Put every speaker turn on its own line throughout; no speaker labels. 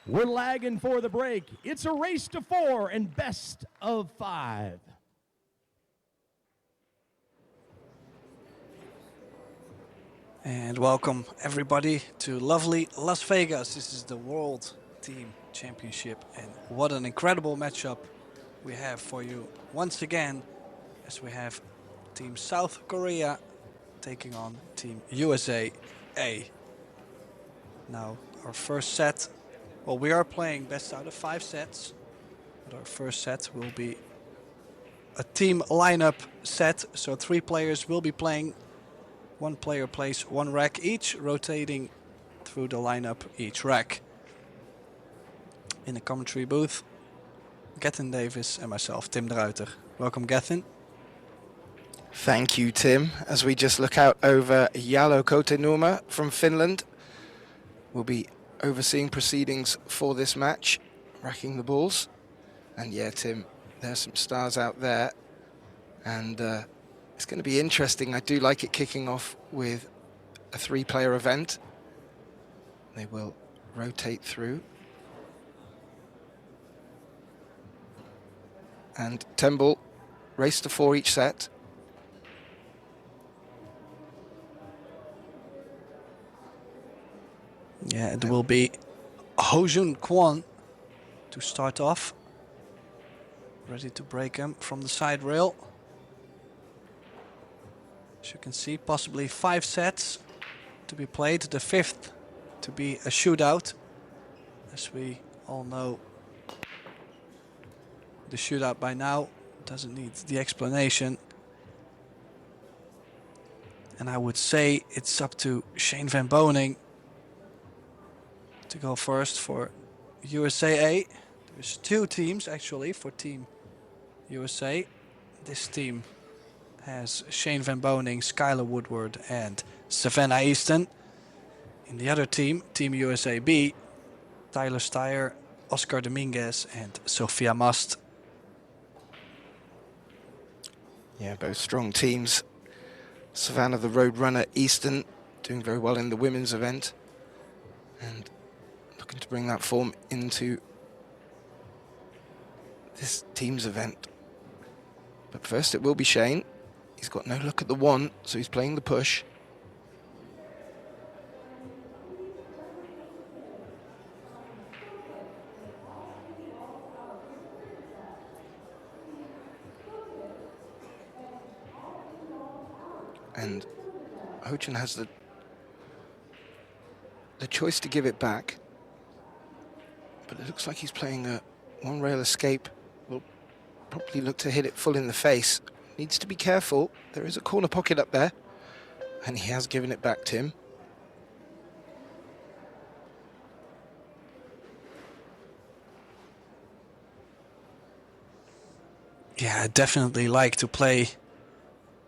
We're lagging for the break. It's a race to 4 and best of 5.
And welcome everybody to lovely Las Vegas. This is the World Team Championship, and what an incredible matchup we have for you once again, as we have Team South Korea taking on Team USA A. Now our first set, well, we are playing best out of 5 sets, but our first set will be a team lineup set, so 3 players will be playing. 1 player plays 1 rack each, rotating through the lineup each rack. In the commentary booth, Gethin Davis and myself, Tim de Ruiter. Welcome, Gethin.
Thank you, Tim. As we just look out over Jalo Kotenurma from Finland, we'll be overseeing proceedings for this match, racking the balls. And yeah, Tim, there's some stars out there. And it's going to be interesting. I do like it kicking off with a 3-player event. They will rotate through. And 10 ball, race to 4 each set.
Yeah, it will be Hojun Kwon to start off. Ready to break him from the side rail. As you can see, possibly 5 sets to be played. The 5th to be a shootout. As we all know, the shootout by now doesn't need the explanation. And I would say it's up to Shane Van Boning to go first for USA A. There's 2 teams actually for Team USA. This team has Shane Van Boning, Skylar Woodward and Savannah Easton. In the other team, Team USA B, Tyler Steyer, Oscar Dominguez and Sophia Must.
Yeah, both strong teams. Savannah, the road runner, Easton, doing very well in the women's event. And looking to bring that form into this team's event. But first it will be Shane. He's got no look at the 1, so he's playing the push. And Hojun has the choice to give it back. But it looks like he's playing a 1 rail escape. Will probably look to hit it full in the face. Needs to be careful. There is a corner pocket up there. And he has given it back to him.
Yeah, I definitely like to play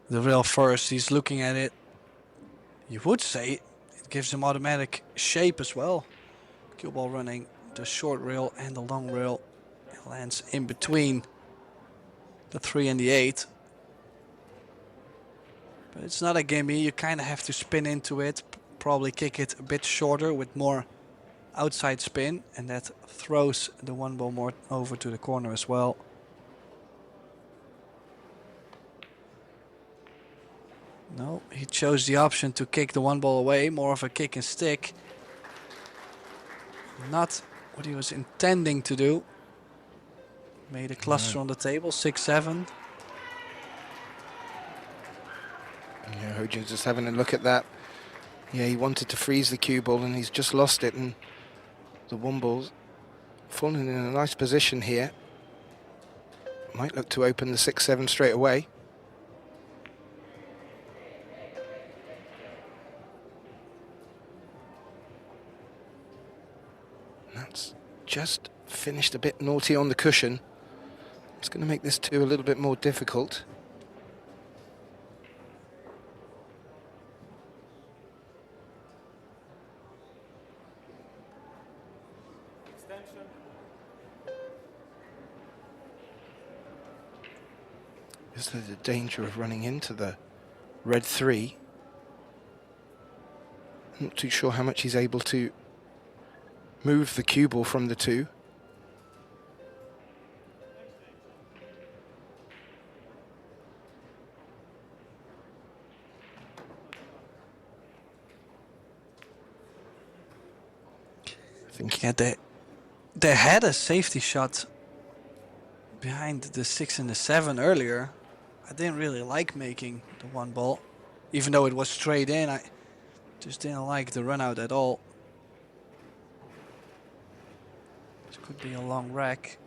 the rail first. He's looking at it. You would say it gives him automatic shape as well. Cue ball running the short rail and the long rail. It lands in between the 3 and the 8. But it's not a gimme. You kind of have to spin into it. Probably kick it a bit shorter with more outside spin. And that throws the 1 ball more over to the corner as well. No, he chose the option to kick the 1 ball away. More of a kick and stick. Not what he was intending to do. Made a cluster on the table, 6-7.
Yeah, Hojun's just having a look at that. Yeah, he wanted to freeze the cue ball and he's just lost it, and the 1 ball's fallen in a nice position here. Might look to open the 6-7 straight away. That's just finished a bit naughty on the cushion. It's going to make this 2 a little bit more difficult. Is there the danger of running into the red 3? I'm not too sure how much he's able to move the cue ball from the 2. I think
Yeah, they had a safety shot behind the 6 and the 7 earlier. I didn't really like making the 1 ball, even though it was straight in. I just didn't like the run out at all. This could be a long rack,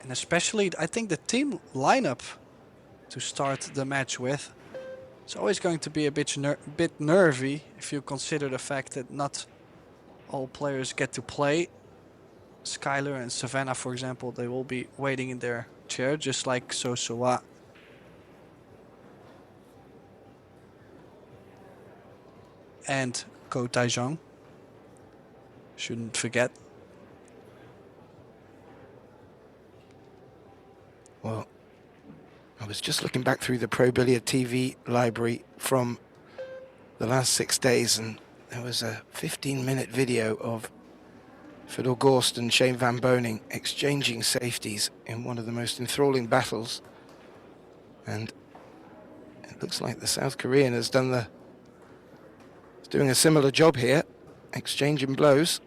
and especially I think the team lineup to start the match with, it's always going to be a bit nervy if you consider the fact that not all players get to play. Skylar and Savannah, for example, they will be waiting in their chair, just like Sosoa. And Taeyoung. Shouldn't forget.
Well, I was just looking back through the Pro Billiard TV library from the last 6 days, and there was a 15-minute video of Fiddle Gorst and Shane Van Boning exchanging safeties in one of the most enthralling battles. And it looks like the South Korean has doing a similar job here, exchanging blows.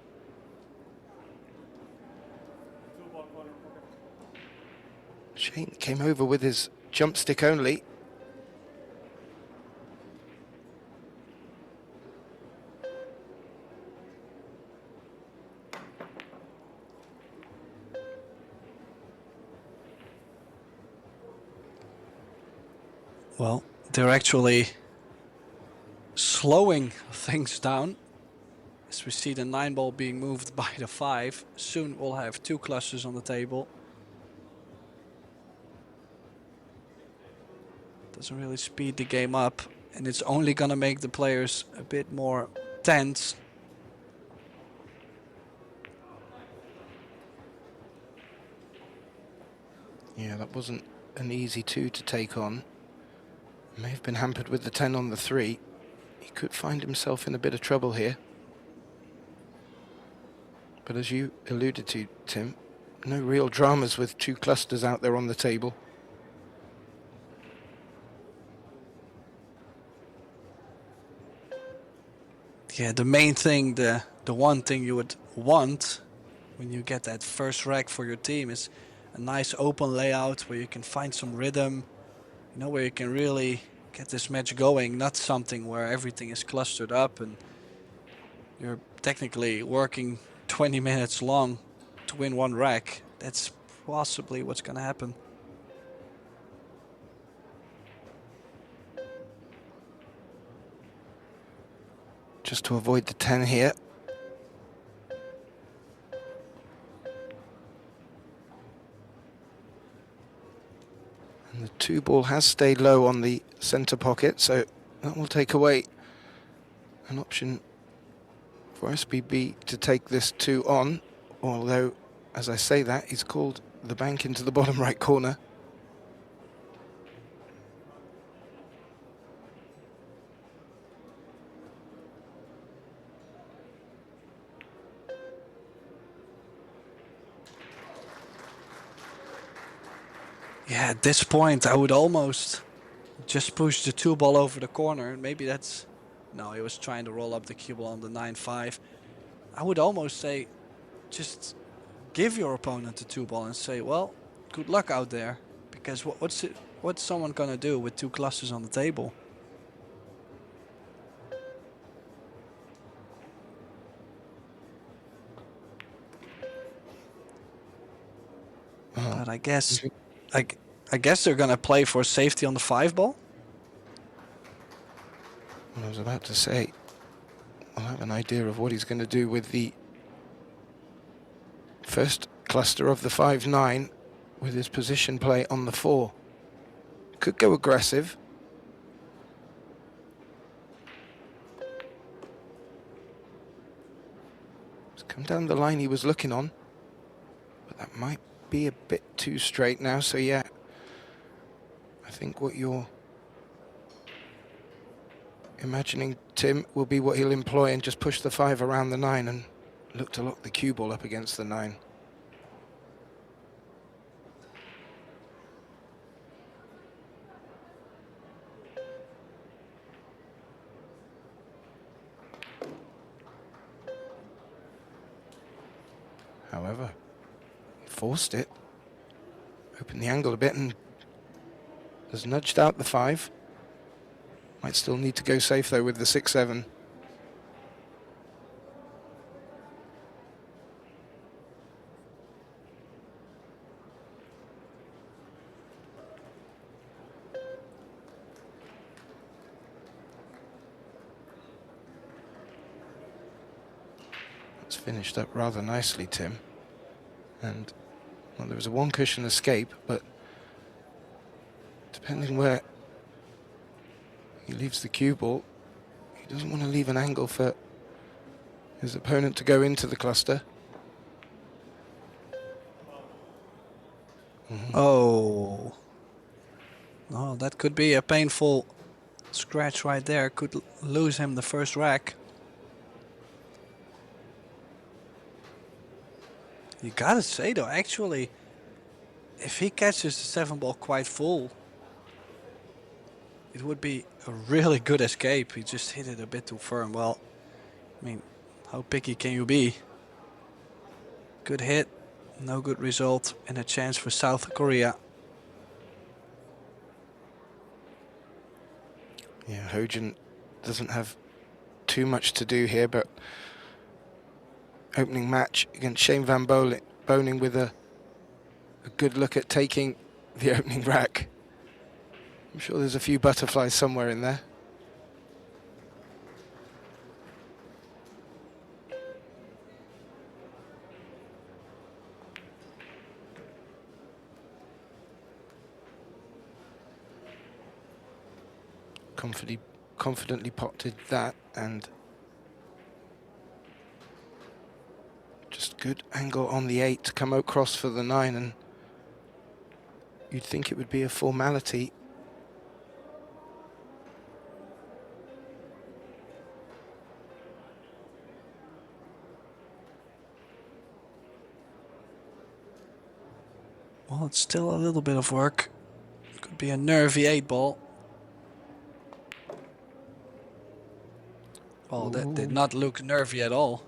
Shane came over with his jump stick only.
Well, they're actually slowing things down as we see the 9 ball being moved by the 5. Soon we'll have 2 clusters on the table. Doesn't really speed the game up, and it's only gonna make the players a bit more tense.
Yeah, that wasn't an easy 2 to take on. May have been hampered with the 10 on the 3. He could find himself in a bit of trouble here. But as you alluded to, Tim, no real dramas with 2 clusters out there on the table.
Yeah, the main thing, the one thing you would want when you get that first rack for your team is a nice open layout where you can find some rhythm, you know, where you can really get this match going, not something where everything is clustered up and you're technically working 20 minutes long to win 1 rack. That's possibly what's gonna happen.
Just to avoid the 10 here. And the 2 ball has stayed low on the centre pocket, so that will take away an option for SBB to take this 2 on, although, as I say that, he's called the bank into the bottom right corner.
Yeah, at this point I would almost just push the 2 ball over the corner. Maybe that's... No, he was trying to roll up the cue ball on the 9-5. I would almost say just give your opponent the 2 ball and say, well, good luck out there. Because what's someone gonna do with 2 clusters on the table? But I guess I guess they're gonna play for safety on the 5 ball.
I was about to say, I'll have an idea of what he's going to do with the first cluster of the 5-9 with his position play on the 4. Could go aggressive. It's come down the line he was looking on, but that might be a bit too straight now, so yeah, I think what you're imagining, Tim, will be what he'll employ and just push the 5 around the 9 and look to lock the cue ball up against the 9. However, he forced it, opened the angle a bit and has nudged out the 5. Might still need to go safe though with the 6-7. It's finished up rather nicely, Tim. And well, there was a 1 cushion escape, but depending where he leaves the cue ball, he doesn't want to leave an angle for his opponent to go into the cluster.
Oh. Oh, that could be a painful scratch right there. Could lose him the first rack. You gotta say though, actually, if he catches the 7 ball quite full, it would be a really good escape. He just hit it a bit too firm. Well, I mean, how picky can you be? Good hit, no good result, and a chance for South Korea.
Yeah, Hojin doesn't have too much to do here, but opening match against Shane Van Boning with a good look at taking the opening rack. I'm sure there's a few butterflies somewhere in there. Confidently potted that, and just good angle on the 8 to come across for the 9, and you'd think it would be a formality.
Well, it's still a little bit of work. Could be a nervy 8 ball. Oh, that did not look nervy at all.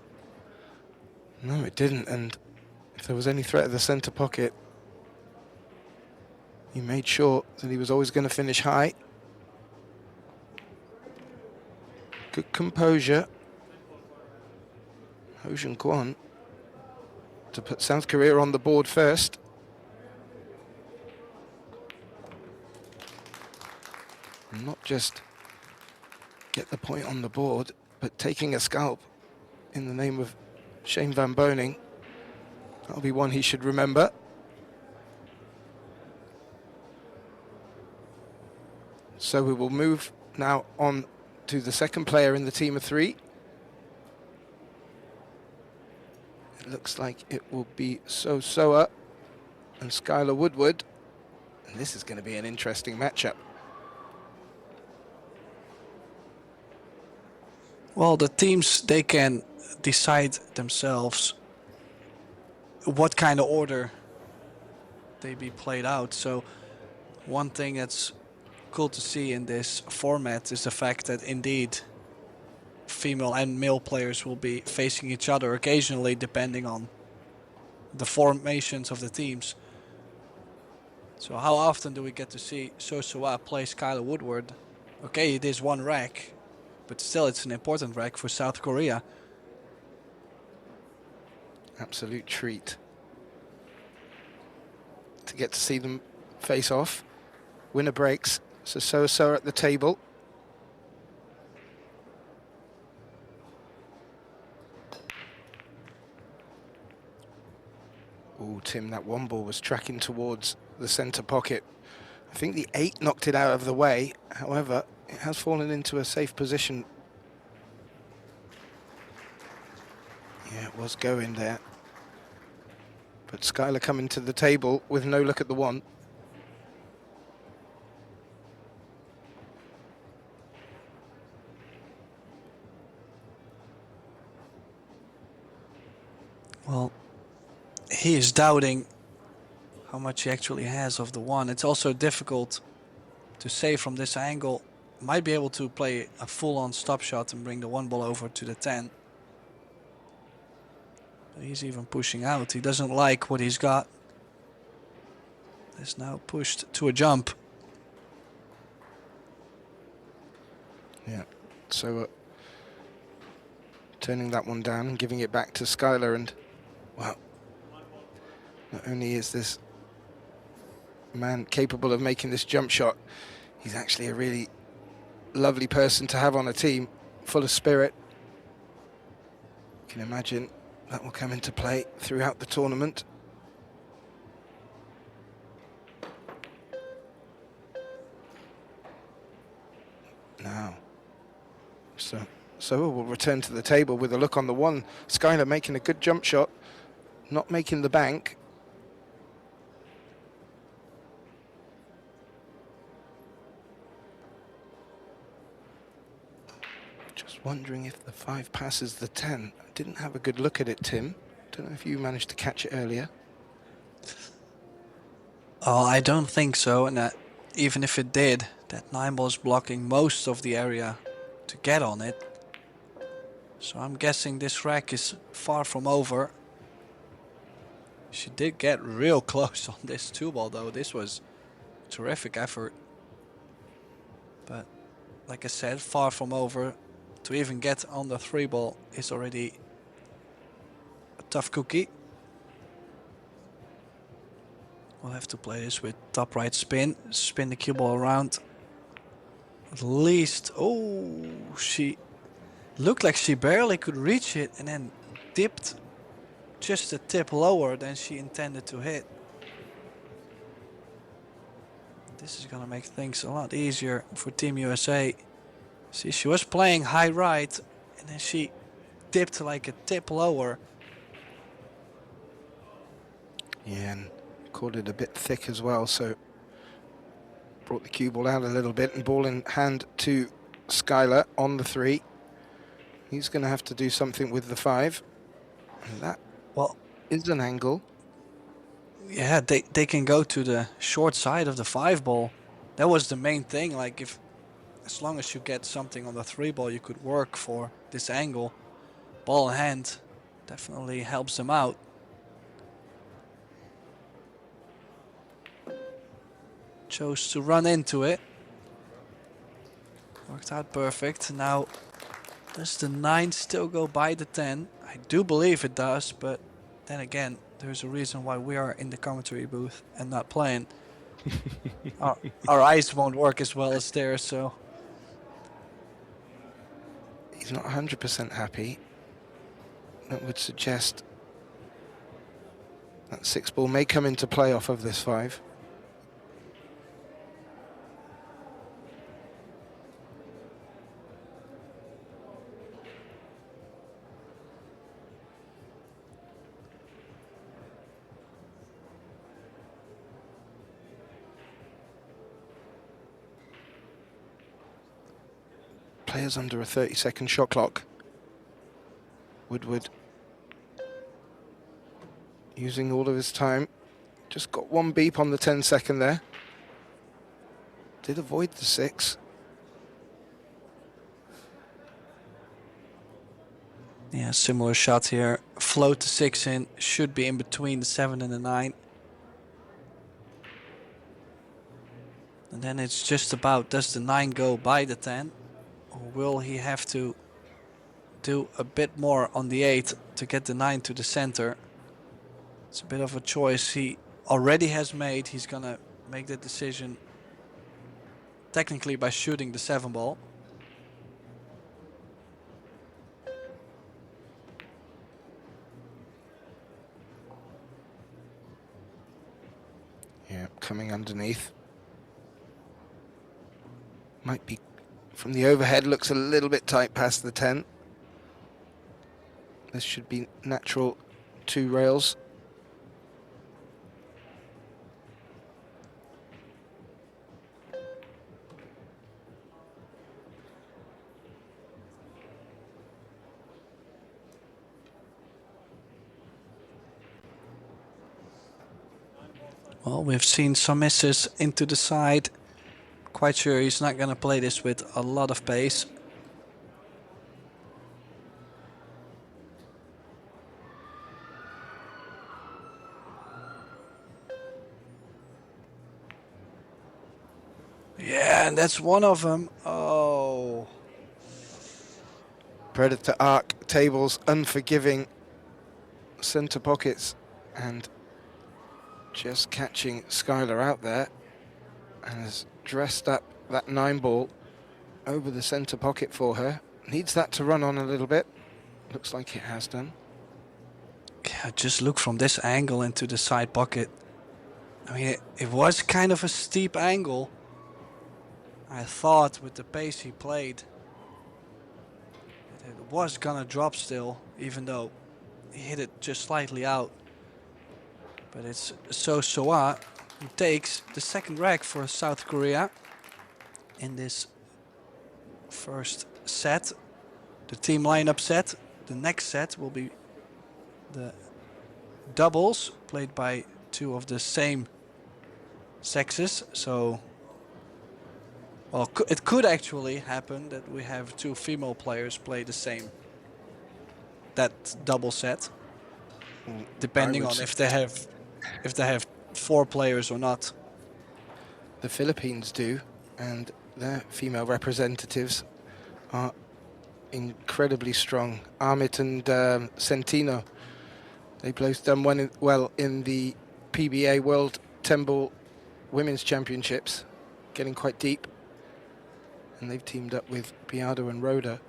No, it didn't, and if there was any threat of the centre pocket, he made sure that he was always going to finish high. Good composure. Ho Jun Kwon to put South Korea on the board first. And not just get the point on the board, but taking a scalp in the name of Shane Van Boning. That'll be one he should remember. So we will move now on to the second player in the team of 3. It looks like it will be So Soa and Skylar Woodward. And this is going to be an interesting matchup.
Well, the teams, they can decide themselves what kind of order they be played out. So one thing that's cool to see in this format is the fact that indeed female and male players will be facing each other occasionally depending on the formations of the teams. So how often do we get to see Sosoa play Skylar Woodward? Okay, it is 1 rack, but still it's an important rack for South Korea.
Absolute treat to get to see them face off. Winner breaks, so So at the table. Oh, Tim, that 1 ball was tracking towards the centre pocket. I think the 8 knocked it out of the way. However, it has fallen into a safe position. Yeah, it was going there. But Skylar coming to the table with no look at the 1.
Well, he is doubting how much he actually has of the 1. It's also difficult to say from this angle. Might be able to play a full-on stop shot and bring the 1 ball over to the 10. But he's even pushing out. He doesn't like what he's got. Is now pushed to a jump.
Yeah, so turning that one down and giving it back to Skylar, and well, not only is this man capable of making this jump shot, he's actually a really lovely person to have on a team, full of spirit. You can imagine that will come into play throughout the tournament. Now, so we'll return to the table with a look on the 1. Skylar making a good jump shot, not making the bank. Just wondering if the 5 passes the 10. I didn't have a good look at it, Tim. Don't know if you managed to catch it earlier.
Oh, I don't think so. And that even if it did, that 9 ball is blocking most of the area to get on it. So I'm guessing this rack is far from over. She did get real close on this 2 ball though. This was a terrific effort. But like I said, far from over. To even get on the 3 ball is already a tough cookie. We'll have to play this with top right spin. Spin the cue ball around. At least, oh, she looked like she barely could reach it and then dipped just a tip lower than she intended to hit. This is gonna make things a lot easier for Team USA. See, she was playing high right and then she dipped like a tip lower.
Yeah, and caught it a bit thick as well, so brought the cue ball out a little bit, and ball in hand to Skylar on the 3. He's going to have to do something with the 5. And that is an angle.
Yeah, they can go to the short side of the 5 ball. That was the main thing. Like, if as long as you get something on the 3 ball, you could work for this angle. Ball in hand definitely helps them out. Chose to run into it. Worked out perfect. Now, does the 9 still go by the 10? I do believe it does, but then again, there's a reason why we are in the commentary booth and not playing. Our eyes won't work as well as theirs, so.
He's not 100% happy. That would suggest that 6 ball may come into play off of this 5. Players under a 30-second shot clock. Woodward using all of his time. Just got 1 beep on the 10-second there. Did avoid the 6.
Yeah, similar shot here. Float the 6 in. Should be in between the 7 and the 9. And then it's just about, does the 9 go by the 10? Or will he have to do a bit more on the 8 to get the 9 to the center? It's a bit of a choice he already has made. He's gonna make the decision technically by shooting the 7 ball.
Yeah, coming underneath. Might be from the overhead, looks a little bit tight past the 10. This should be natural 2 rails.
Well, we've seen some misses into the side. Quite sure he's not going to play this with a lot of pace. Yeah, and that's one of them. Oh.
Predator arc tables, unforgiving centre pockets, and just catching Skylar out there, and has dressed up that 9 ball over the centre pocket for her. Needs that to run on a little bit. Looks like it has done.
Yeah, just look from this angle into the side pocket. I mean, it was kind of a steep angle. I thought with the pace he played, it was gonna drop still, even though he hit it just slightly out. But it's Soa who takes the second rack for South Korea in this first set. The team lineup set. The next set will be the doubles played by 2 of the same sexes. So, well, it could actually happen that we have 2 female players play the same that double set, depending on if they have 4 players or not.
The Philippines do, and their female representatives are incredibly strong. Aramith and Centino, they both done well in the PBA World 10 Ball Women's Championships, getting quite deep. And they've teamed up with Biado and Rhoda.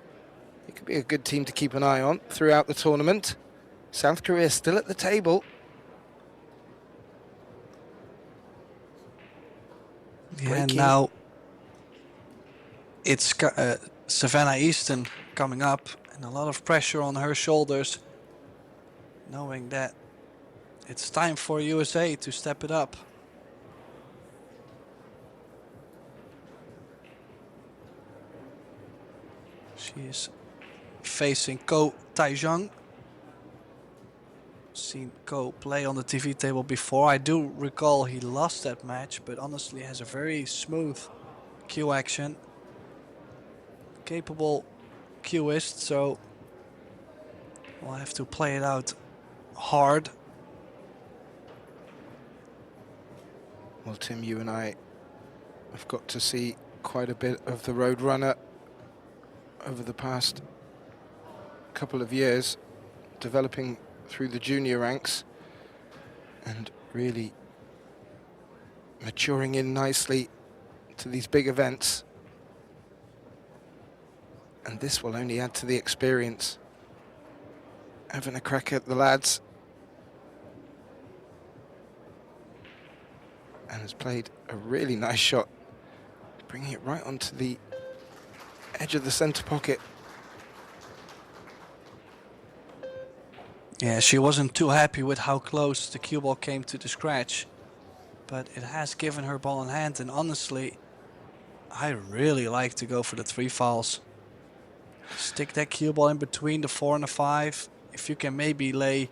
It could be a good team to keep an eye on throughout the tournament. South Korea still at the table.
Yeah, and now it's Savannah Easton coming up, and a lot of pressure on her shoulders, knowing that it's time for USA to step it up. She is facing Taeyoung. Seen Ko play on the TV table before. I do recall he lost that match, but honestly has a very smooth cue action. Capable cueist, so we'll have to play it out hard.
Well, Tim, you and I have got to see quite a bit of the Roadrunner over the past couple of years, developing through the junior ranks and really maturing in nicely to these big events. And this will only add to the experience. Having a crack at the lads. And has played a really nice shot, bringing it right onto the edge of the centre pocket.
Yeah, she wasn't too happy with how close the cue ball came to the scratch, but it has given her ball in hand, and honestly, I really like to go for the 3 fouls. Stick that cue ball in between the 4 and the 5. If you can maybe lay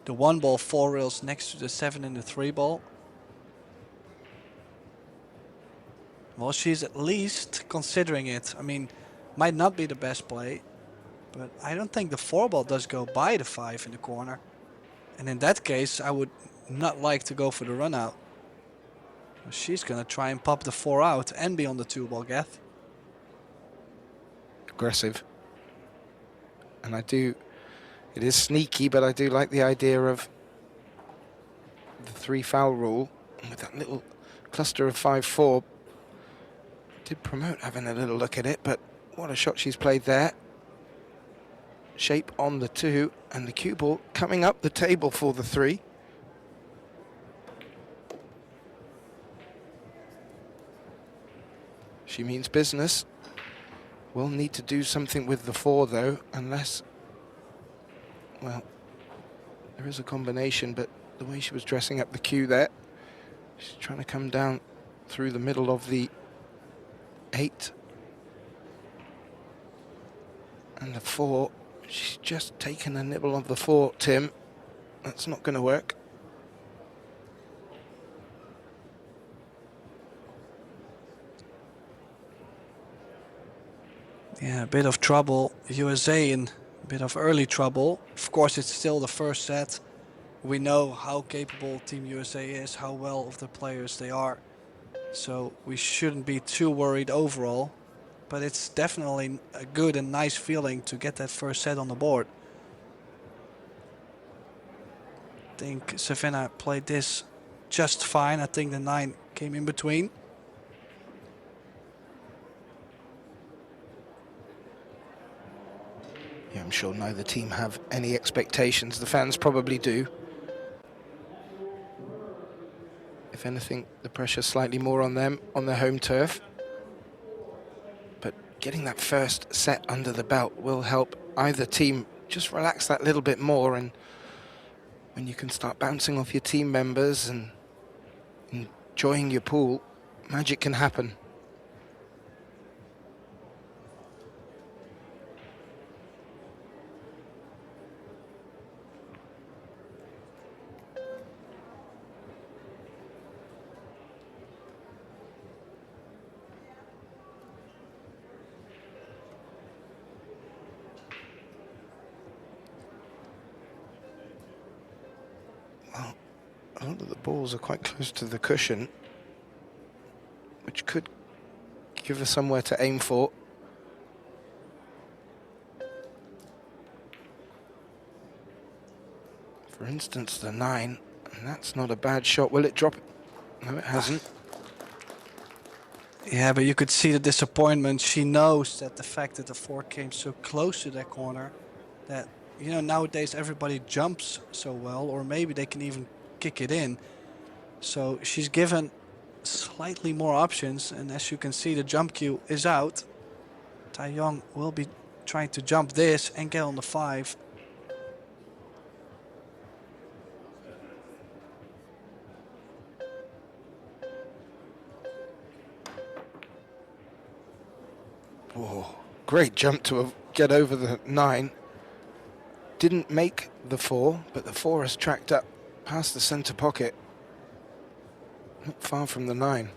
the 1 ball 4 rails next to the 7 and the 3 ball. Well, she's at least considering it. I mean, might not be the best play, but I don't think the 4 ball does go by the 5 in the corner. And in that case, I would not like to go for the run out. She's going to try and pop the 4 out and be on the 2 ball, Geth.
Aggressive. And it is sneaky, but I do like the idea of the 3 foul rule. And with that little cluster of 5-4, did promote having a little look at it, but what a shot she's played there. Shape on the 2, and the cue ball coming up the table for the 3. She means business. Will need to do something with the 4 though, unless, well, there is a combination, but the way she was dressing up the cue there, she's trying to come down through the middle of the 8. And the 4, she's just taken a nibble of the 4, Tim. That's not going to work.
Yeah, a bit of trouble. USA in a bit of early trouble. Of course, it's still the first set. We know how capable Team USA is, how well of the players they are. So we shouldn't be too worried overall. But it's definitely a good and nice feeling to get that first set on the board. I think Savannah played this just fine. I think the 9 came in between.
Yeah, I'm sure neither team have any expectations. The fans probably do. If anything, the pressure's slightly more on them on their home turf. But getting that first set under the belt will help either team just relax that little bit more, and when you can start bouncing off your team members and enjoying your pool, magic can happen. Well, a lot of the balls are quite close to the cushion, which could give us somewhere to aim for. For instance, the 9, and that's not a bad shot. Will it drop? No, it hasn't.
Yeah, but you could see the disappointment. She knows that the fact that the 4 came so close to that corner, that, you know, nowadays everybody jumps so well, or maybe they can even kick it in. So she's given slightly more options, and as you can see, the jump cue is out. Taeyoung will be trying to jump this and get on the 5.
Oh, great jump to get over the 9. Didn't make the 4, but the 4 has tracked up past the centre pocket. Not far from the 9.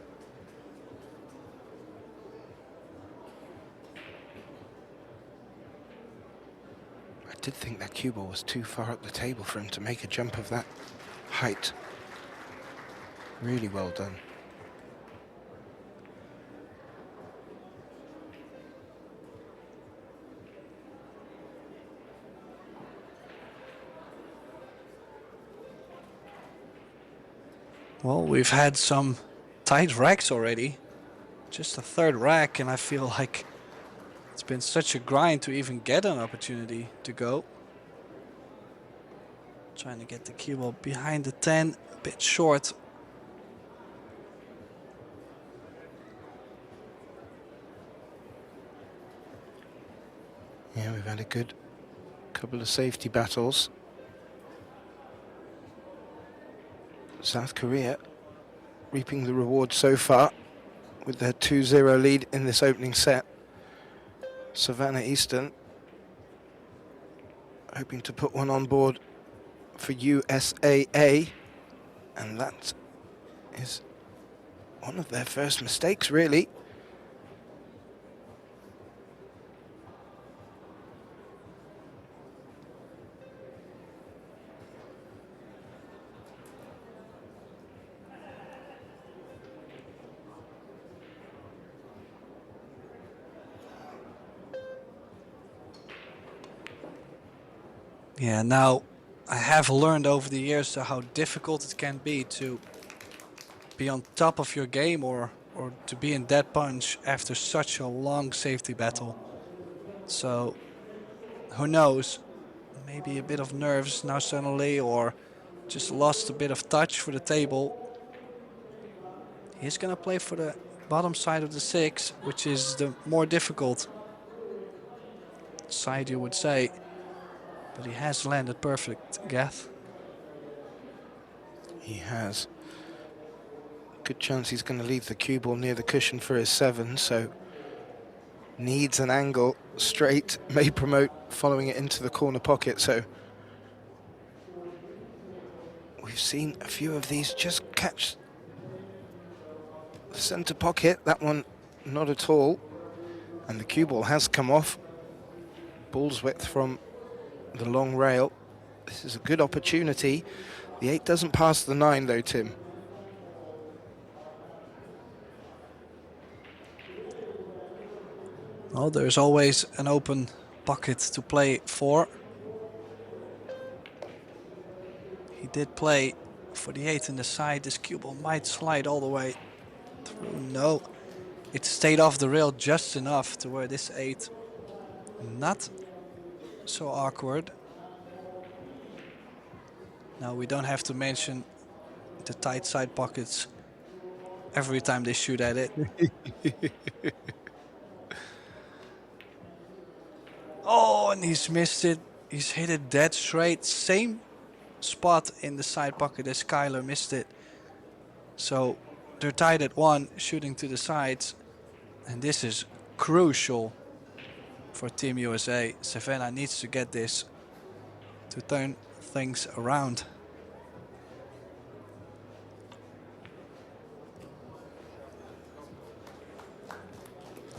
I did think that cue ball was too far up the table for him to make a jump of that height. Really well done.
Well, we've had some tight racks already. Just a 3rd rack, and I feel like it's been such a grind to even get an opportunity to go. Trying to get the cue ball behind the 10, a bit short.
Yeah, we've had a good couple of safety battles. South Korea reaping the reward so far with their 2-0 lead in this opening set. Savannah Eastern hoping to put one on board for USAA, and that is one of their first mistakes, really.
Yeah, now I have learned over the years how difficult it can be to be on top of your game or to be in dead punch after such a long safety battle. So who knows, maybe a bit of nerves now suddenly, or just lost a bit of touch for the table. He's gonna play for the bottom side of the 6, which is the more difficult side, you would say. But he has landed perfect, Gath.
He has. Good chance he's going to leave the cue ball near the cushion for his 7, so needs an angle straight, may promote following it into the corner pocket. So we've seen a few of these just catch the centre pocket. That one not at all. And the cue ball has come off. Ball's width from the long rail. This is a good opportunity. The 8 doesn't pass the 9 though, Tim.
Well, there's always an open pocket to play for. He did play for the 8 in the side. This cue ball might slide all the way through. No, it stayed off the rail just enough to where this 8 not so awkward. Now we don't have to mention the tight side pockets every time they shoot at it. Oh, and he's missed it. He's hit it dead straight. Same spot in the side pocket as Skylar missed it. So they're tied at 1, shooting to the sides. And this is crucial for Team USA. Savannah needs to get this to turn things around.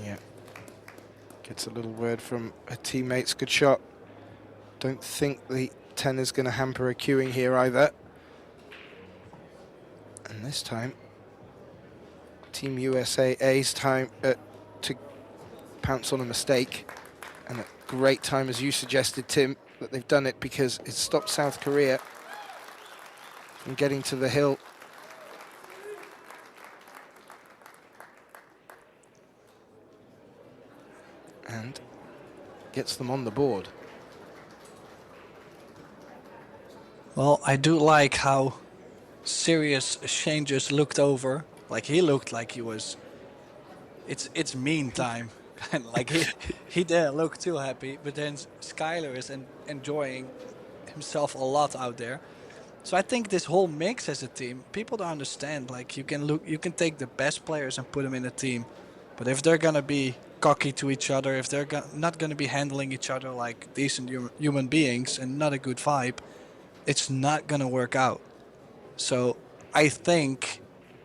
Yeah. Gets a little word from her teammates. Good shot. Don't think the 10 is going to hamper her queuing here either. And this time, Team USA's time to pounce on a mistake. And a great time, as you suggested, Tim, that they've done it, because it stopped South Korea from getting to the hill. And gets them on the board.
Well, I do like how serious Shane just looked over. Like, he looked like he was... It's mean time. And like he didn't look too happy, but then Skylar is enjoying himself a lot out there. So I think this whole mix as a team, people don't understand. Like, you can take the best players and put them in a team, but if they're gonna be cocky to each other, if they're not gonna be handling each other like decent human beings and not a good vibe, it's not gonna work out. So I think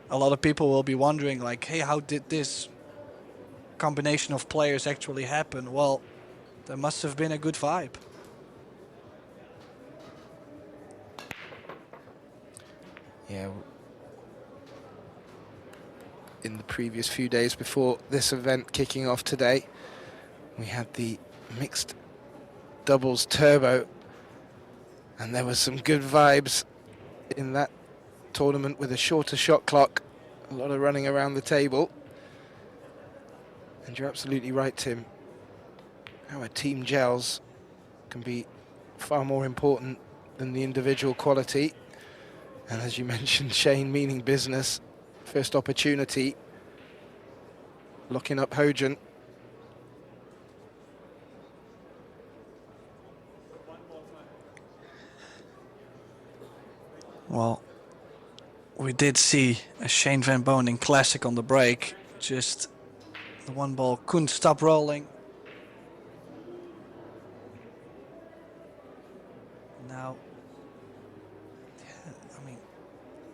a lot of people will be wondering, like, hey, how did this combination of players actually happen? Well, there must have been a good vibe.
Yeah. In the previous few days before this event kicking off today, we had the mixed doubles turbo, and there was some good vibes in that tournament with a shorter shot clock, a lot of running around the table. And you're absolutely right, Tim. How a team gels can be far more important than the individual quality. And as you mentioned, Shane meaning business. First opportunity, locking up Hojan.
Well, we did see a Shane Van Boening classic on the break. Just the one ball couldn't stop rolling. Now, yeah, I mean,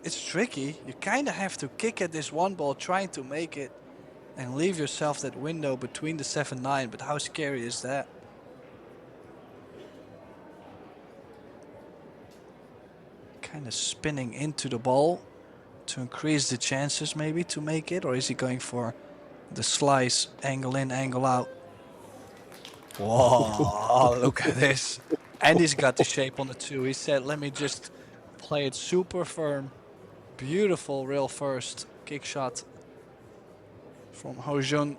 it's tricky. You kind of have to kick at this one ball, trying to make it and leave yourself that window between the 7-9, but how scary is that? Kind of spinning into the ball to increase the chances maybe to make it, or is he going for the slice, angle in, angle out? Whoa, look at this. And he's got the shape on the 2. He said, let me just play it super firm. Beautiful rail first kick shot from Hojun.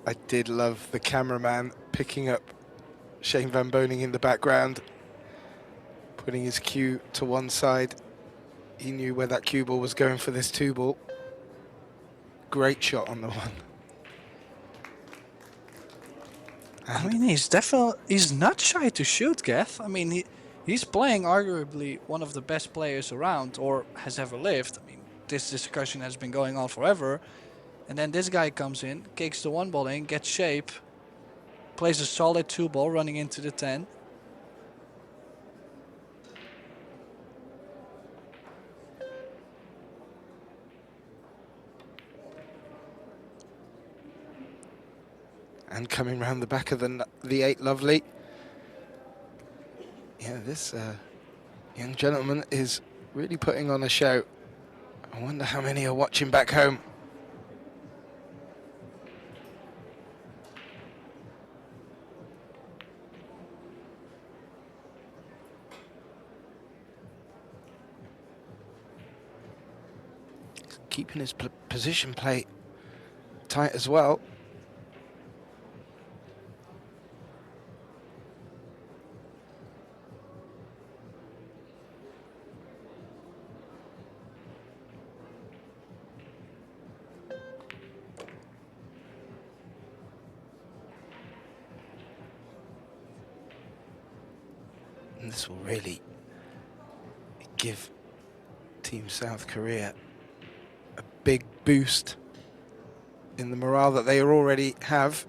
I did love the cameraman picking up Shane Van Boening in the background, putting his cue to one side. He knew where that cue ball was going for this 2 ball. Great shot on the one.
I mean, he's not shy to shoot, Gav. I mean, he's playing arguably one of the best players around or has ever lived. I mean, this discussion has been going on forever. And then this guy comes in, kicks the one ball in, gets shape, plays a solid 2 ball running into the 10.
And coming round the back of the 8, lovely. Yeah, this young gentleman is really putting on a show. I wonder how many are watching back home. Keeping his position play tight as well. And this will really give Team South Korea a big boost in the morale that they already have.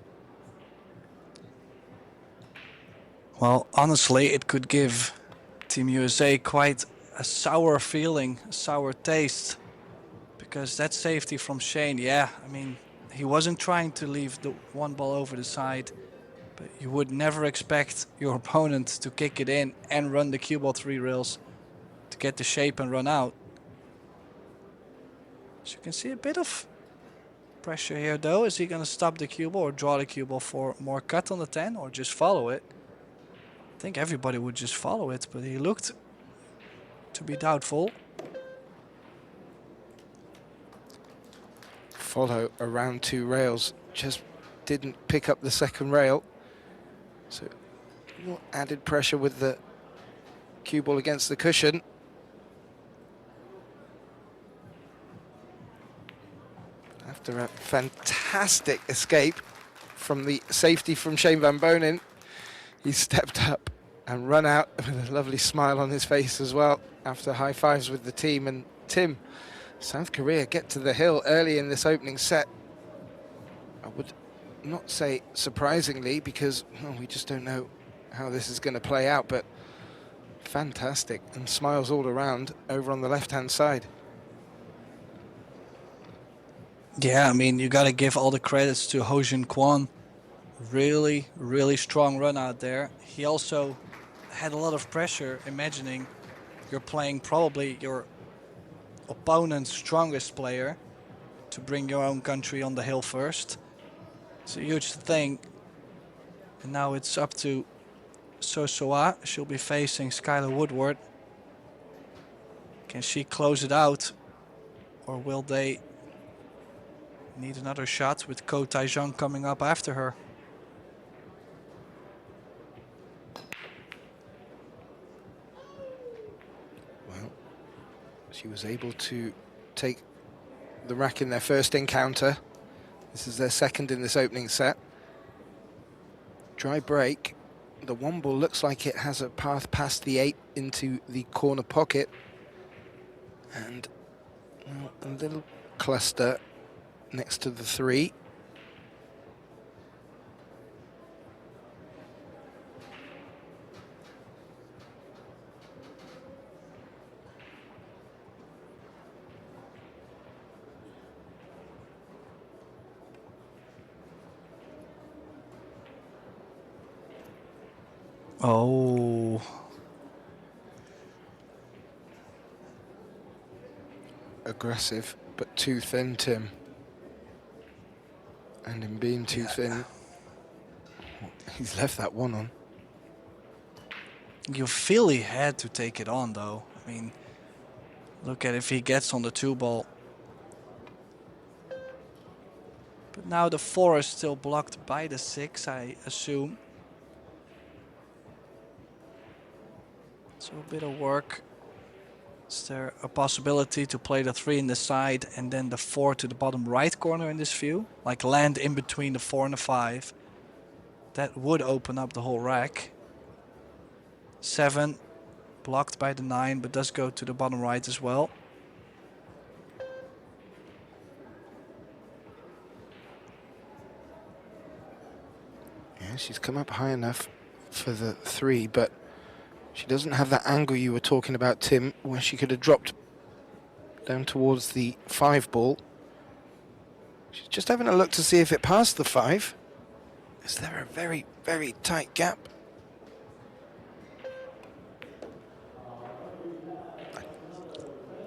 Well, honestly, it could give Team USA quite a sour feeling, a sour taste. Because that safety from Shane, yeah, I mean, he wasn't trying to leave the one ball over the side. But you would never expect your opponent to kick it in and run the cue ball 3 rails to get the shape and run out. So you can see a bit of pressure here though. Is he going to stop the cue ball or draw the cue ball for more cut on the 10 or just follow it? I think everybody would just follow it, but he looked to be doubtful.
Follow around 2 rails, just didn't pick up the second rail. So more added pressure with the cue ball against the cushion. After a fantastic escape from the safety from Shane Van Bonen, he stepped up and run out with a lovely smile on his face as well after high fives with the team. And Tim, South Korea get to the hill early in this opening set. I would not say surprisingly, because well, we just don't know how this is going to play out, but fantastic, and smiles all around over on the left-hand side.
Yeah, I mean, you got to give all the credits to Ho Jun Kwon. Really, really strong run out there. He also had a lot of pressure, imagining you're playing probably your opponent's strongest player to bring your own country on the hill first. It's a huge thing. And now it's up to Sosoa. She'll be facing Skylar Woodward. Can she close it out? Or will they need another shot with Ko Taeyoung coming up after her?
Well, she was able to take the rack in their first encounter. This is their second in this opening set. Dry break. The 1 ball looks like it has a path past the 8 into the corner pocket. And well, a little cluster next to the 3.
Oh.
Aggressive, but too thin, Tim. And in being too thin, he's left that 1 on.
You feel he had to take it on though. I mean, look at if he gets on the 2 ball. But now the 4 is still blocked by the 6, I assume. So a bit of work. Is there a possibility to play the 3 in the side and then the 4 to the bottom right corner in this view? Like land in between the 4 and the 5. That would open up the whole rack. 7 blocked by the 9, but does go to the bottom right as well.
Yeah, she's come up high enough for the 3, but she doesn't have that angle you were talking about, Tim, where she could have dropped down towards the 5 ball. She's just having a look to see if it passed the 5. Is there a very, very tight gap?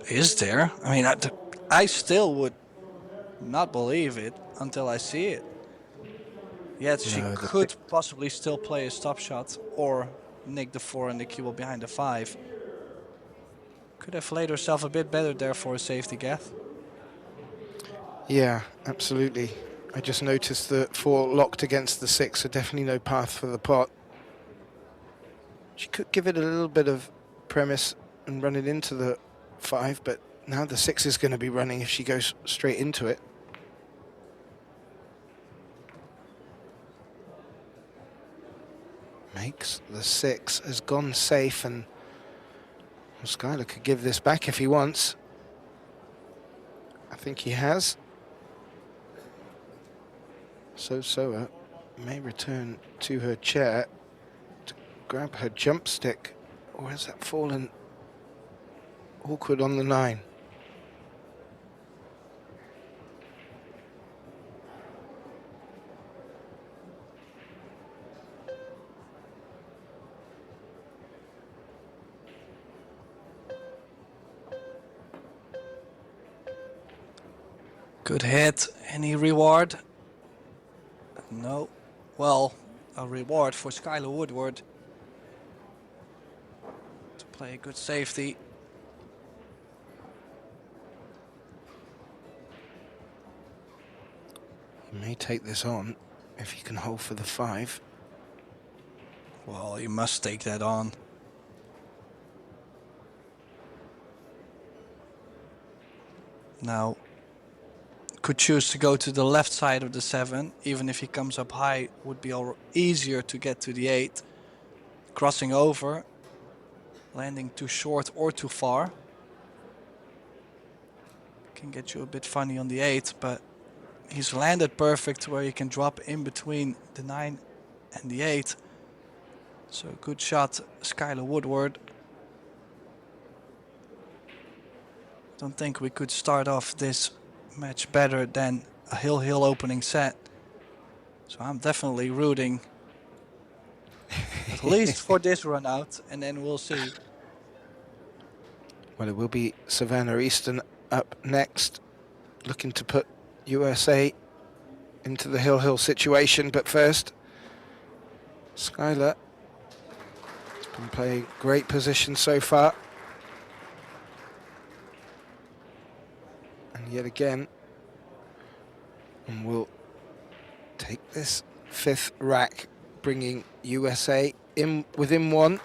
Is there? I mean, I still would not believe it until I see it. Yet she
No,
could possibly still play a stop shot or nick the 4 and the cue ball behind the 5. Could have laid herself a bit better there for a safety gaff.
Yeah, absolutely. I just noticed the 4 locked against the 6, so definitely no path for the pot. She could give it a little bit of premise and run it into the 5, but now the 6 is going to be running if she goes straight into it. Makes the 6, has gone safe, and Skylar could give this back if he wants. I think he has. So Soa may return to her chair to grab her jump stick. Or has that fallen awkward on the 9?
Good hit. Any reward? No. Well, a reward for Skylar Woodward to play a good safety.
He may take this on if he can hold for the 5.
Well, you must take that on. Now, could choose to go to the left side of the 7. Even if he comes up high, would be easier to get to the 8. Crossing over, landing too short or too far. Can get you a bit funny on the 8, but he's landed perfect where you can drop in between the 9 and the 8. So good shot, Skylar Woodward. Don't think we could start off this match better than a hill opening set. So I'm definitely rooting at least for this run out, and then we'll see.
Well, it will be Savannah Easton up next, looking to put USA into the hill situation. But first, Skylar has been playing great position so far. And yet again, and will take this 5th rack, bringing USA in within 1,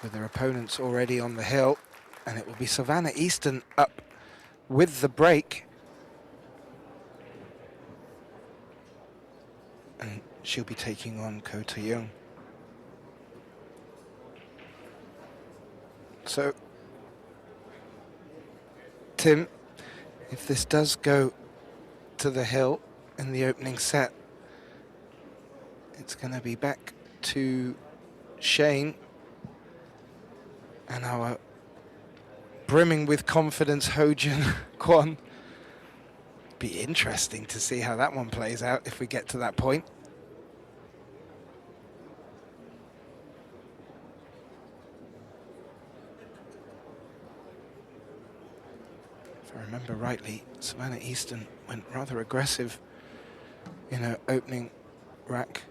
with their opponents already on the hill. And it will be Savannah Easton up with the break. And she'll be taking on Taeyoung. So, Tim, if this does go to the hill in the opening set, it's going to be back to Shane and our brimming with confidence Ho-Jin Kwon. Be interesting to see how that one plays out if we get to that point. If I remember rightly, Savannah Easton went rather aggressive in her opening rack,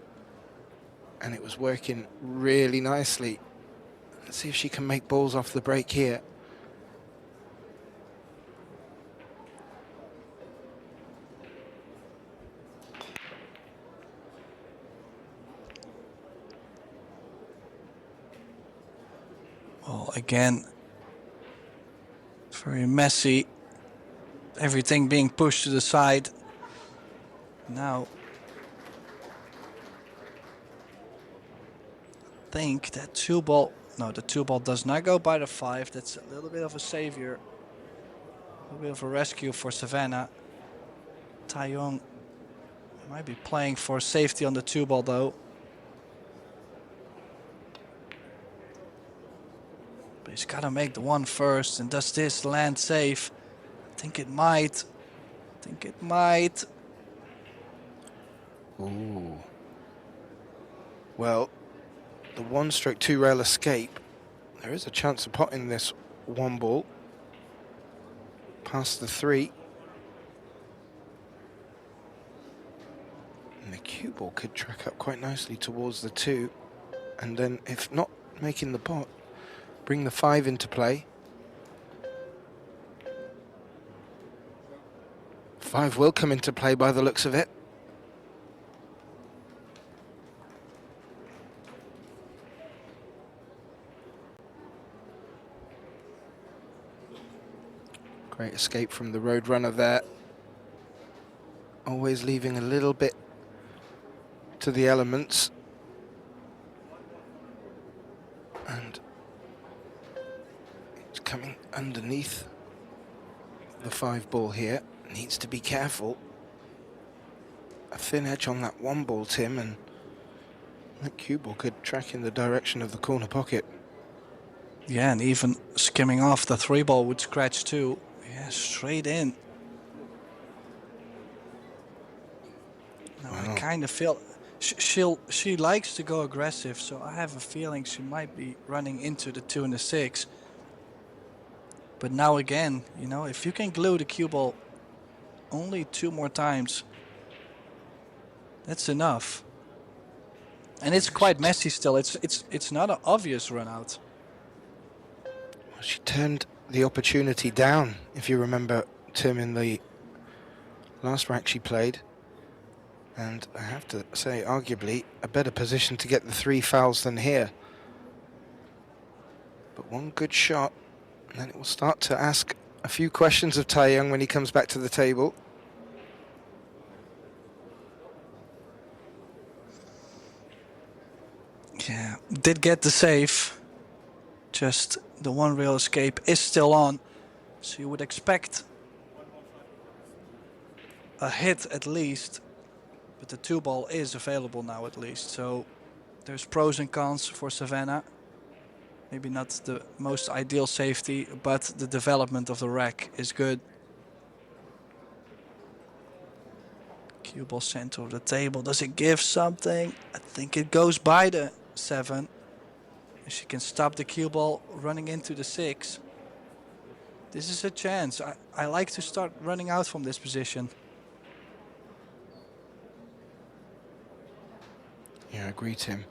and it was working really nicely. Let's see if she can make balls off the break here.
Well, again, very messy. Everything being pushed to the side. Now, I think that 2 ball, no, the 2 ball does not go by the 5. That's a little bit of a savior. A little bit of a rescue for Savannah. Taeyoung might be playing for safety on the 2 ball though. But he's got to make the 1 first. And does this land safe? I think it might.
Ooh. Well, the 1-stroke 2-rail escape, there is a chance of potting this one ball past the 3. And the cue ball could track up quite nicely towards the 2. And then, if not making the pot, bring the 5 into play. 5 will come into play by the looks of it. Great escape from the Roadrunner there. Always leaving a little bit to the elements. And it's coming underneath the 5 ball here. Needs to be careful. A thin edge on that 1 ball, Tim, and that cue ball could track in the direction of the corner pocket.
Yeah, and even skimming off the 3 ball would scratch too. Yeah, straight in. Now I kind of feel she likes to go aggressive, so I have a feeling she might be running into the 2 and the 6. But now again, you know, if you can glue the cue ball only 2 more times, that's enough. And it's quite messy still. It's not an obvious run out.
Well, she turned the opportunity down, if you remember, Tim, in the last rack she played. And I have to say, arguably, a better position to get the 3 fouls than here. But one good shot, and then it will start to ask a few questions of Taeyoung when he comes back to the table.
Yeah, did get the save. Just the 1 rail escape is still on. So you would expect a hit at least. But the 2 ball is available now at least. So there's pros and cons for Savannah. Maybe not the most ideal safety, but the development of the rack is good. Cue ball sent over the table. Does it give something? I think it goes by the 7. And she can stop the cue ball running into the 6. This is a chance. I like to start running out from this position.
Yeah, I agree, Tim.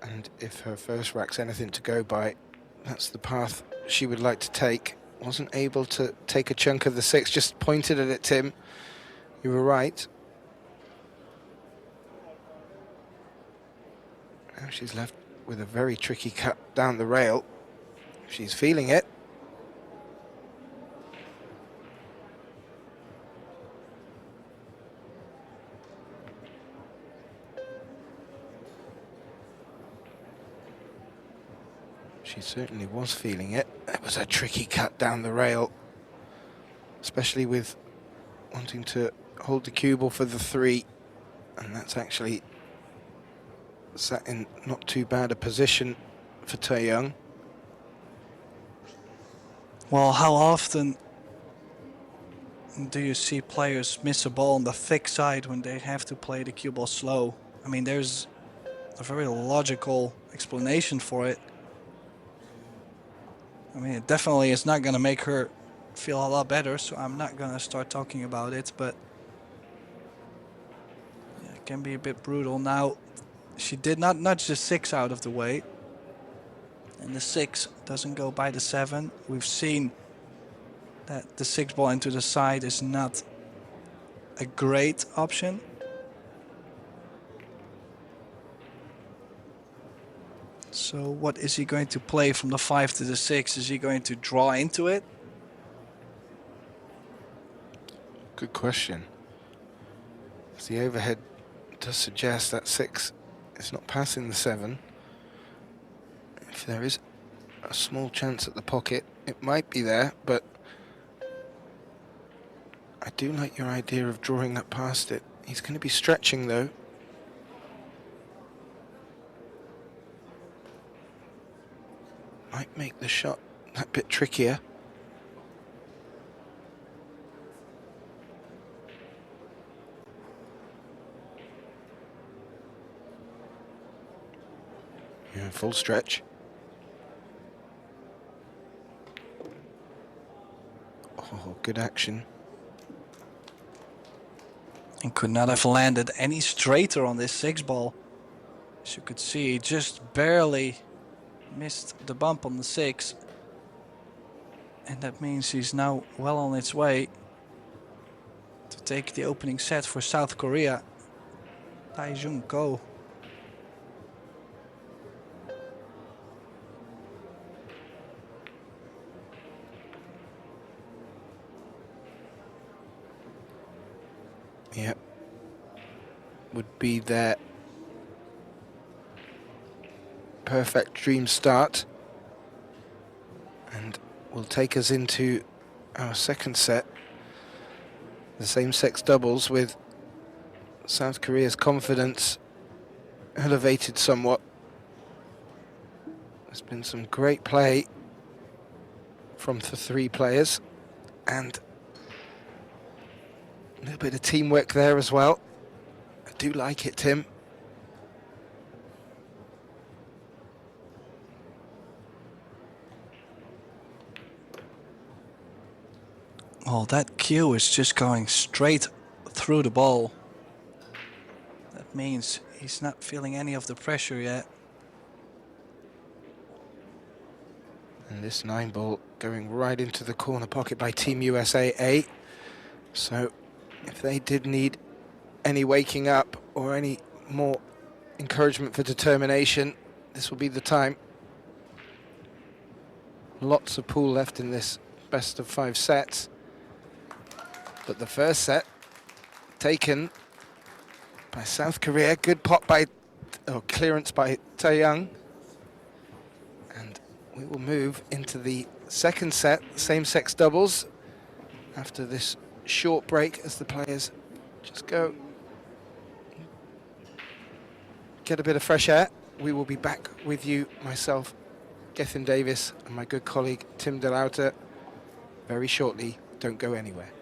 And if her first rack's anything to go by, that's the path she would like to take. Wasn't able to take a chunk of the 6, just pointed at it, Tim. You were right. Now she's left with a very tricky cut down the rail. She's feeling it. She certainly was feeling it. It was a tricky cut down the rail, especially with wanting to hold the cue ball for the 3, and that's actually sat in not too bad a position for Taeyoung.
Well, how often do you see players miss a ball on the thick side when they have to play the cue ball slow? I mean, there's a very logical explanation for it. I mean, it definitely is not going to make her feel a lot better, so I'm not going to start talking about it, but yeah, it can be a bit brutal. Now, she did not nudge the 6 out of the way, and the 6 doesn't go by the 7. We've seen that the 6 ball into the side is not a great option. So what is he going to play from the 5 to the 6? Is he going to draw into it?
Good question. As the overhead does suggest that 6 is not passing the 7. If there is a small chance at the pocket, it might be there, but I do like your idea of drawing that past it. He's going to be stretching though. Might make the shot that bit trickier. Full stretch. Oh, good action.
And could not have landed any straighter on this 6 ball. As you could see, he just barely missed the bump on the 6. And that means he's now well on its way to take the opening set for South Korea. Taeyoung go.
Yep. Would be their perfect dream start. And will take us into our second set. The same-sex doubles with South Korea's confidence elevated somewhat. There's been some great play from the 3 players and a little bit of teamwork there as well. I do like it, Tim.
Oh, that cue is just going straight through the ball. That means he's not feeling any of the pressure yet.
And this 9 ball going right into the corner pocket by Team USA A. So if they did need any waking up or any more encouragement for determination, this will be the time. Lots of pool left in this best of 5 sets. But the first set taken by South Korea. Good pot by, or clearance by Taeyoung. And we will move into the second set, same-sex doubles, after this short break as the players just go get a bit of fresh air. We will be back with you, myself, Gethin Davis, and my good colleague Tim DeLauter very shortly. Don't go anywhere.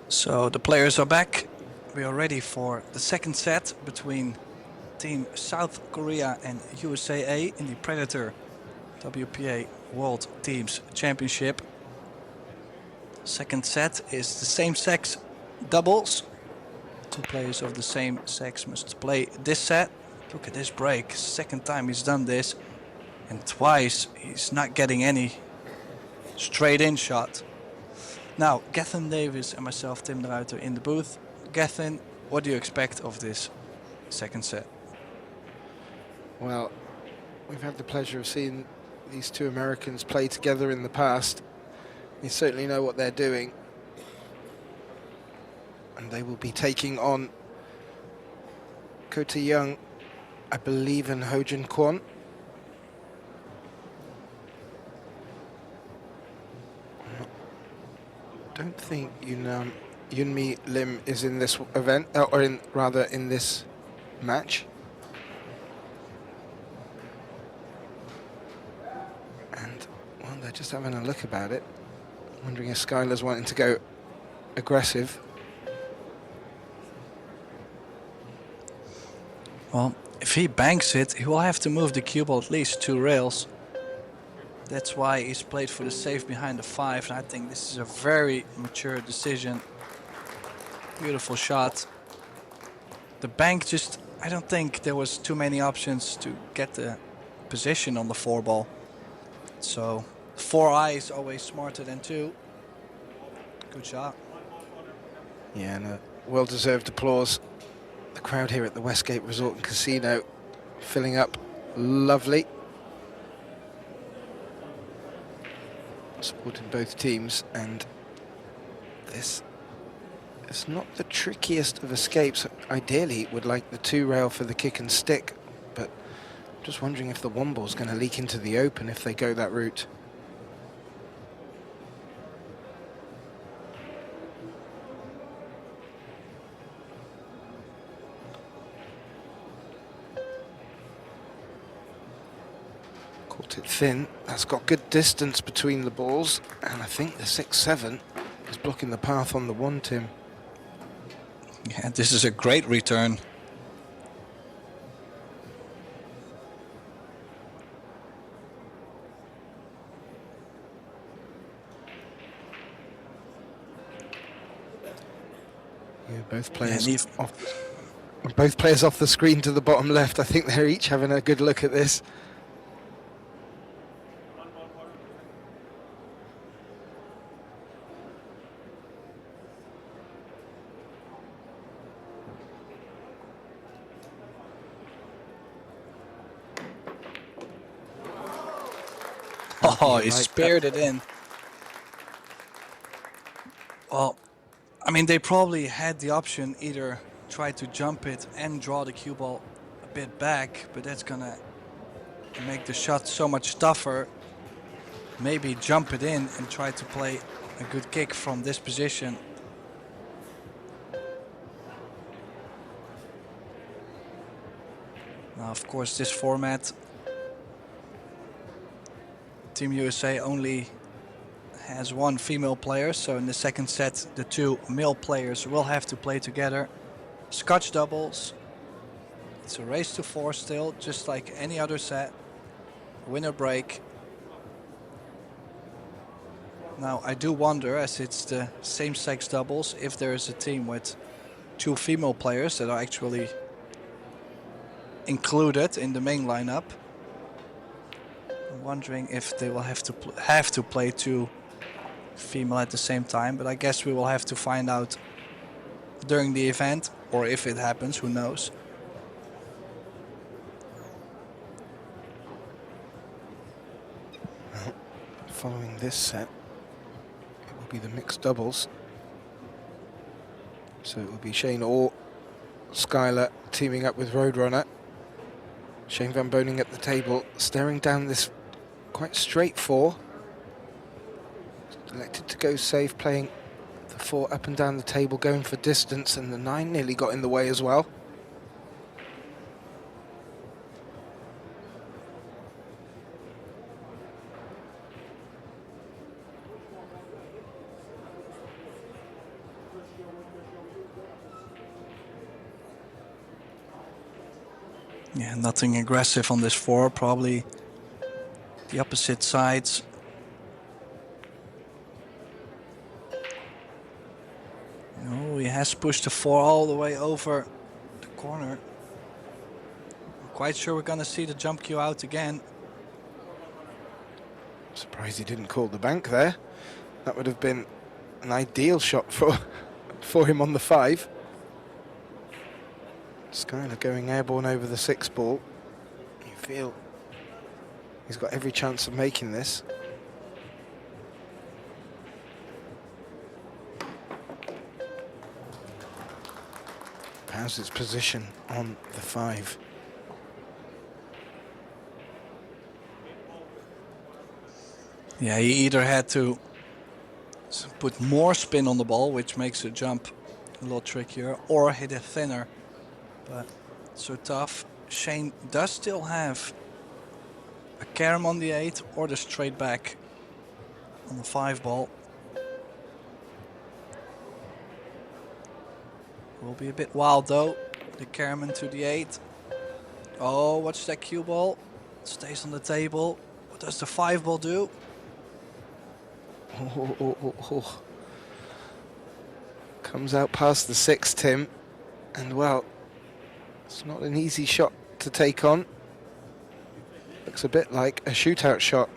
So the players are back. We are ready for the second set between Team South Korea and USAA in the Predator WPA World Teams Championship. Second set is the same sex doubles. Two players of the same sex must play this set. Look at this break. Second time he's done this. And twice he's not getting any straight in shot. Now, Gethin Davis and myself, Tim de Ruiter, in the booth. Gethin, what do you expect of this second set?
Well, we've had the pleasure of seeing these two Americans play together in the past. They certainly know what they're doing. And they will be taking on Taeyoung, I believe, and Ho-Jin Kwon. I don't think Yunmi Lim is in this event, or in this match. And, well, they're just having a look about it. Wondering if Skylar's wanting to go aggressive.
Well, if he banks it, he will have to move the cue ball at least 2 rails. That's why he's played for the save behind the 5, and I think this is a very mature decision. Beautiful shot. The bank just, I don't think there was too many options to get the position on the 4 ball. So 4 eyes always smarter than 2. Good shot.
Yeah, and a well-deserved applause. The crowd here at the Westgate Resort and Casino filling up lovely. Supporting both teams, and this is not the trickiest of escapes. Ideally, would like the 2 rail for the kick and stick, but I'm just wondering if the 1 ball's going to leak into the open if they go that route. Caught it thin. That's got good distance between the balls, and I think the 6-7 is blocking the path on the 1, Tim.
Yeah, this is a great return.
Yeah, both players
Yeah,
both players off the screen to the bottom left. I think they're each having a good look at this.
Oh, he spared it in. Well, I mean, they probably had the option either try to jump it and draw the cue ball a bit back, but that's gonna make the shot so much tougher. Maybe jump it in and try to play a good kick from this position. Now, of course, this format, Team USA only has 1 female player, so in the second set the 2 male players will have to play together. Scotch doubles. It's a race to 4 still, just like any other set. Winner break. Now I do wonder, as it's the same sex doubles, if there is a team with 2 female players that are actually included in the main lineup. I'm wondering if they will have to play 2 female at the same time, but I guess we will have to find out during the event, or if it happens, who knows.
Following this set, it will be the mixed doubles. So it will be Shane or Skylar teaming up with Roadrunner. Shane Van Boning at the table, staring down this quite straight 4. Elected to go safe, playing the 4 up and down the table, going for distance, and the 9 nearly got in the way as well.
Yeah, nothing aggressive on this 4, probably the opposite sides. No, he has pushed the 4 all the way over the corner. I'm quite sure we're gonna see the jump cue out again.
Surprised he didn't call the bank there. That would have been an ideal shot for him on the 5. Skyler going airborne over the 6 ball. You feel he's got every chance of making this. How's its position on the 5?
Yeah, he either had to put more spin on the ball, which makes the jump a lot trickier, or hit it thinner. But so tough. Shane does still have a carom on the 8 or the straight back on the 5 ball. Will be a bit wild though. The carom into the 8. Oh, watch that cue ball. Stays on the table. What does the 5 ball do?
Oh. Comes out past the 6, Tim. And well, it's not an easy shot to take on. Looks a bit like a shootout shot.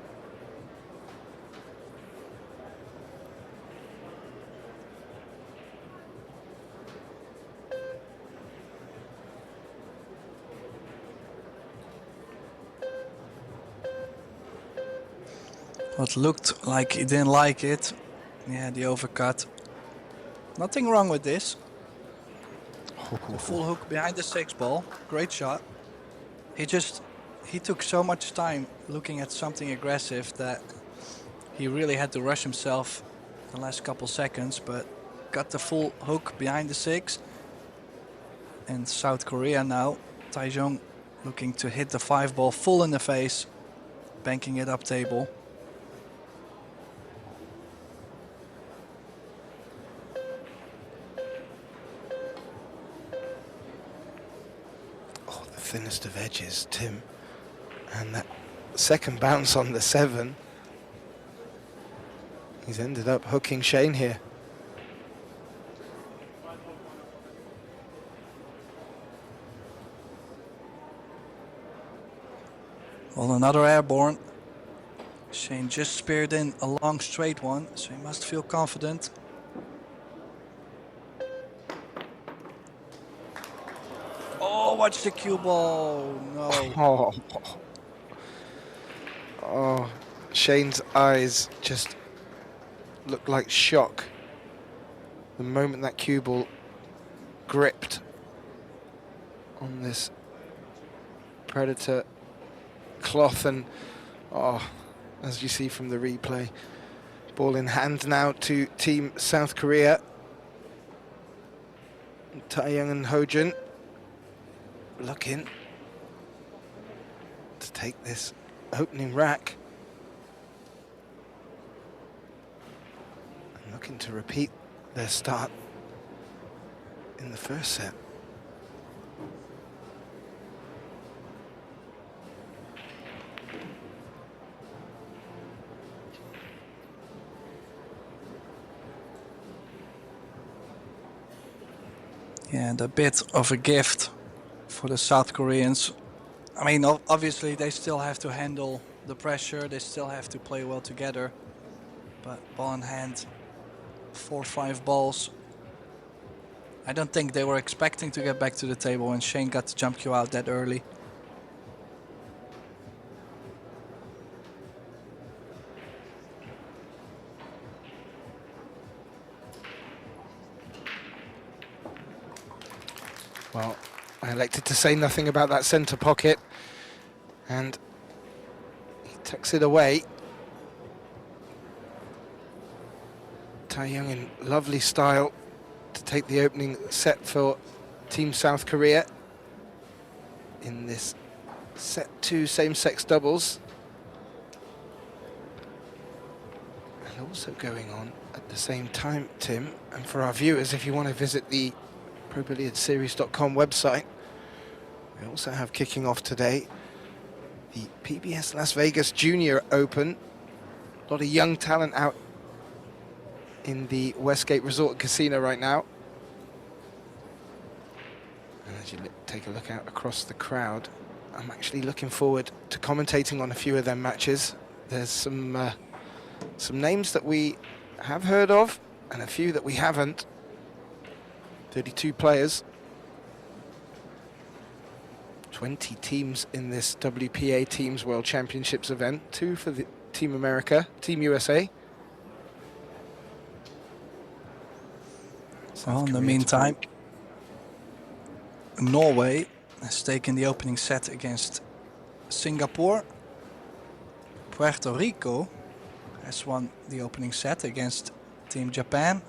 What looked like he didn't like it. Yeah, the overcut. Nothing wrong with this. The full hook behind the 6 ball. Great shot. He took so much time looking at something aggressive that he really had to rush himself the last couple seconds, but got the full hook behind the 6. And South Korea now. Taeyoung looking to hit the 5 ball full in the face, banking it up table.
Thinnest of edges, Tim, and that second bounce on the 7, he's ended up hooking Shane here.
Well, another airborne. Shane just speared in a long straight one, so he must feel confident. Oh, watch the cue ball. No.
Oh, Shane's eyes just looked like shock the moment that cue ball gripped on this Predator cloth, and as you see from the replay, ball in hand now to Team South Korea. Taeyoung and Hojun looking to take this opening rack and looking to repeat their start in the first set.
Yeah, and a bit of a gift for the South Koreans. I mean, obviously they still have to handle the pressure, they still have to play well together, but ball in hand, 4-5 balls. I don't think they were expecting to get back to the table when Shane got the jump cue out that early.
Well, I elected to say nothing about that centre pocket, and he tucks it away. Taeyoung in lovely style to take the opening set for Team South Korea in this set 2 same-sex doubles. And also going on at the same time, Tim, and for our viewers, if you want to visit the ProBilliardsSeries.com website, We also have kicking off today the PBS Las Vegas Junior Open. A lot of young talent out in the Westgate Resort and Casino right now. And as you take a look out across the crowd, I'm actually looking forward to commentating on a few of their matches. There's some names that we have heard of and a few that we haven't. 32 players. 20 teams in this WPA Teams World Championships event. 2 for the Team America, Team USA.
Well, in the meantime, Norway has taken the opening set against Singapore. Puerto Rico has won the opening set against Team Japan.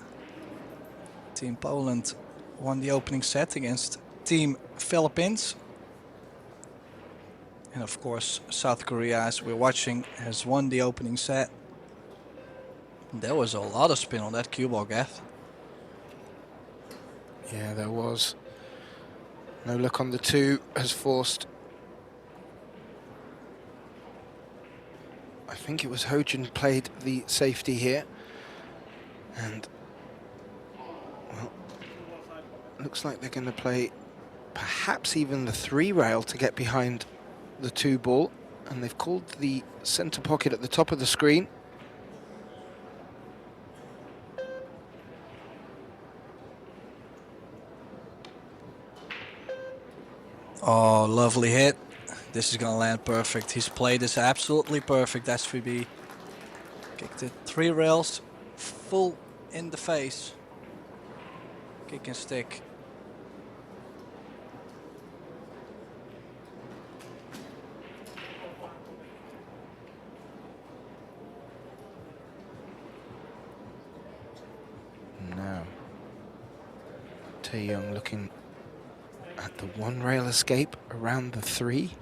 Team Poland won the opening set against Team Philippines. And of course, South Korea, as we're watching, has won the opening set. There was a lot of spin on that cue ball, Gav.
Yeah, there was. No luck on the 2 has forced. I think it was Hojin played the safety here. And, well, looks like they're going to play perhaps even the 3 rail to get behind the 2 ball. And they've called the center pocket at the top of the screen.
Oh, lovely hit. This is going to land perfect. He's played this absolutely perfect, SVB. Kicked it 3 rails, full in the face. Kick and stick.
Now, Taeyoung looking at the 1 rail escape around the 3.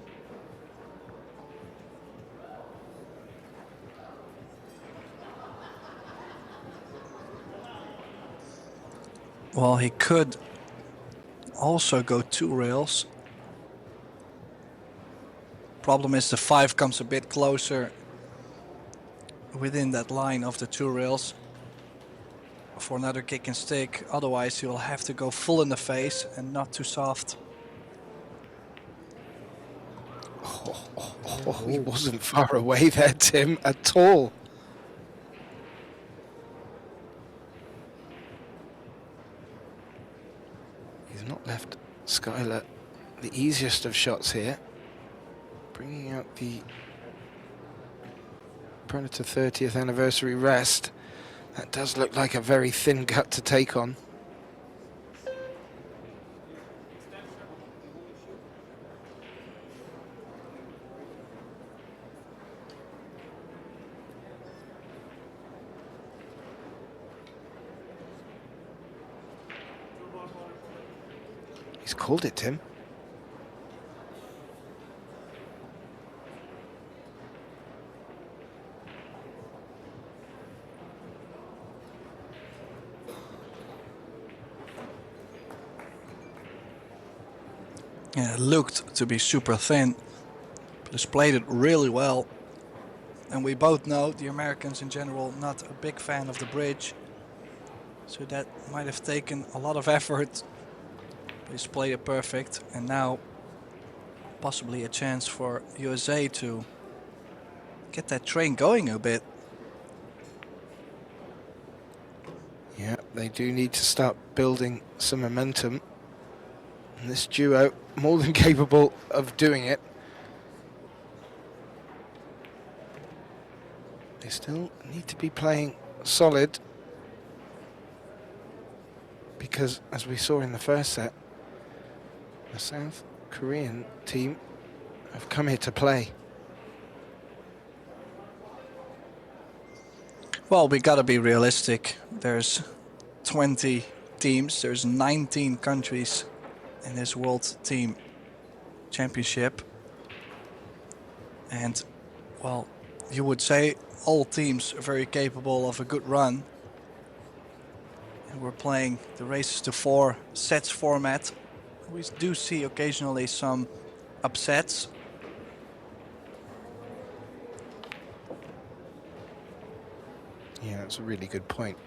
Well, he could also go 2 rails. Problem is the 5 comes a bit closer within that line of the 2 rails for another kick and stick. Otherwise, you'll have to go full in the face and not too soft.
He wasn't far away there, Tim, at all. He's not left Skylar the easiest of shots here. Bringing out the Predator 30th anniversary rest. That does look like a very thin gut to take on. He's called it, Tim.
Yeah, it looked to be super thin, but he's played it really well. And we both know the Americans in general not a big fan of the bridge, so that might have taken a lot of effort. But he's played it perfect, and now possibly a chance for USA to get that train going a bit.
Yeah, they do need to start building some momentum. And this duo, more than capable of doing it. They still need to be playing solid, because as we saw in the first set, the South Korean team have come here to play.
Well, we gotta be realistic. There's 20 teams, there's 19 countries in this World Team Championship. And, well, you would say all teams are very capable of a good run. And we're playing the races to 4 sets format. We do see occasionally some upsets.
Yeah, that's a really good point.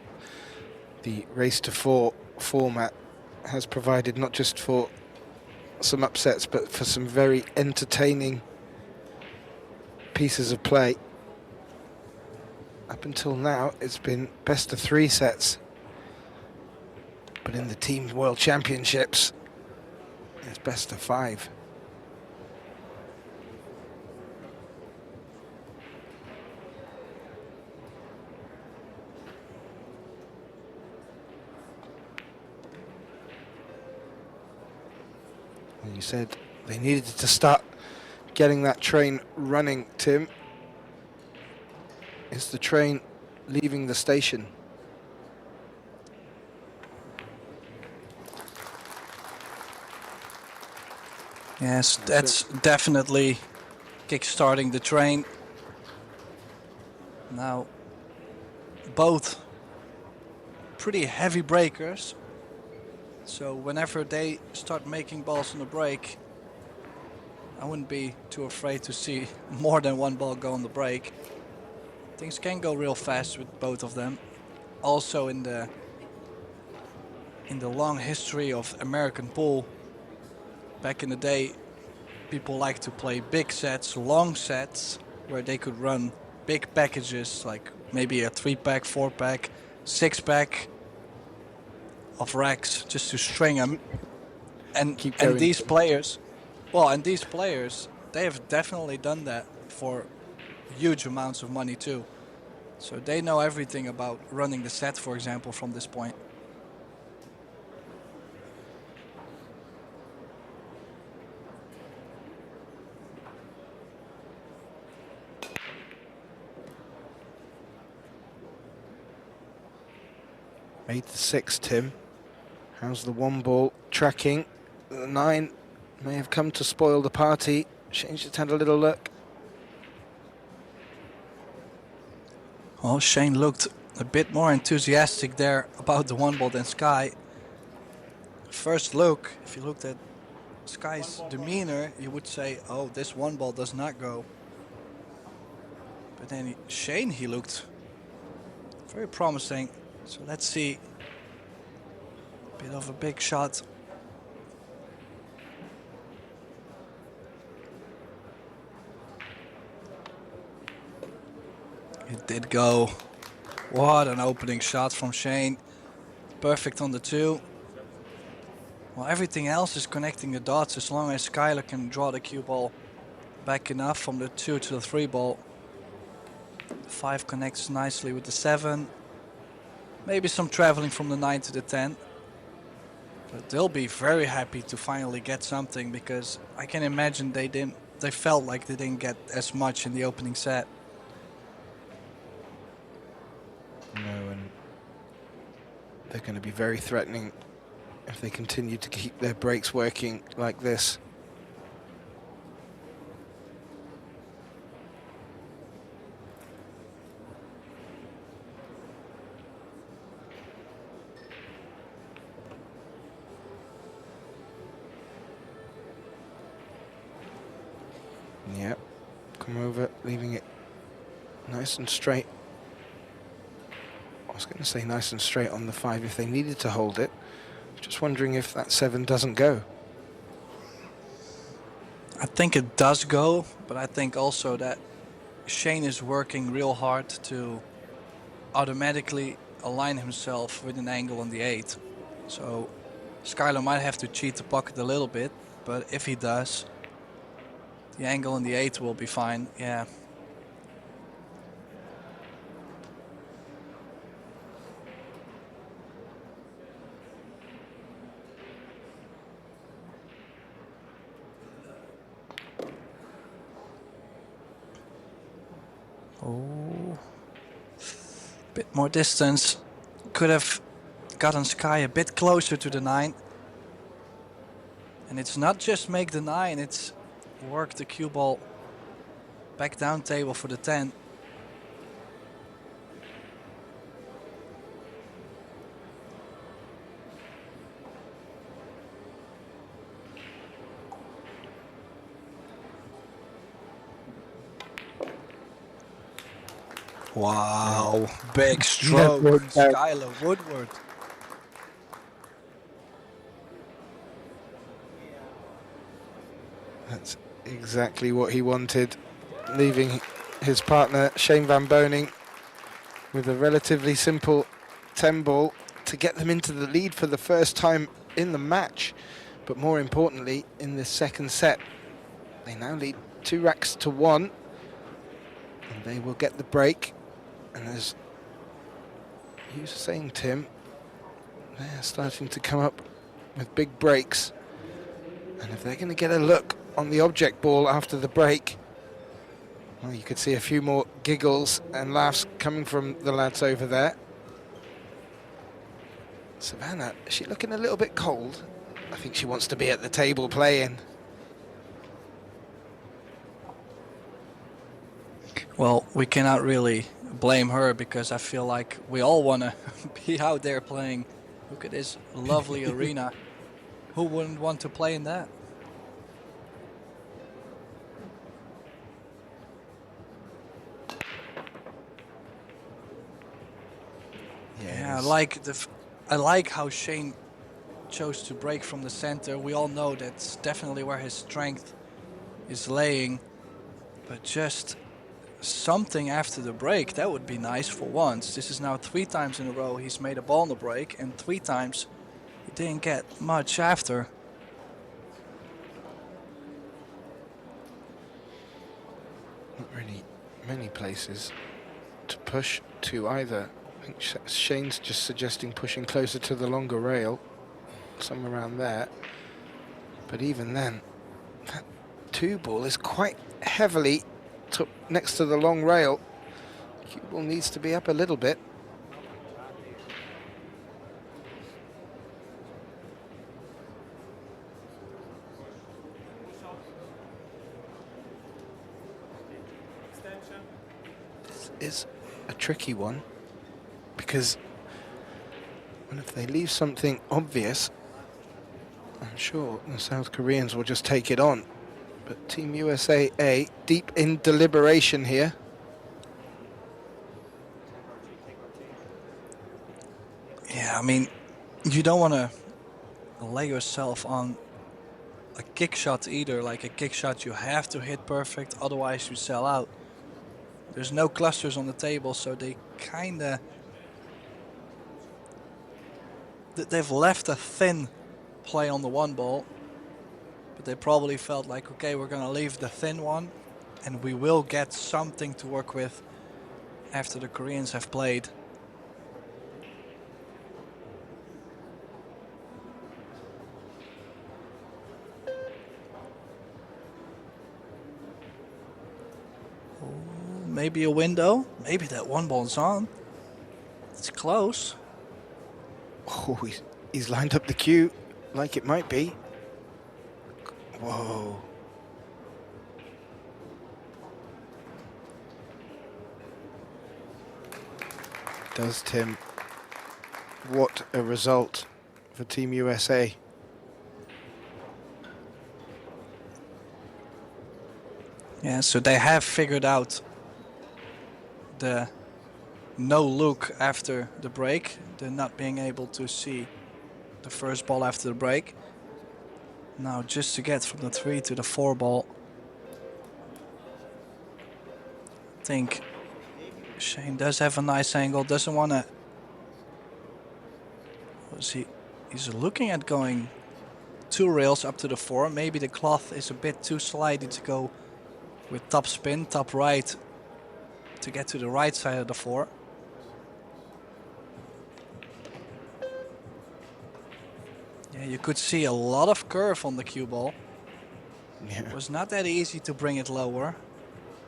The race to 4 format has provided not just for some upsets, but for some very entertaining pieces of play. Up until now, it's been best of 3 sets. But in the Team World Championships, it's best of 5. And you said they needed to start getting that train running, Tim. Is the train leaving the station?
Yes, that's definitely kick-starting the train. Now, both pretty heavy breakers. So whenever they start making balls on the break, I wouldn't be too afraid to see more than one ball go on the break. Things can go real fast with both of them. Also in the long history of American pool, back in the day, people like to play big sets, long sets, where they could run big packages, like maybe a 3-pack, 4-pack, 6-pack of racks, just to string them. And these players, they have definitely done that for huge amounts of money too. So they know everything about running the set, for example, from this point.
Made the 6, Tim. How's the 1 ball tracking? The 9 may have come to spoil the party. Shane's just had a little look.
Well, Shane looked a bit more enthusiastic there about the 1 ball than Sky. First look, if you looked at Sky's demeanor, you would say, oh, this 1 ball does not go. But then Shane, he looked very promising. So let's see. Bit of a big shot. It did go. What an opening shot from Shane. Perfect on the 2. Well, everything else is connecting the dots as long as Skylar can draw the cue ball back enough from the 2 to the 3 ball. The 5 connects nicely with the 7. Maybe some traveling from the 9 to the 10. But they'll be very happy to finally get something, because I can imagine they felt like they didn't get as much in the opening set.
No, and they're going to be very threatening if they continue to keep their breaks working like this. Yep, come over, leaving it nice and straight. I was going to say nice and straight on the 5 if they needed to hold it. Just wondering if that 7 doesn't go.
I think it does go, but I think also that Shane is working real hard to automatically align himself with an angle on the 8. So Skylar might have to cheat the pocket a little bit, but if he does, the angle on the 8 will be fine. Yeah. Oh, bit more distance. Could have gotten Sky a bit closer to the 9. And it's not just make the 9, it's work the cue ball back down table for the 10. Wow, big
Network
stroke,
down.
Skylar Woodward.
That's exactly what he wanted, leaving his partner Shane Van Boning with a relatively simple 10 ball to get them into the lead for the first time in the match. But more importantly, in this second set, they now lead 2 racks to 1, and they will get the break. And as you were saying, Tim, they're starting to come up with big breaks. And if they're going to get a look on the object ball after the break, well, you could see a few more giggles and laughs coming from the lads over there. Savannah, is she looking a little bit cold? I think she wants to be at the table playing.
Well, we cannot really blame her because I feel like we all want to be out there playing. Look at this lovely arena. Who wouldn't want to play in that? Yeah, I like how Shane chose to break from the center. We all know that's definitely where his strength is laying, but just something after the break, that would be nice for once. This is now 3 times in a row he's made a ball on the break, and 3 times he didn't get much after.
Not really many places to push to either. I think Shane's just suggesting pushing closer to the longer rail, somewhere around there. But even then, that 2 ball is quite heavily next to the long rail. Cue ball needs to be up a little bit. This is a tricky one, because if they leave something obvious, I'm sure the South Koreans will just take it on. But Team USA A, deep in deliberation here.
Yeah, I mean, you don't want to lay yourself on a kick shot either. Like a kick shot you have to hit perfect, otherwise you sell out. There's no clusters on the table, so they kinda... They've left a thin play on the 1 ball. But they probably felt like, okay, we're gonna leave the thin one and we will get something to work with after the Koreans have played. Oh, maybe a window. Maybe that 1 ball's on. It's close.
Oh, he's lined up the cue like it might be. Whoa. Does Tim. What a result for Team USA.
Yeah, so they have figured out the no look after the break. They're not being able to see the first ball after the break. Now just to get from the 3 to the 4 ball. I think Shane does have a nice angle, doesn't want to... He's looking at going 2 rails up to the 4. Maybe the cloth is a bit too slidey to go with top spin, top right to get to the right side of the 4. Yeah, you could see a lot of curve on the cue ball.
Yeah.
It was not that easy to bring it lower.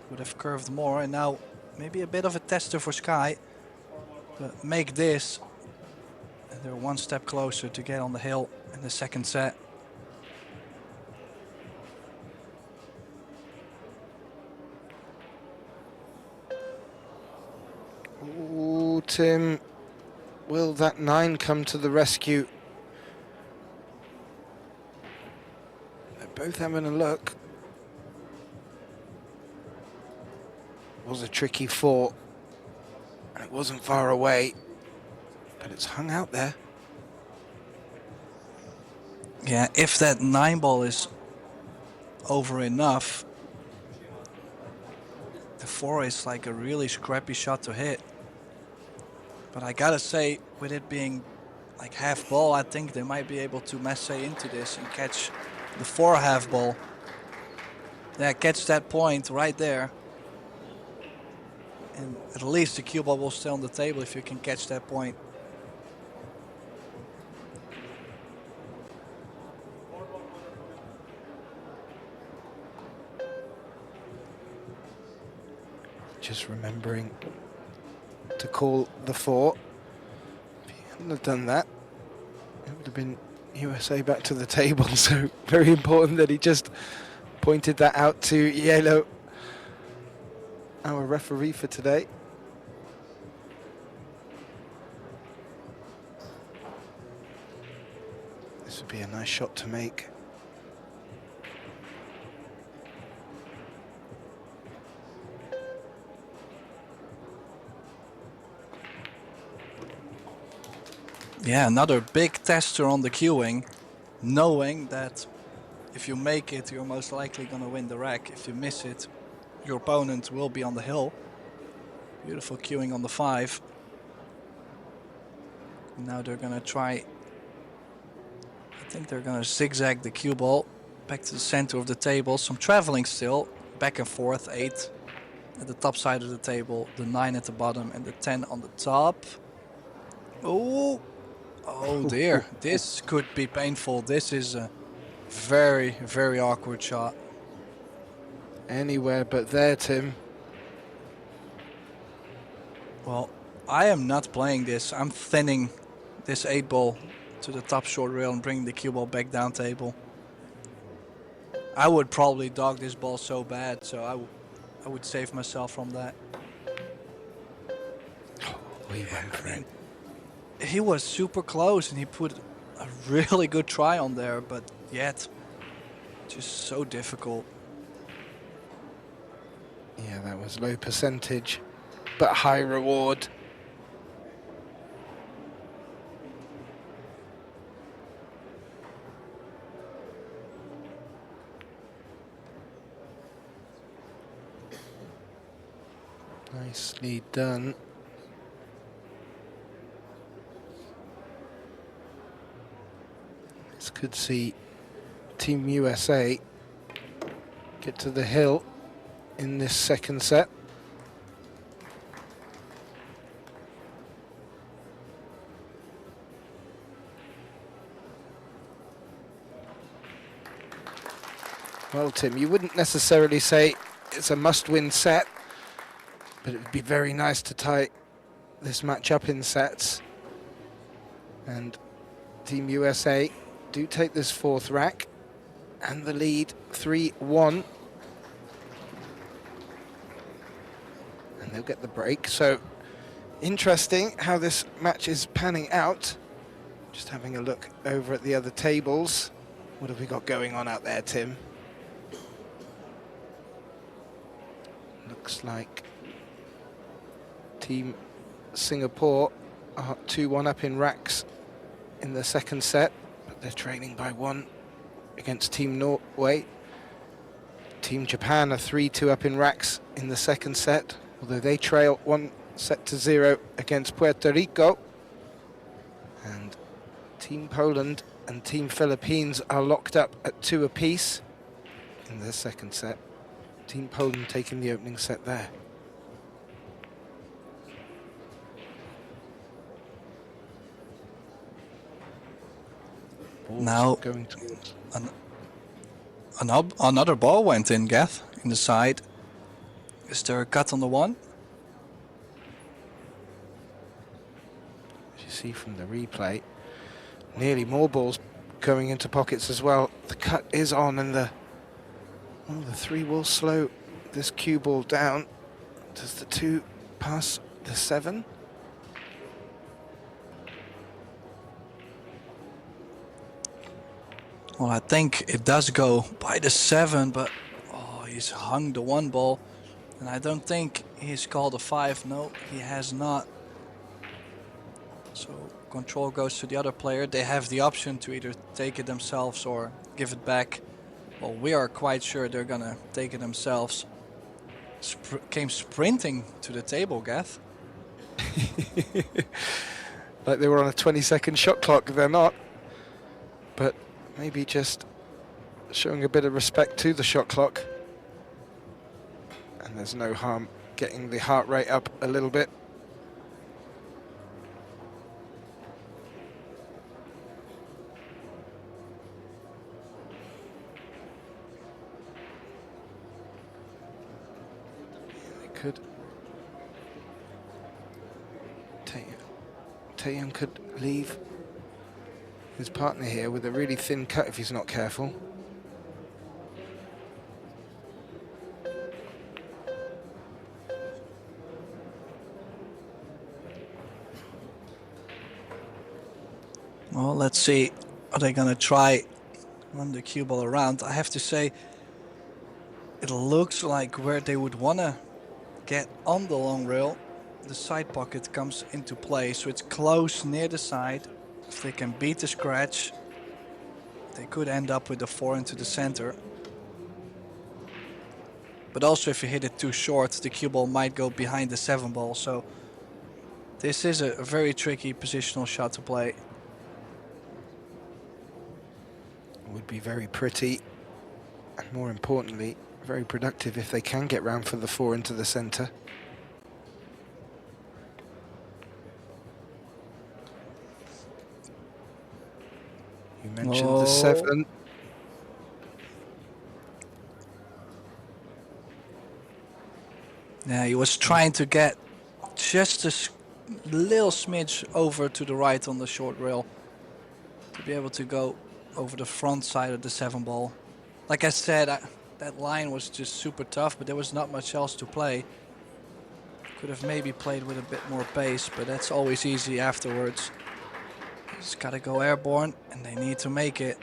Would have curved more, and now maybe a bit of a tester for Sky. But make this, and they're 1 step closer to get on the hill in the second set.
Ooh, Tim, will that 9 come to the rescue? They're both having a look. Was a tricky 4. It wasn't far away, but it's hung out there.
Yeah, if that 9 ball is over enough, the 4 is like a really scrappy shot to hit. But I gotta say, with it being like half ball, I think they might be able to masse into this and catch the 4 half ball. Yeah, catch that point right there. And at least the cue ball will stay on the table if you can catch that point.
Just remembering to call the 4. If he hadn't have done that, it would have been USA back to the table. So very important that he just pointed that out to Yellow, our referee for today. This would be a nice shot to make.
Yeah, another big tester on the queuing, knowing that if you make it, you're most likely going to win the rack. If you miss it, your opponent will be on the hill. Beautiful queuing on the 5. Now they're going to try, I think they're going to zigzag the cue ball back to the center of the table. Some traveling still, back and forth, 8 at the top side of the table, the 9 at the bottom and the 10 on the top. Oh dear, this could be painful. This is a very, very awkward shot.
Anywhere but there, Tim.
Well, I am not playing this. I'm thinning this 8 ball to the top short rail and bringing the cue ball back down table. I would probably dog this ball so bad, so I would save myself from that.
We went for it.
He was super close and he put a really good try on there, but yet just so difficult.
Yeah, that was low percentage, but high reward. Nicely done. This could see Team USA get to the hill in this second set. Well, Tim, you wouldn't necessarily say it's a must-win set, but it would be very nice to tie this match up in sets. And Team USA do take this 4th rack and the lead 3-1. And they'll get the break. So interesting how this match is panning out. Just having a look over at the other tables. What have we got going on out there, Tim? Looks like Team Singapore are 2-1 up in racks in the second set, but they're trailing by 1 against Team Norway. Team Japan are 3-2 up in racks in the second set, although they trail 1-0 against Puerto Rico. And Team Poland and Team Philippines are locked up at 2 apiece in the second set. Team Poland taking the opening set there. Ball's
Now
going to
another ball went in, Gath, in the side. Is there a cut on the 1?
as you see from the replay, nearly more balls going into pockets as well. The cut is on, and the 3 will slow this cue ball down. Does the 2 pass the 7?
Well, I think it does go by the 7, but he's hung the 1 ball, and I don't think he's called a 5. No, he has not. So control goes to the other player. They have the option to either take it themselves or give it back. Well, we are quite sure they're gonna take it themselves. Came sprinting to the table, Gath.
Like they were on a 20-second shot clock. They're not. But maybe just showing a bit of respect to the shot clock. And there's no harm getting the heart rate up a little bit. Could Taeyoung could leave his partner here with a really thin cut if he's not careful.
Well, let's see. Are they gonna try run the cue ball around? I have to say, it looks like where they would wanna get on the long rail, the side pocket comes into play, so it's close near the side. If they can beat the scratch, they could end up with the 4 into the center. But also if you hit it too short, the cue ball might go behind the 7 ball, so this is a very tricky positional shot to play.
Would be very pretty, and more importantly, very productive if they can get round for the 4 into the center. You mentioned the 7.
Yeah, he was trying to get just a little smidge over to the right on the short rail to be able to go over the front side of the 7 ball. Like I said, that line was just super tough, but there was not much else to play. Could have maybe played with a bit more pace, but that's always easy afterwards. Just gotta go airborne, and they need to make it.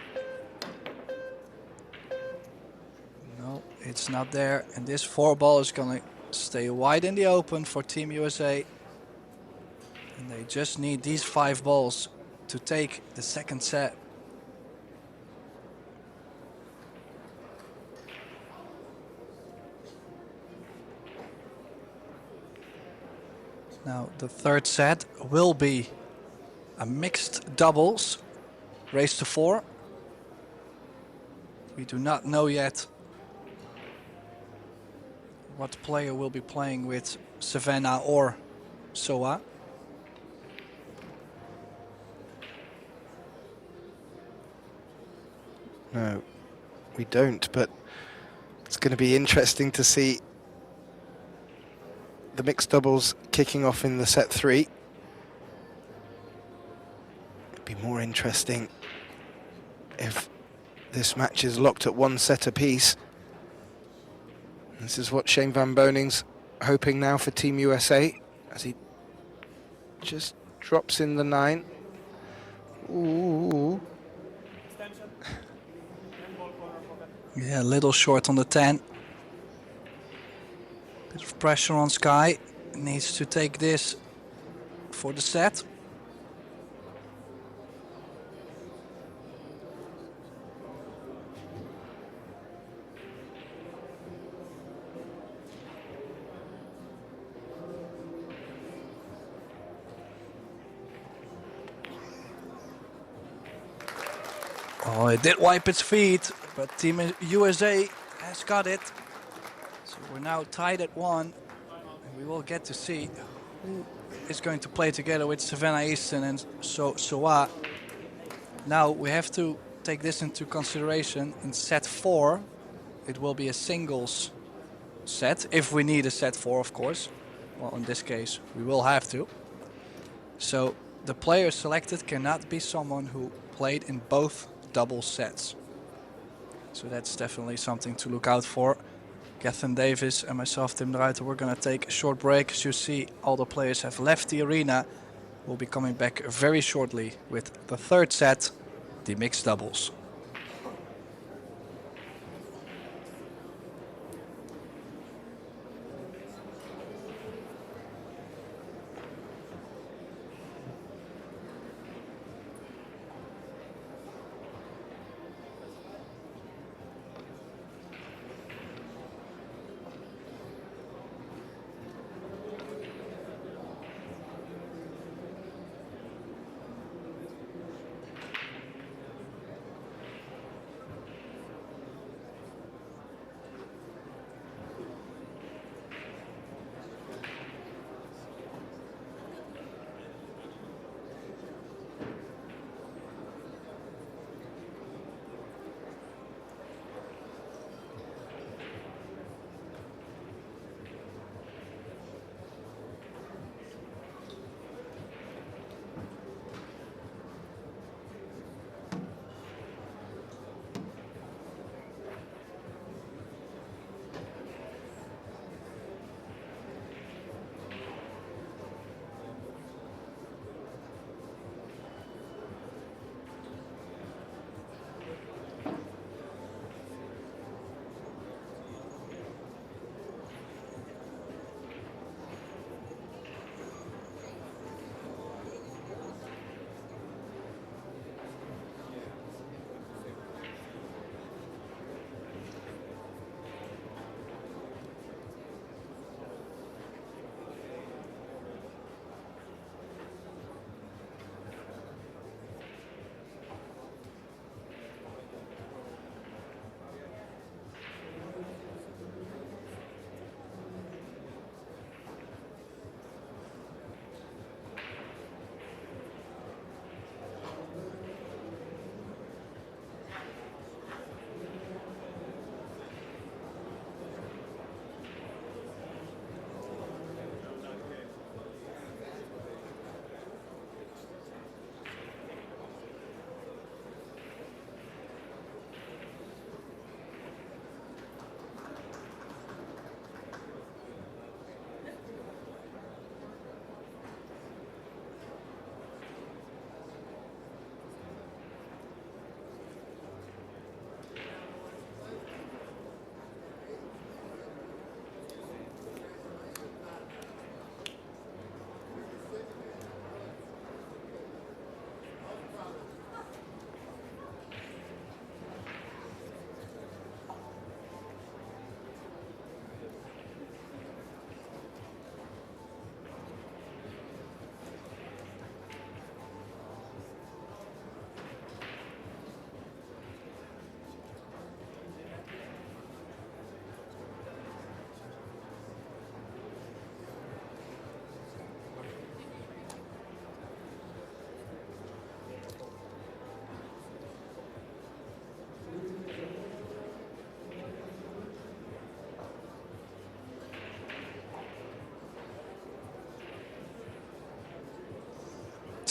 No, it's not there, and this 4 ball is gonna stay wide in the open for Team USA. And they just need these 5 balls to take the second set. Now the third set will be a mixed doubles, race to 4. We do not know yet what player will be playing with Savannah or Soa.
No, we don't, but it's going to be interesting to see the mixed doubles kicking off in the set 3. It'd be more interesting if this match is locked at 1 set apiece. This is what Shane Van Boning's hoping now for Team USA as he just drops in the 9. Ooh.
Yeah, a little short on the 10. Bit of pressure on Sky. Needs to take this for the set. Oh, it did wipe its feet, but Team USA has got it. So we're now tied at 1. And we will get to see who is going to play together with Savannah Easton and Soa. Now we have to take this into consideration. In set 4, it will be a singles set, if we need a set 4, of course. Well, in this case, we will have to. So the player selected cannot be someone who played in both double sets. So that's definitely something to look out for. Catherine Davis and myself, Tim de Ruiter, we're going to take a short break. As you see, all the players have left the arena. We'll be coming back very shortly with the third set, the mixed doubles.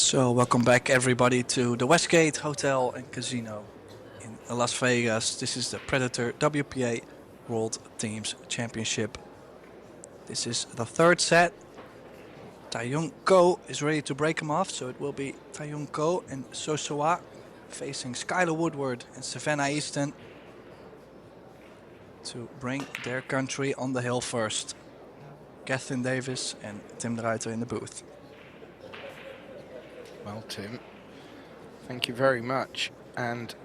So welcome back everybody to the Westgate Hotel and Casino in Las Vegas. This is the Predator WPA World Teams Championship. This is the third set. Taeyoung Ko is ready to break him off, so it will be Taeyoung Ko and Sosoa facing Skylar Woodward and Savannah Easton to bring their country on the hill first. Kathleen Davis and Tim de Ruiter in the booth.
Well, Tim, thank you very much. And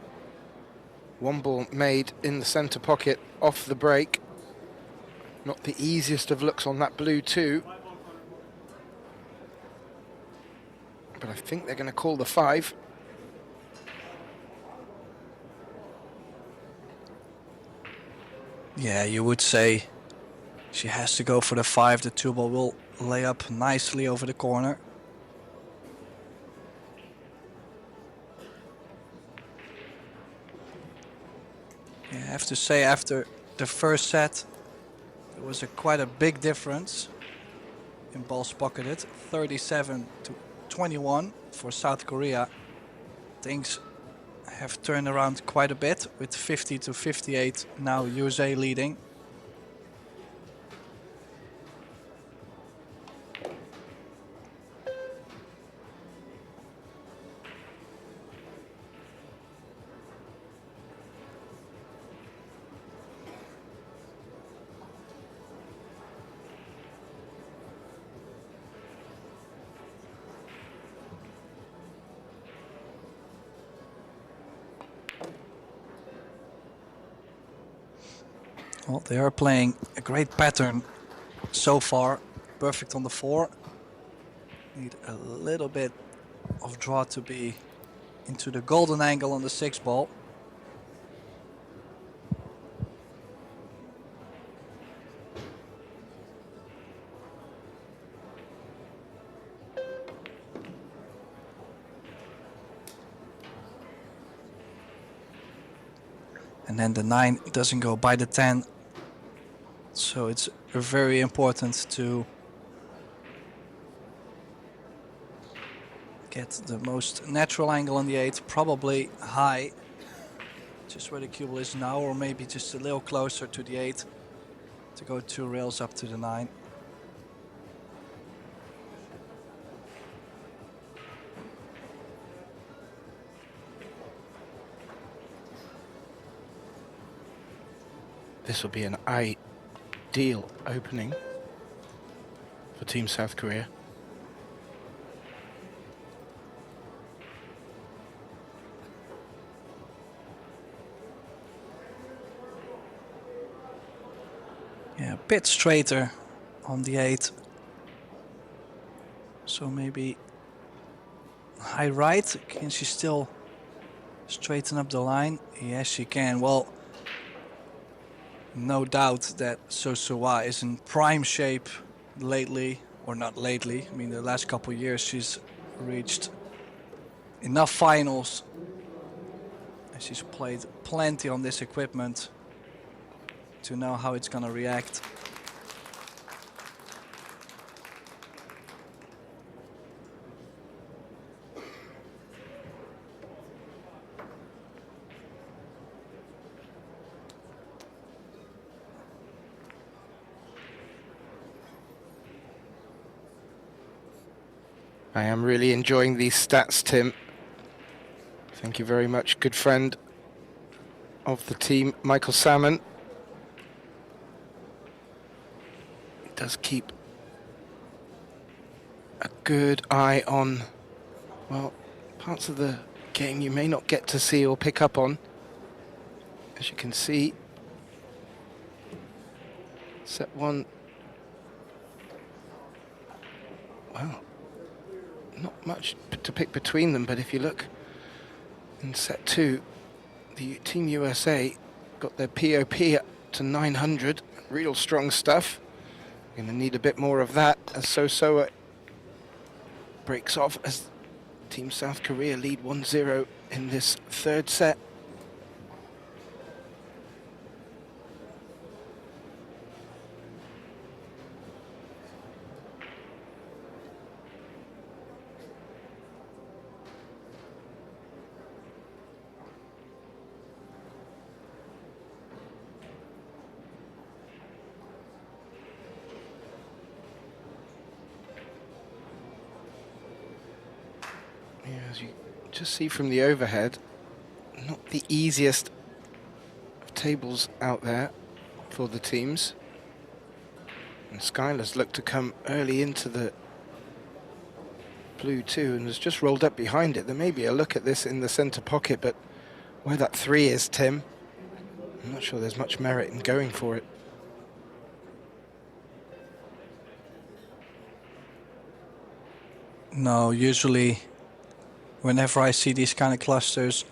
one ball made in the centre pocket off the break. Not the easiest of looks on that blue too. But I think they're going to call the 5.
Yeah, you would say she has to go for the 5. The 2 ball will lay up nicely over the corner. Yeah, I have to say after the first set there was quite a big difference in balls pocketed. 37 to 21 for South Korea. Things have turned around quite a bit with 50 to 58 now USA leading. Well, they are playing a great pattern so far. Perfect on the 4. Need a little bit of draw to be into the golden angle on the 6 ball. And then the 9 doesn't go by the 10. So it's very important to get the most natural angle on the 8, probably high, just where the cue ball is now, or maybe just a little closer to the 8 to go 2 rails up to the 9.
This will be an ideal opening for Team South Korea.
Yeah, a bit straighter on the 8. So maybe high right. Can she still straighten up the line? Yes, she can. Well, no doubt that Sosoa is in prime shape lately, or not lately. I mean, the last couple of years she's reached enough finals and she's played plenty on this equipment to know how it's gonna react.
I am really enjoying these stats, Tim. Thank you very much, good friend of the team, Michael Salmon. He does keep a good eye on, well, parts of the game you may not get to see or pick up on. As you can see, set 1, well, not much to pick between them, but if you look in set 2, the Team USA got their POP up to 900, real strong stuff. Going to need a bit more of that as Sosoa breaks off as Team South Korea lead 1-0 in this third set. Yeah, as you just see from the overhead, not the easiest of tables out there for the teams. And Skylar's looked to come early into the blue too, and has just rolled up behind it. There may be a look at this in the centre pocket, but where that 3 is, Tim, I'm not sure there's much merit in going for it.
No, usually whenever I see these kind of clusters,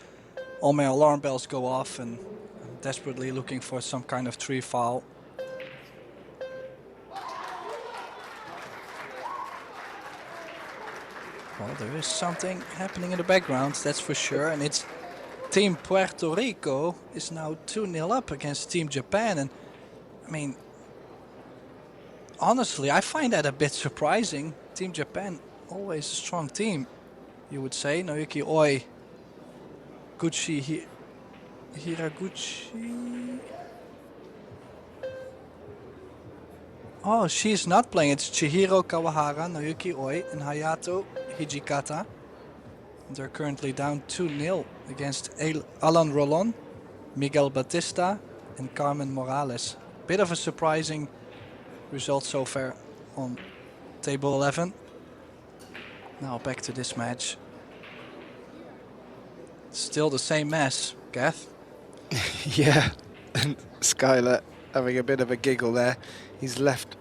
all my alarm bells go off and I'm desperately looking for some kind of 3 foul. Well, there is something happening in the background, that's for sure, and it's Team Puerto Rico is now 2-0 up against Team Japan, and I mean, honestly, I find that a bit surprising. Team Japan, always a strong team, you would say. Naoyuki Oi, Gucci, Hiraguchi. Oh, she's not playing. It's Chihiro Kawahara, Naoyuki Oi, and Hayato Hijikata. They're currently down 2-0 against Alan Rolon, Miguel Batista, and Carmen Morales. Bit of a surprising result so far on table 11. Now back to this match. Still the same mess, Gav.
Yeah, and Skylar having a bit of a giggle there. He's left,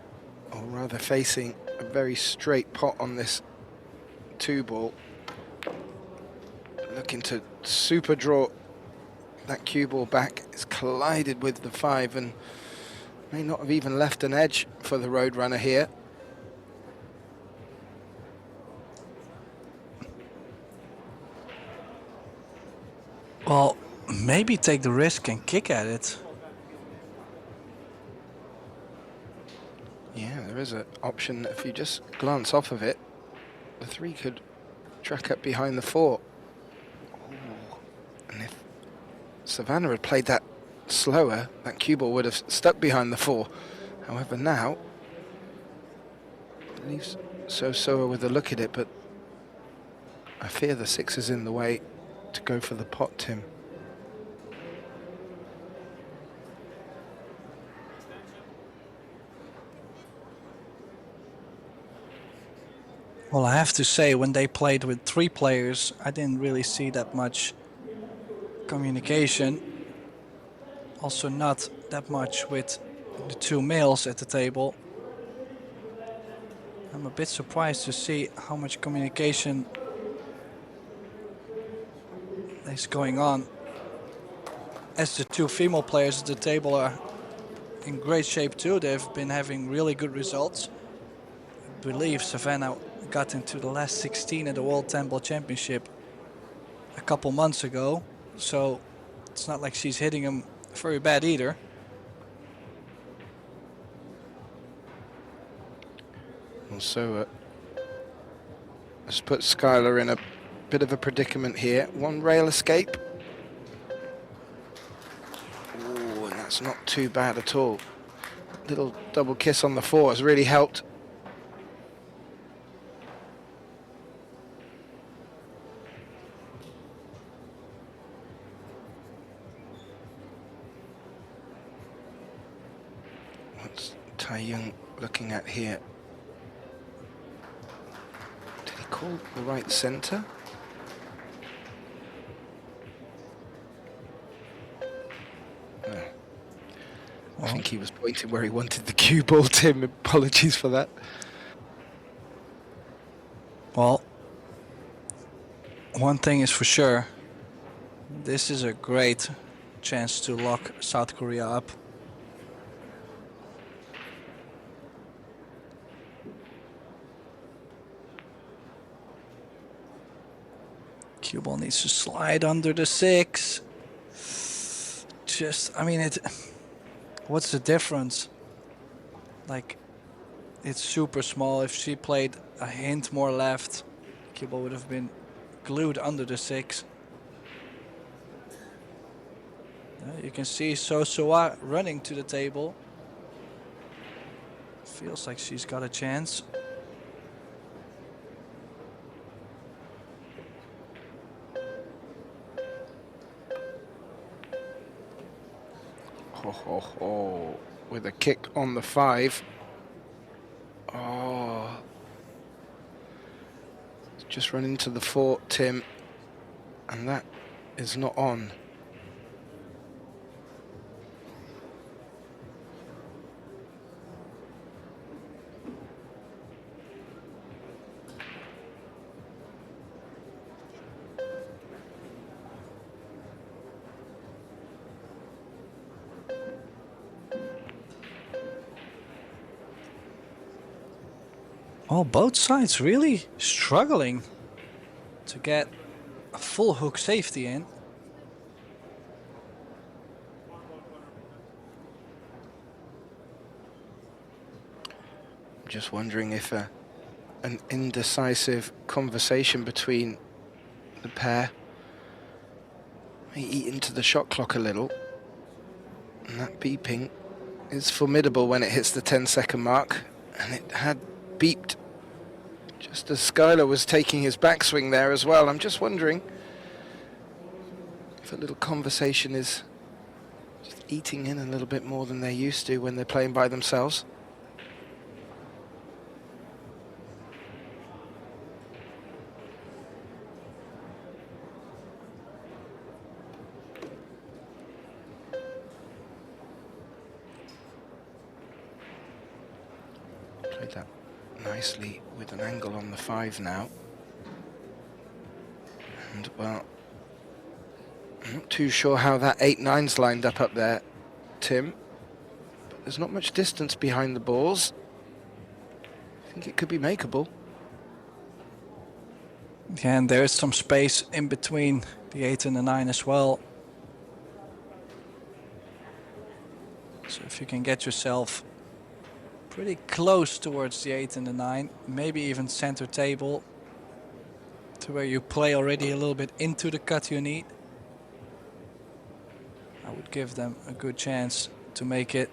or rather facing, a very straight pot on this 2-ball. Looking to super draw that cue ball back. It's collided with the 5 and may not have even left an edge for the Roadrunner here.
Well, maybe take the risk and kick at it.
Yeah, there is an option. If you just glance off of it, the 3 could track up behind the 4. Ooh. And if Savannah had played that slower, that cue ball would have stuck behind the 4. However, now, leaves So with a look at it, but I fear the 6 is in the way to go for the pot, Tim.
Well, I have to say, when they played with 3 players, I didn't really see that much communication. Also not that much with the 2 males at the table. I'm a bit surprised to see how much communication is going on, as the 2 female players at the table are in great shape too. They've been having really good results. I believe Savannah got into the last 16 at the World 10-ball Championship a couple months ago, so it's not like she's hitting them very bad either.
Also, let's put Skylar in a bit of a predicament here. 1 rail escape. Ooh, and that's not too bad at all. Little double kiss on the 4 has really helped. What's Taeyoung looking at here? Did he call the right centre? No. I think he was pointing where he wanted the cue ball, Tim. Apologies for that.
Well, one thing is for sure, this is a great chance to lock South Korea up. Cue ball needs to slide under the 6. Just, I mean, what's the difference? Like, it's super small. If she played a hint more left, cue ball would have been glued under the 6. You can see Sosoa running to the table. Feels like she's got a chance.
Ho, ho, ho. With a kick on the 5. Oh. Just run into the 4, Tim. And that is not on.
Oh, both sides really struggling to get a full hook safety in.
I'm just wondering if an indecisive conversation between the pair may eat into the shot clock a little. And that beeping is formidable when it hits the 10-second mark. And it had beeped just as Skylar was taking his backswing there as well. I'm just wondering if a little conversation is just eating in a little bit more than they're used to when they're playing by themselves. Played that nicely with an angle on the 5 now. And, well, I'm not too sure how that 8-9's lined up there, Tim. But there's not much distance behind the balls. I think it could be makeable.
Yeah, and there is some space in between the 8 and the 9 as well. So if you can get yourself pretty close towards the 8 and the 9, maybe even center table, to where you play already a little bit into the cut you need, I would give them a good chance to make it.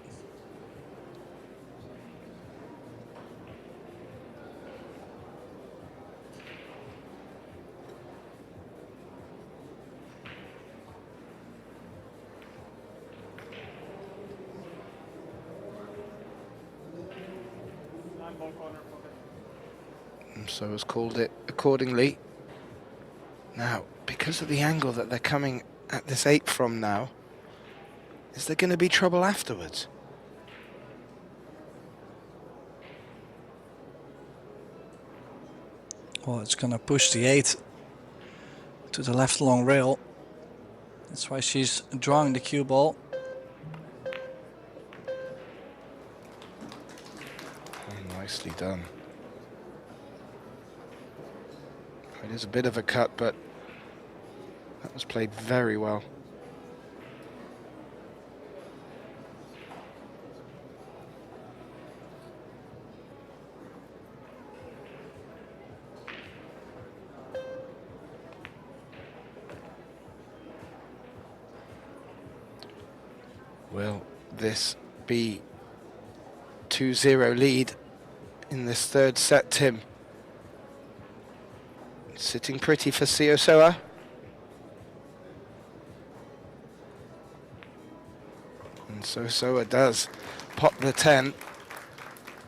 And so has called it accordingly. Now, because of the angle that they're coming at this 8 from now, is there going to be trouble afterwards?
Well, it's gonna push the 8 to the left long rail. That's why she's drawing the cue ball.
Oh, nicely done. It is a bit of a cut, but that was played very well. Will this be 2-0 lead in this 3rd set, Tim? Sitting pretty for Siosoa. And Soa does pop the 10.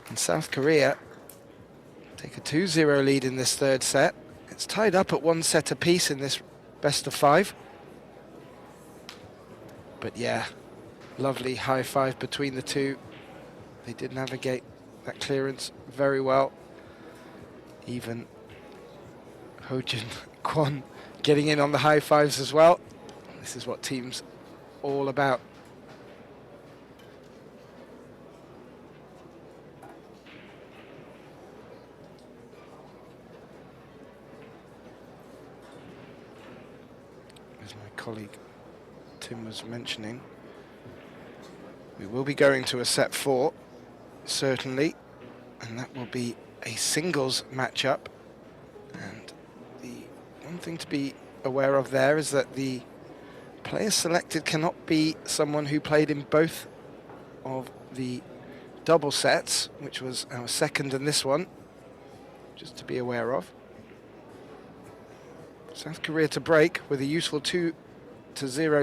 And South Korea take a 2-0 lead in this 3rd set. It's tied up at 1 set apiece in this best of 5. But yeah, lovely high 5 between the two. They did navigate that clearance very well. Even Hojin Kwon getting in on the high 5s as well. This is what team's all about. As my colleague Tim was mentioning, we will be going to a set 4, certainly, and that will be a singles matchup. And the one thing to be aware of there is that the player selected cannot be someone who played in both of the double sets, which was our second and this one, just to be aware of. South Korea to break with a useful 2-0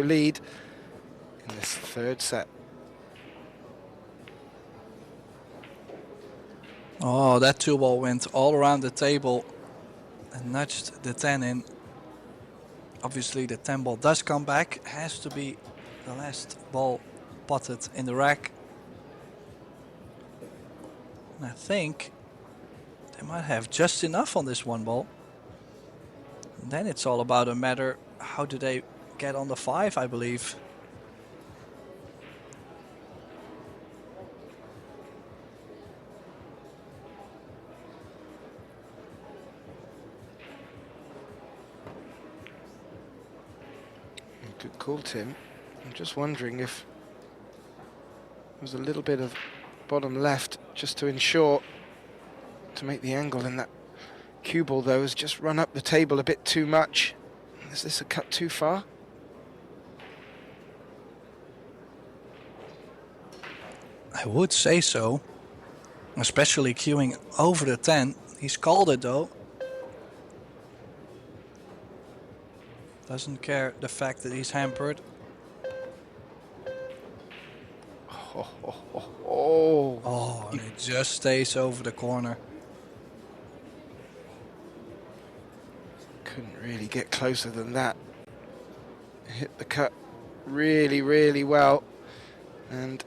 lead in this 3rd set.
Oh, that 2-ball went all around the table and nudged the 10 in. Obviously the 10 ball does come back. Has to be the last ball potted in the rack. And I think they might have just enough on this 1 ball. And then it's all about a matter, how do they get on the 5, I believe.
Good call, Tim. I'm just wondering if there was a little bit of bottom left just to ensure to make the angle in that cue ball, though, has just run up the table a bit too much. Is this a cut too far?
I would say so, especially queuing over the 10. He's called it though. Doesn't care the fact that he's hampered. Oh, and it just stays over the corner.
Couldn't really get closer than that. Hit the cut really, really well. And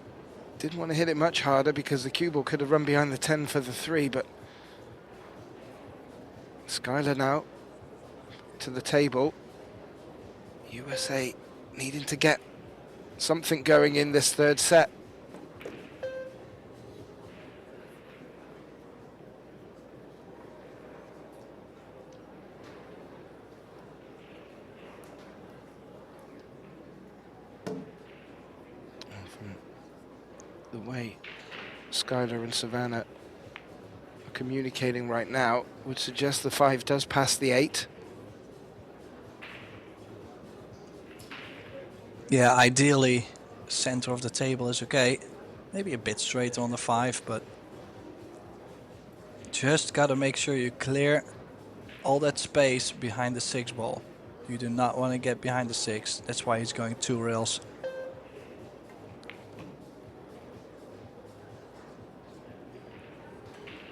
didn't want to hit it much harder because the cue ball could have run behind the 10 for the 3, but Skylar now to the table. USA needing to get something going in this 3rd set. The way Skylar and Savannah are communicating right now would suggest the 5 does pass the 8.
Yeah, ideally center of the table is okay. Maybe a bit straight on the 5, but just gotta make sure you clear all that space behind the 6 ball. You do not want to get behind the 6. That's why he's going 2 rails.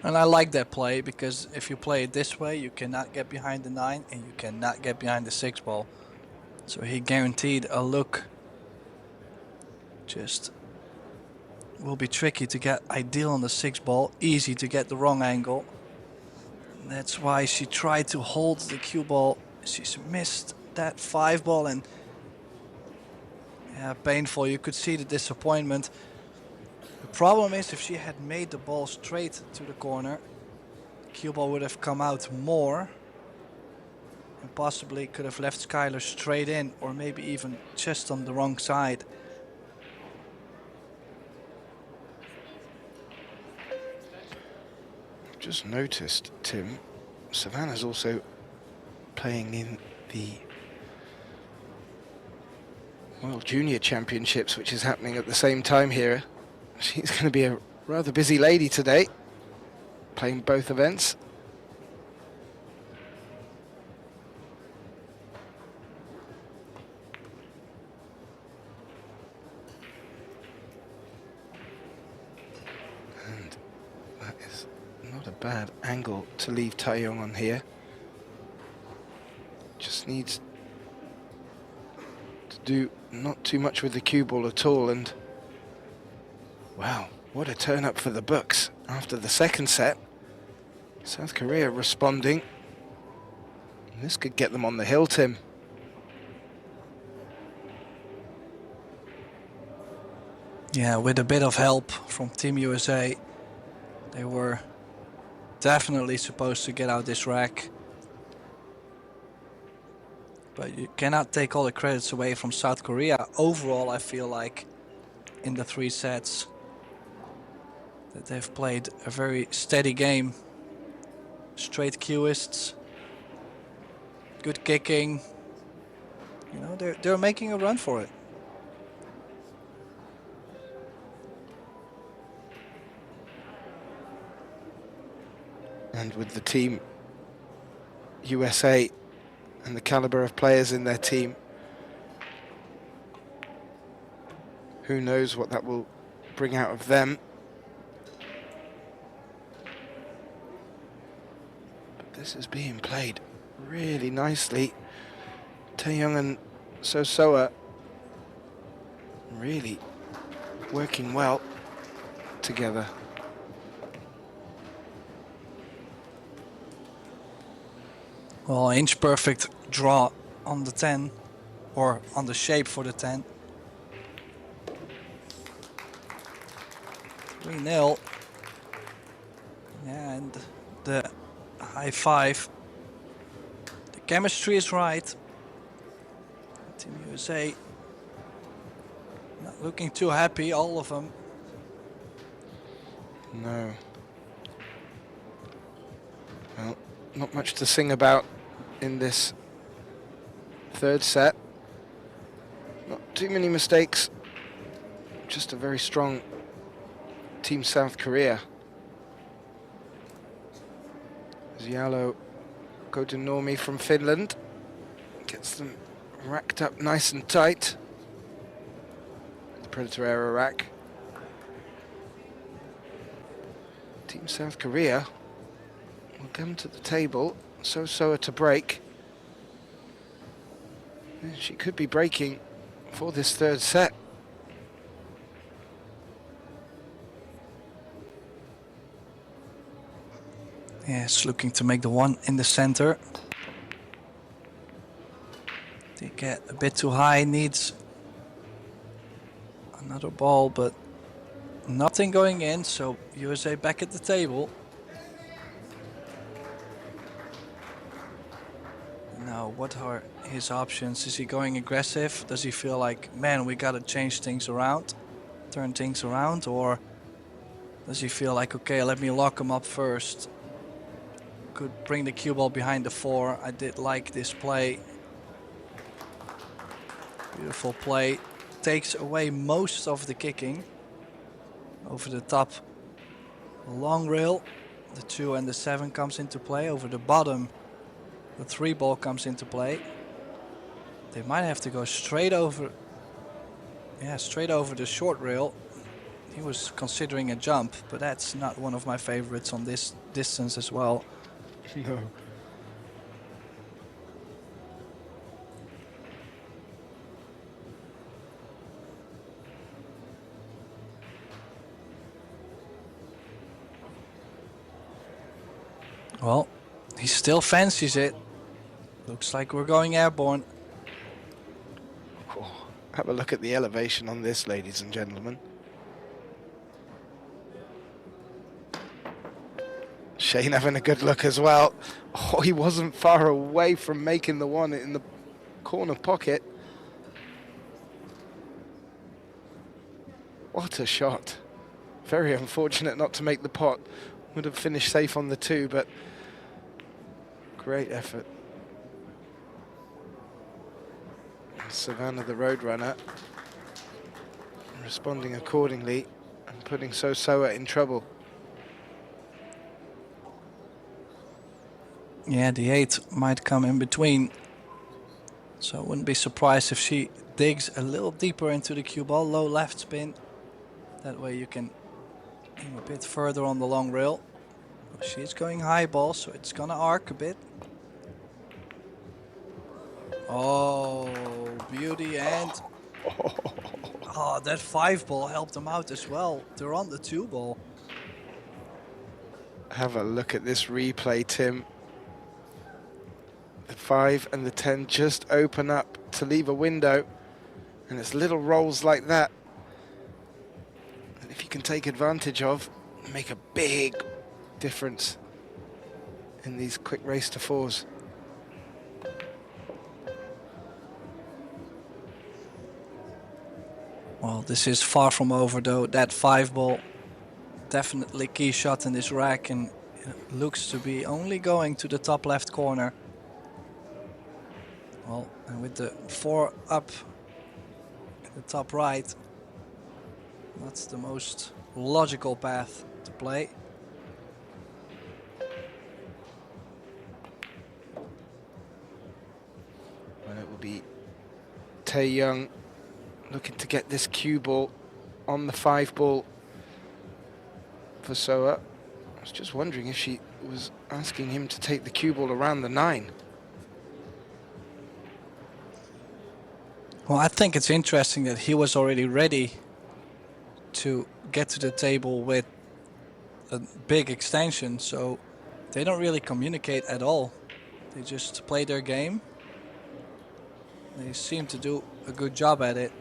And I like that play because if you play it this way, you cannot get behind the 9 and you cannot get behind the 6 ball. So he guaranteed a look. Just will be tricky to get ideal on the 6 ball, easy to get the wrong angle. And that's why she tried to hold the cue ball. She's missed that 5 ball and yeah, painful. You could see the disappointment. The problem is if she had made the ball straight to the corner, the cue ball would have come out more and possibly could have left Skylar straight in or maybe even just on the wrong side.
Just noticed, Tim, Savannah's also playing in the World Junior Championships, which is happening at the same time here. She's going to be a rather busy lady today, playing both events. And that is not a bad angle to leave Taeyoung on here. Just needs to do not too much with the cue ball at all. And wow, what a turn up for the books after the 2nd set. South Korea responding. And this could get them on the hill, Tim.
Yeah, with a bit of help from Team USA, they were definitely supposed to get out this rack. But you cannot take all the credits away from South Korea. Overall, I feel like in the 3 sets that they've played a very steady game. Straight cueists, good kicking. You know, they're making a run for it.
And with the team USA and the caliber of players in their team, who knows what that will bring out of them. This is being played really nicely. Taeyoung and Sosoa really working well together.
Well, inch perfect draw on the 10, or on the shape for the 10. 3-0. Yeah, and the high five. The chemistry is right. Team USA not looking too happy, all of them.
No. Well, not much to sing about in this third set. Not too many mistakes. Just a very strong Team South Korea. Yalo Kotonormi from Finland gets them racked up nice and tight. The Predator AeroRack. Team South Korea will come to the table. Sosoa to break. And she could be breaking for this third set.
Yes, looking to make the one in the center. They get a bit too high, needs another ball, but nothing going in, so USA back at the table. Now, what are his options? Is he going aggressive? Does he feel like, man, we gotta change things around, turn things around? Or does he feel like, okay, let me lock him up first? Could bring the cue ball behind the 4. I did like this play. Beautiful play. Takes away most of the kicking. Over the top, long rail. The 2 and the 7 comes into play. Over the bottom, the 3 ball comes into play. They might have to go straight over. Yeah, straight over the short rail. He was considering a jump, but that's not one of my favorites on this distance as well.
No.
Well, he still fancies it. Looks like we're going airborne.
Oh, have a look at the elevation on this, ladies and gentlemen. Shane having a good look as well. Oh, he wasn't far away from making the one in the corner pocket. What a shot. Very unfortunate not to make the pot. Would have finished safe on the 2, but great effort. Savannah, the roadrunner, responding accordingly and putting Sosoa in trouble.
Yeah, the 8 might come in between. So I wouldn't be surprised if she digs a little deeper into the cue ball. Low left spin. That way you can aim a bit further on the long rail. She's going high ball, so it's gonna arc a bit. Oh, beauty, and oh, that 5 ball helped them out as well. They're on the 2 ball.
Have a look at this replay, Tim. The 5 and the 10 just open up to leave a window, and it's little rolls like that that if you can take advantage of, make a big difference in these quick race to 4s.
Well, this is far from over though. That 5 ball, definitely key shot in this rack, and it looks to be only going to the top left corner. Well, and with the 4 up in the top right, that's the most logical path to play.
And it will be Taeyoung looking to get this cue ball on the 5 ball for Soa. was just wondering if she was asking him to take the cue ball around the 9.
Well, I think it's interesting that he was already ready to get to the table with a big extension, so they don't really communicate at all. They just play their game. They seem to do a good job at it.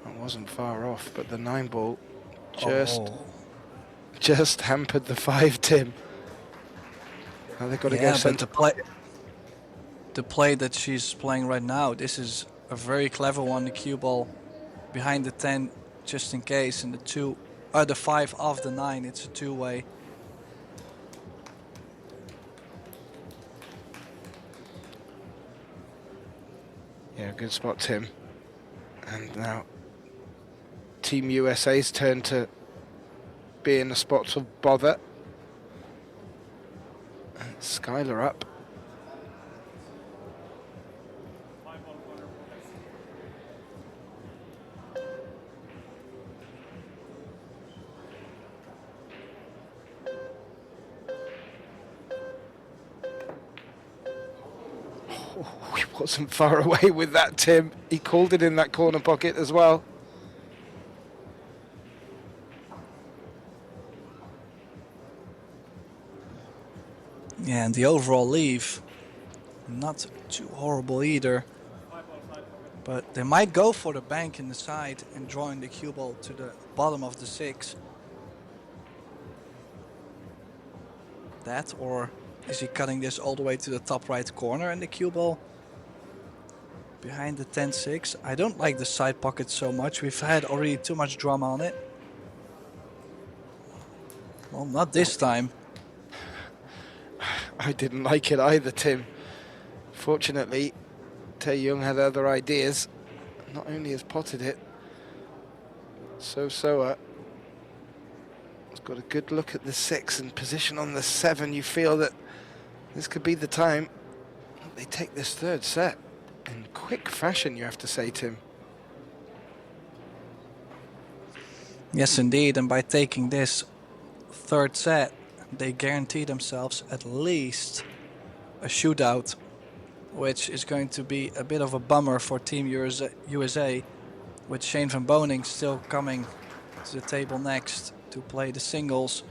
It wasn't far off, but the 9 ball
Oh.
just hampered the 5, Tim. Now they've got to go
Yeah, but
centre.
the play that she's playing right now, this is a very clever one. The cue ball behind the 10, just in case, and the 5 off the 9. It's a two-way.
Yeah, good spot, Tim. And now Team USA's turn to be in a spot of bother. And Skylar up. Oh, he wasn't far away with that, Tim. He called it in that corner pocket as well.
Yeah, and the overall leave, not too horrible either. But they might go for the bank in the side and drawing the cue ball to the bottom of the 6. That, or is he cutting this all the way to the top right corner and the cue ball behind the 10-6? I don't like the side pocket so much. We've had already too much drama on it. Well, not this time.
I didn't like it either, Tim. Fortunately, Taeyoung had other ideas. Not only has potted it, Soa has got a good look at the 6 and position on the 7. You feel that this could be the time they take this 3rd set in quick fashion, you have to say, Tim.
Yes, indeed. And by taking this 3rd set, they guarantee themselves at least a shootout, which is going to be a bit of a bummer for Team USA, with Shane van Boning still coming to the table next to play the singles.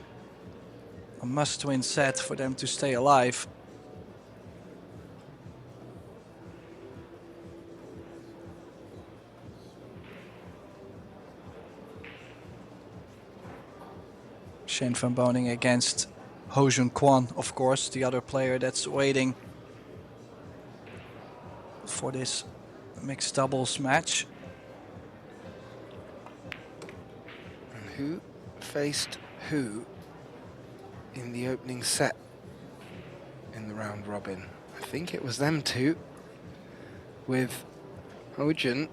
A must-win set for them to stay alive. Shane van Boning against Ho Jun Kwon, of course, the other player that's waiting for this mixed doubles match.
And who faced who in the opening set in the round robin? I think it was them two, with Ho Jun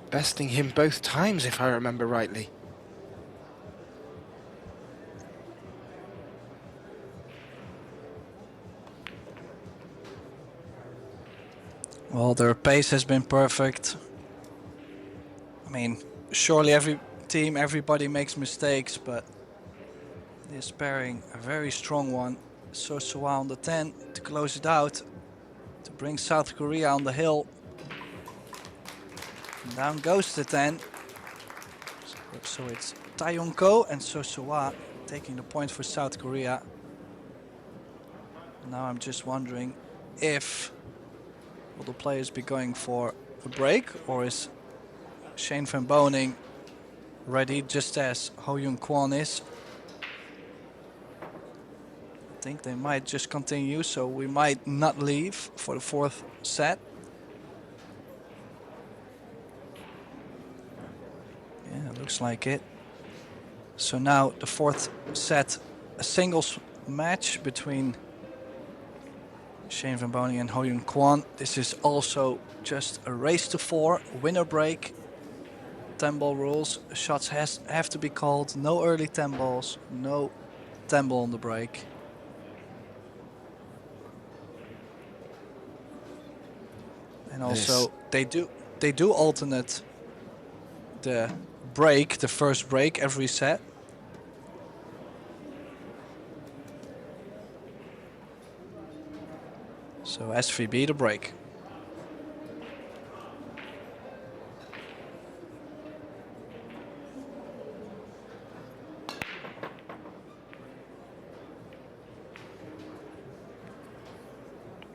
besting him both times, if I remember rightly.
Well, their pace has been perfect. I mean, surely every team, everybody makes mistakes, but this pairing, a very strong one. Sosoa on the 10 to close it out, to bring South Korea on the hill. And down goes the 10. So it's Taeyoung Ko and Sosoa taking the point for South Korea. Now I'm just wondering if will the players be going for a break, or is Shane van Boning ready just as Ho Jun Kwon is? I think they might just continue, so we might not leave for the 4th set. Yeah, looks like it. So now the 4th set, a singles match between Shane van Boning and Ho Jun Kwon. This is also just a race to 4, winner break. 10 ball rules, shots have to be called, no early 10 balls, no 10 ball on the break. And also they do alternate the break, the first break every set. So SVB the break.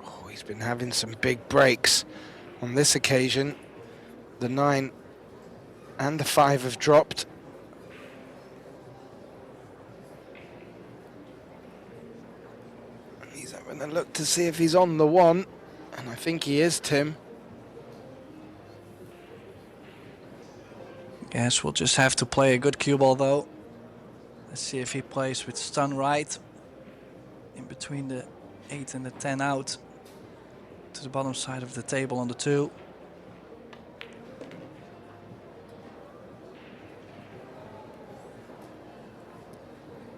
Oh, he's been having some big breaks on this occasion. The 9 and the 5 have dropped. And he's having a look to see if he's on the 1. And I think he is, Tim.
Guess we'll just have to play a good cue ball though. Let's see if he plays with stun right. In between the 8 and the 10 out. To the bottom side of the table on the 2.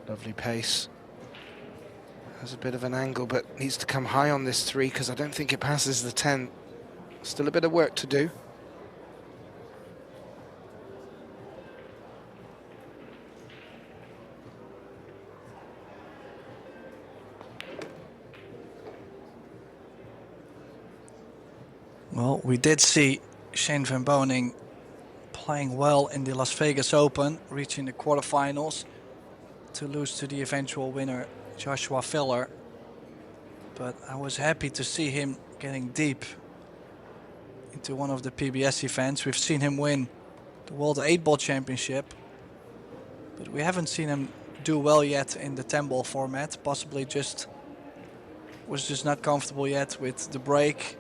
Lovely pace. Has a bit of an angle, but needs to come high on this 3 because I don't think it passes the 10. Still a bit of work to do.
Well, we did see Shane van Boning playing well in the Las Vegas Open, reaching the quarterfinals to lose to the eventual winner, Joshua Filler. But I was happy to see him getting deep into one of the PBS events. We've seen him win the World 8-Ball Championship, but we haven't seen him do well yet in the 10-ball format. Possibly was just not comfortable yet with the break.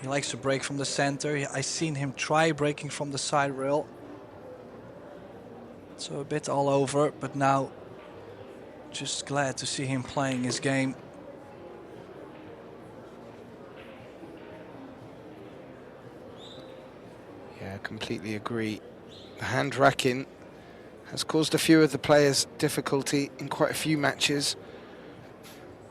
He likes to break from the center. I seen him try breaking from the side rail. So a bit all over, but now just glad to see him playing his game.
Yeah, completely agree. The hand racking has caused a few of the players difficulty in quite a few matches.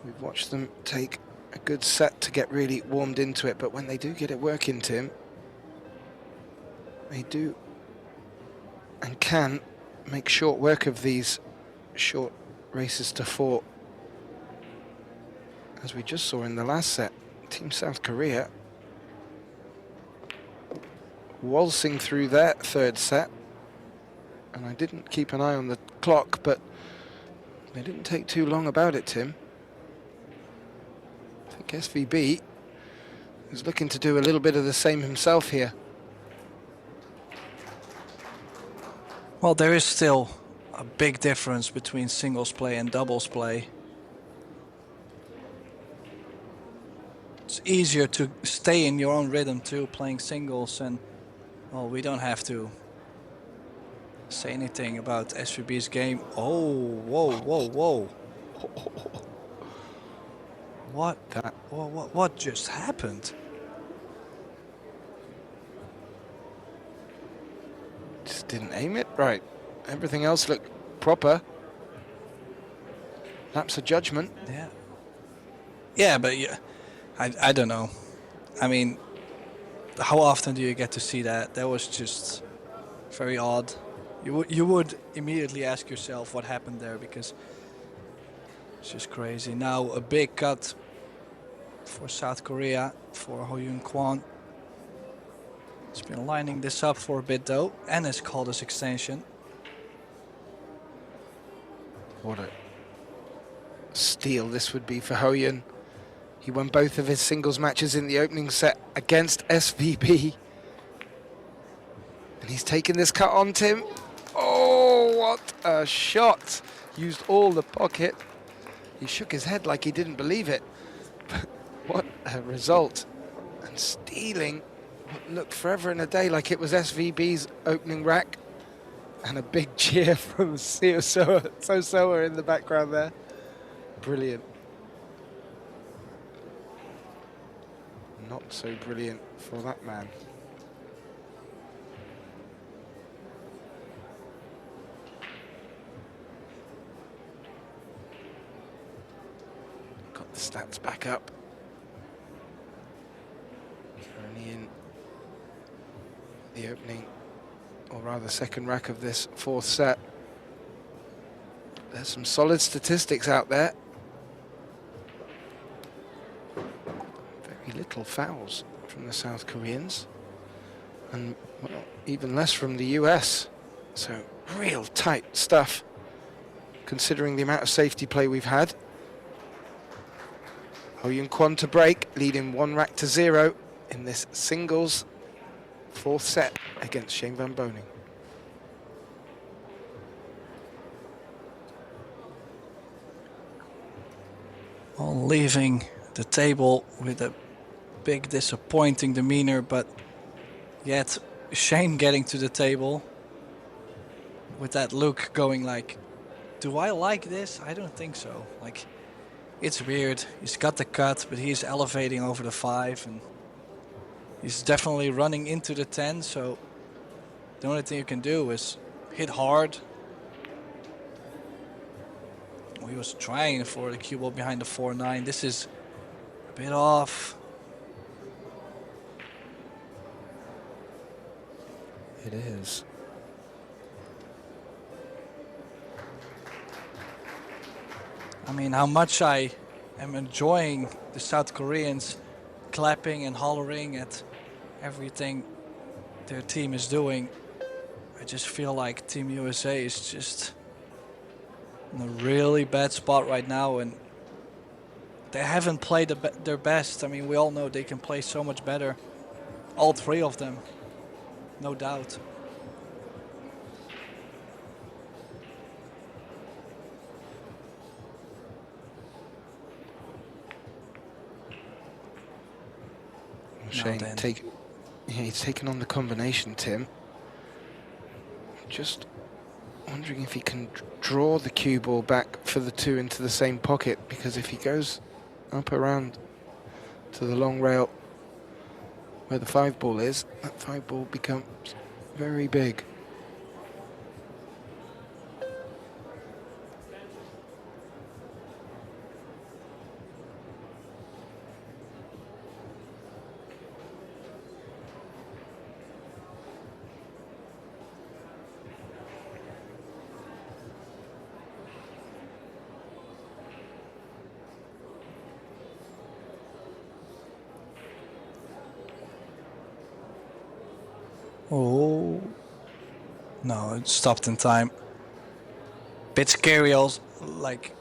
We've watched them take a good set to get really warmed into it, but when they do get it working, Tim, they do and can make short work of these short races to 4. As we just saw in the last set, Team South Korea waltzing through their 3rd set, and I didn't keep an eye on the clock, but they didn't take too long about it, Tim. I think SVB is looking to do a little bit of the same himself here.
Well, there is still a big difference between singles play and doubles play. It's easier to stay in your own rhythm too, playing singles, and well, we don't have to say anything about SVB's game. Oh, whoa, whoa, whoa. What just happened?
Just didn't aim it right. Everything else looked proper. Lapse of judgment.
Yeah. Yeah, but yeah, I don't know. I mean, how often do you get to see that? That was just very odd. You would immediately ask yourself what happened there, because it's just crazy. Now a big cut for South Korea, for Ho-Yoon Kwon. He's been lining this up for a bit though, and has called his extension.
What a steal this would be for Ho-Yoon. He won both of his singles matches in the opening set against SVB. And he's taken this cut on, Tim. Oh, what a shot. Used all the pocket. He shook his head like he didn't believe it. But what a result. And stealing what looked forever and a day like it was SVB's opening rack. And a big cheer from Sosoa in the background there. Brilliant. Not so brilliant for that man. Got the stats back up. Only in the opening or rather second rack of this fourth set. There's some solid statistics out there. Very little fouls from the South Koreans, and well, even less from the US. So real tight stuff, considering the amount of safety play we've had. Taeyoung Kwon to break, leading 1-0 in this singles fourth set against Shane Van Boning.
Well, leaving the table with a big disappointing demeanor, but yet Shane getting to the table with that look going like, do I like this? I don't think so. Like, it's weird. He's got the cut, but he's elevating over the 5, and he's definitely running into the 10, so the only thing you can do is hit hard. He was trying for the cue ball behind the 4-9. This is a bit off.
It is.
I mean, how much I am enjoying the South Koreans clapping and hollering at everything their team is doing. I just feel like Team USA is just in a really bad spot right now, and they haven't played their best. I mean, we all know they can play so much better. All three of them, no doubt.
Shane, he's taken on the combination, Tim. Just wondering if he can draw the cue ball back for the 2 into the same pocket, because if he goes up around to the long rail where the 5 ball is, that 5 ball becomes very big.
Oh, no, it stopped in time. Bit scary also, like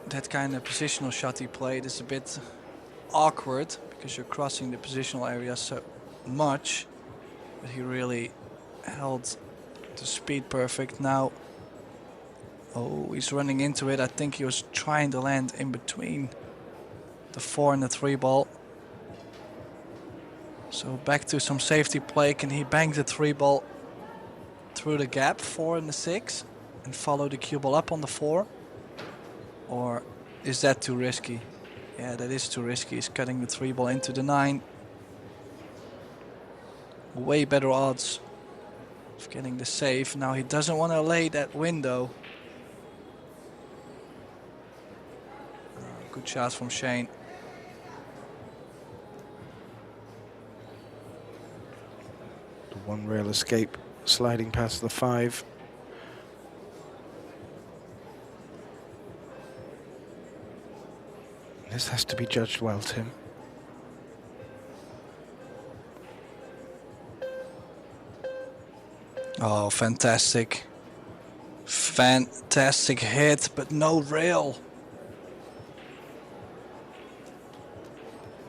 that kind of positional shot he played is a bit awkward because you're crossing the positional area so much, but he really held the speed perfect. Now, oh, he's running into it. I think he was trying to land in between the 4 and the 3 ball. So back to some safety play. Can he bang the 3 ball through the gap, 4 and the 6, and follow the cue ball up on the 4? Or is that too risky? Yeah, that is too risky. He's cutting the 3 ball into the 9. Way better odds of getting the save. Now he doesn't want to lay that window. Good shots from Shane.
The 1 rail escape, sliding past the 5. This has to be judged well, Tim.
Oh, fantastic. Fantastic hit, but no rail.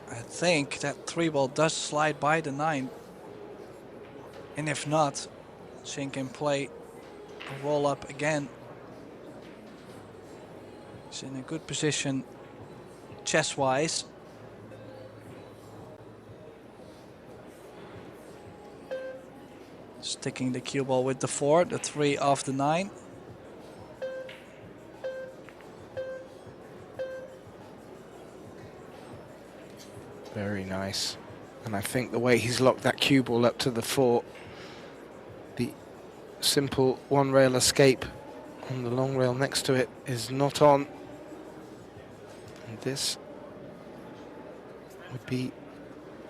I think that 3 ball does slide by the 9. And if not, Shane can play a roll up again. He's in a good position chess-wise. Sticking the cue ball with the 4, the 3 off the 9.
Very nice. And I think the way he's locked that cue ball up to the 4, the simple 1 rail escape on the long rail next to it is not on. And this would be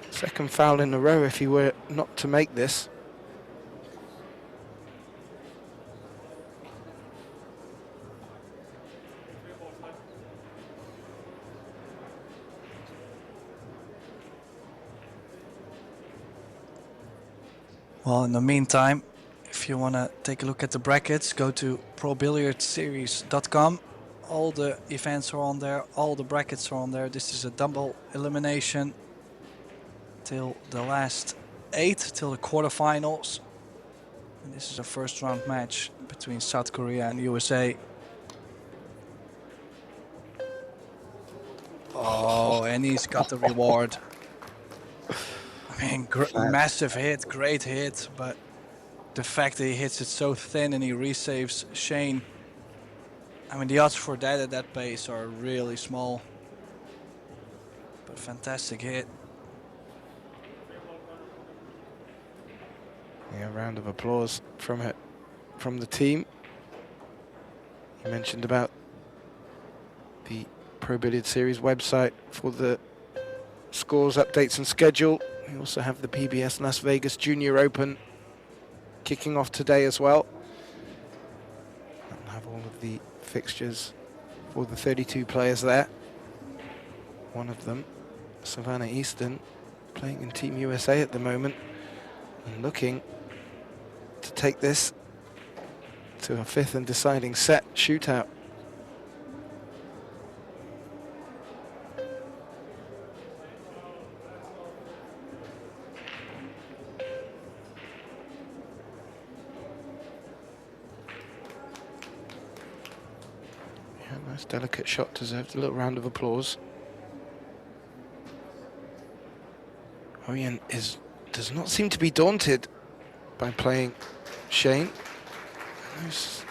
second foul in a row if he were not to make this.
Well, in the meantime, if you want to take a look at the brackets, go to probilliardseries.com. All the events are on there, all the brackets are on there. This is a double elimination till the last 8, till the quarterfinals. And this is a first round match between South Korea and USA. Oh, and he's got the reward. I mean, massive hit, great hit, but the fact that he hits it so thin and he resaves Shane, I mean, the odds for that at that pace are really small. But fantastic hit.
Yeah, round of applause from the team. You mentioned about the Pro Billiard Series website for the scores, updates and schedule. We also have the PBS Las Vegas Junior Open kicking off today as well. I'll have all of the fixtures for the 32 players there. One of them, Savannah Easton, playing in Team USA at the moment and looking to take this to a 5th and deciding set shootout. Nice delicate shot, deserved a little round of applause. Iwan does not seem to be daunted by playing Shane. As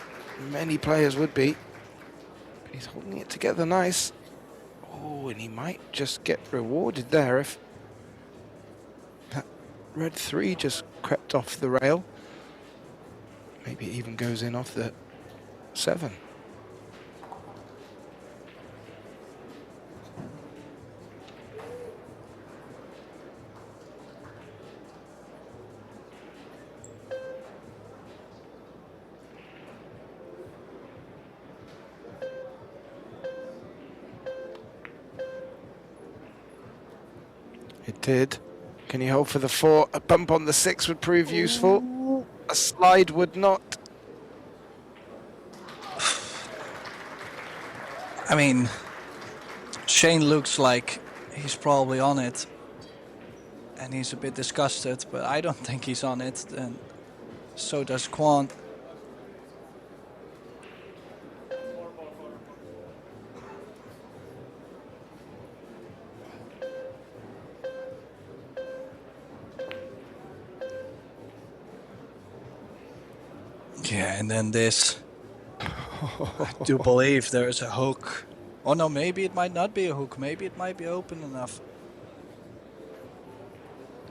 many players would be. But he's holding it together nice. Oh, and he might just get rewarded there if that red 3 just crept off the rail. Maybe it even goes in off the 7. It did. Can he hold for the 4? A bump on the 6 would prove useful. A slide would not.
I mean, Shane looks like he's probably on it. And he's a bit disgusted, but I don't think he's on it. And so does Quan. Yeah, and then this. I do believe there's a hook. Oh no, maybe it might not be a hook. Maybe it might be open enough.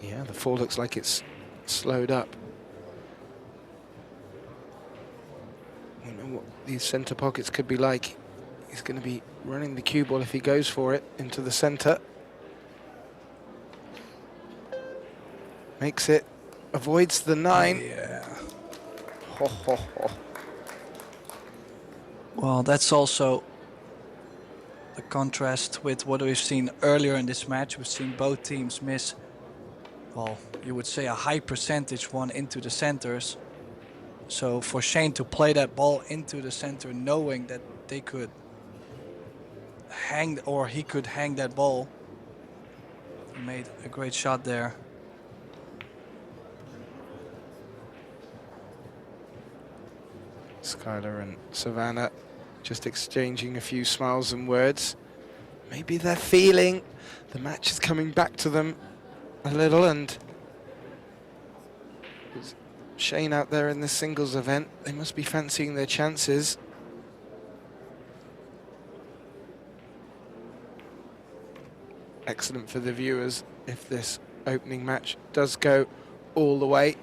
Yeah, the 4 looks like it's slowed up. I don't know what these centre pockets could be like. He's going to be running the cue ball if he goes for it into the centre. Makes it, avoids the 9.
Yeah.
Ho, ho, ho.
Well, that's also the contrast with what we've seen earlier in this match. We've seen both teams miss, well, you would say a high percentage one into the centers. So for Shane to play that ball into the center, knowing that they could hang, or he could hang that ball, he made a great shot there.
Skylar and Savannah just exchanging a few smiles and words. Maybe they're feeling the match is coming back to them a little, and with Shane out there in this singles event, they must be fancying their chances. Excellent for the viewers if this opening match does go all the way.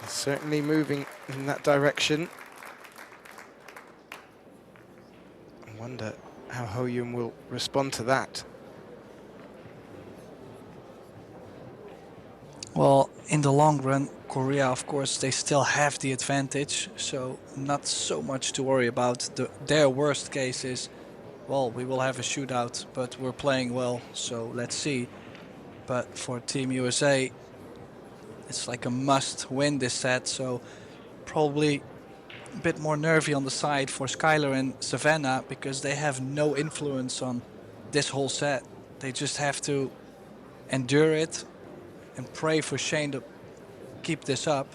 It's certainly moving in that direction. I wonder how Ho-Yun will respond to that.
Well, in the long run, Korea, of course, they still have the advantage, so not so much to worry about. Their worst case is, well, we will have a shootout, but we're playing well, so let's see. but for Team USA, it's like a must win this set, so probably a bit more nervy on the side for Skylar and Savannah because they have no influence on this whole set. They just have to endure it and pray for Shane to keep this up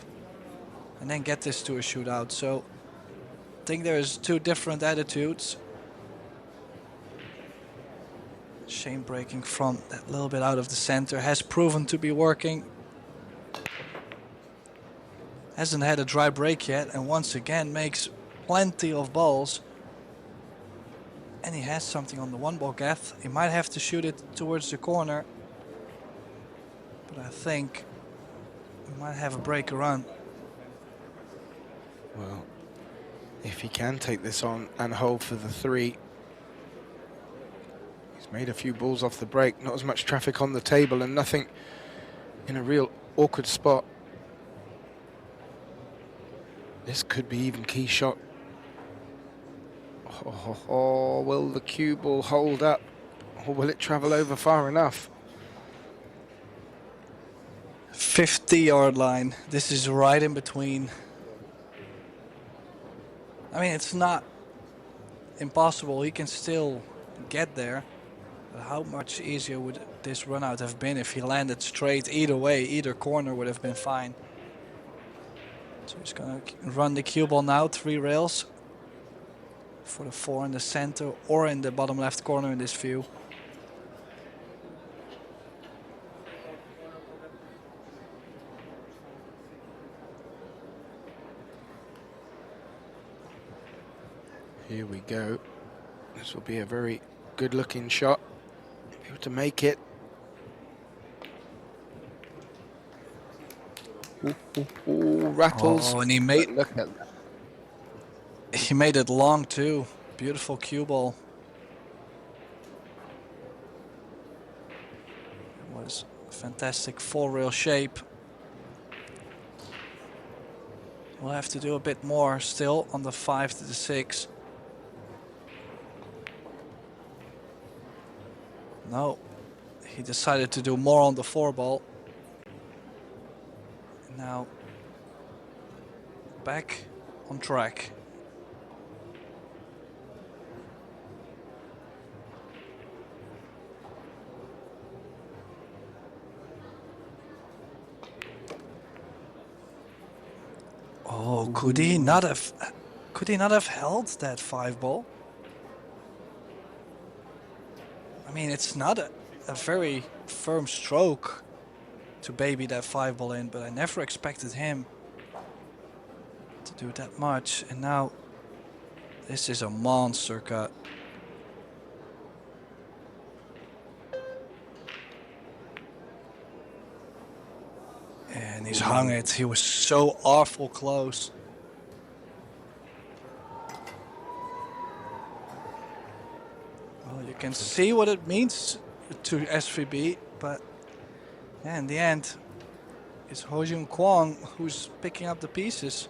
and then get this to a shootout. So I think there's two different attitudes. Shane breaking from that little bit out of the center has proven to be working. Hasn't had a dry break yet, and once again makes plenty of balls. And he has something on the one ball gaff. He might have to shoot it towards the corner, but I think we might have a break run.
Well, if he can take this on and hold for the 3. He's made a few balls off the break, not as much traffic on the table and nothing in a real awkward spot. This could be even key shot. Will the cue ball hold up, or will it travel over far enough?
50-yard line. This is right in between. I mean, it's not impossible. He can still get there. But how much easier would this run out have been if he landed straight? Either way, either corner would have been fine. So he's going to run the cue ball now, 3 rails. For the 4 in the center or in the bottom left corner in this view.
Here we go. This will be a very good looking shot. Able to make it. Ooh, rattles.
Oh, and he made
Look at that.
He made it long too. Beautiful cue ball. It was a fantastic 4-rail shape. We'll have to do a bit more still on the 5 to the 6. No, he decided to do more on the 4 ball. Now back on track. Oh, could he not have held that 5 ball? I mean, it's not a very firm stroke to baby that 5 ball in, but I never expected him to do that much. And now this is a monster cut. And he's hung it. He was so awful close. Well, you can see what it means to SVB, but yeah, in the end, it's Ho-Jun Kwon who's picking up the pieces.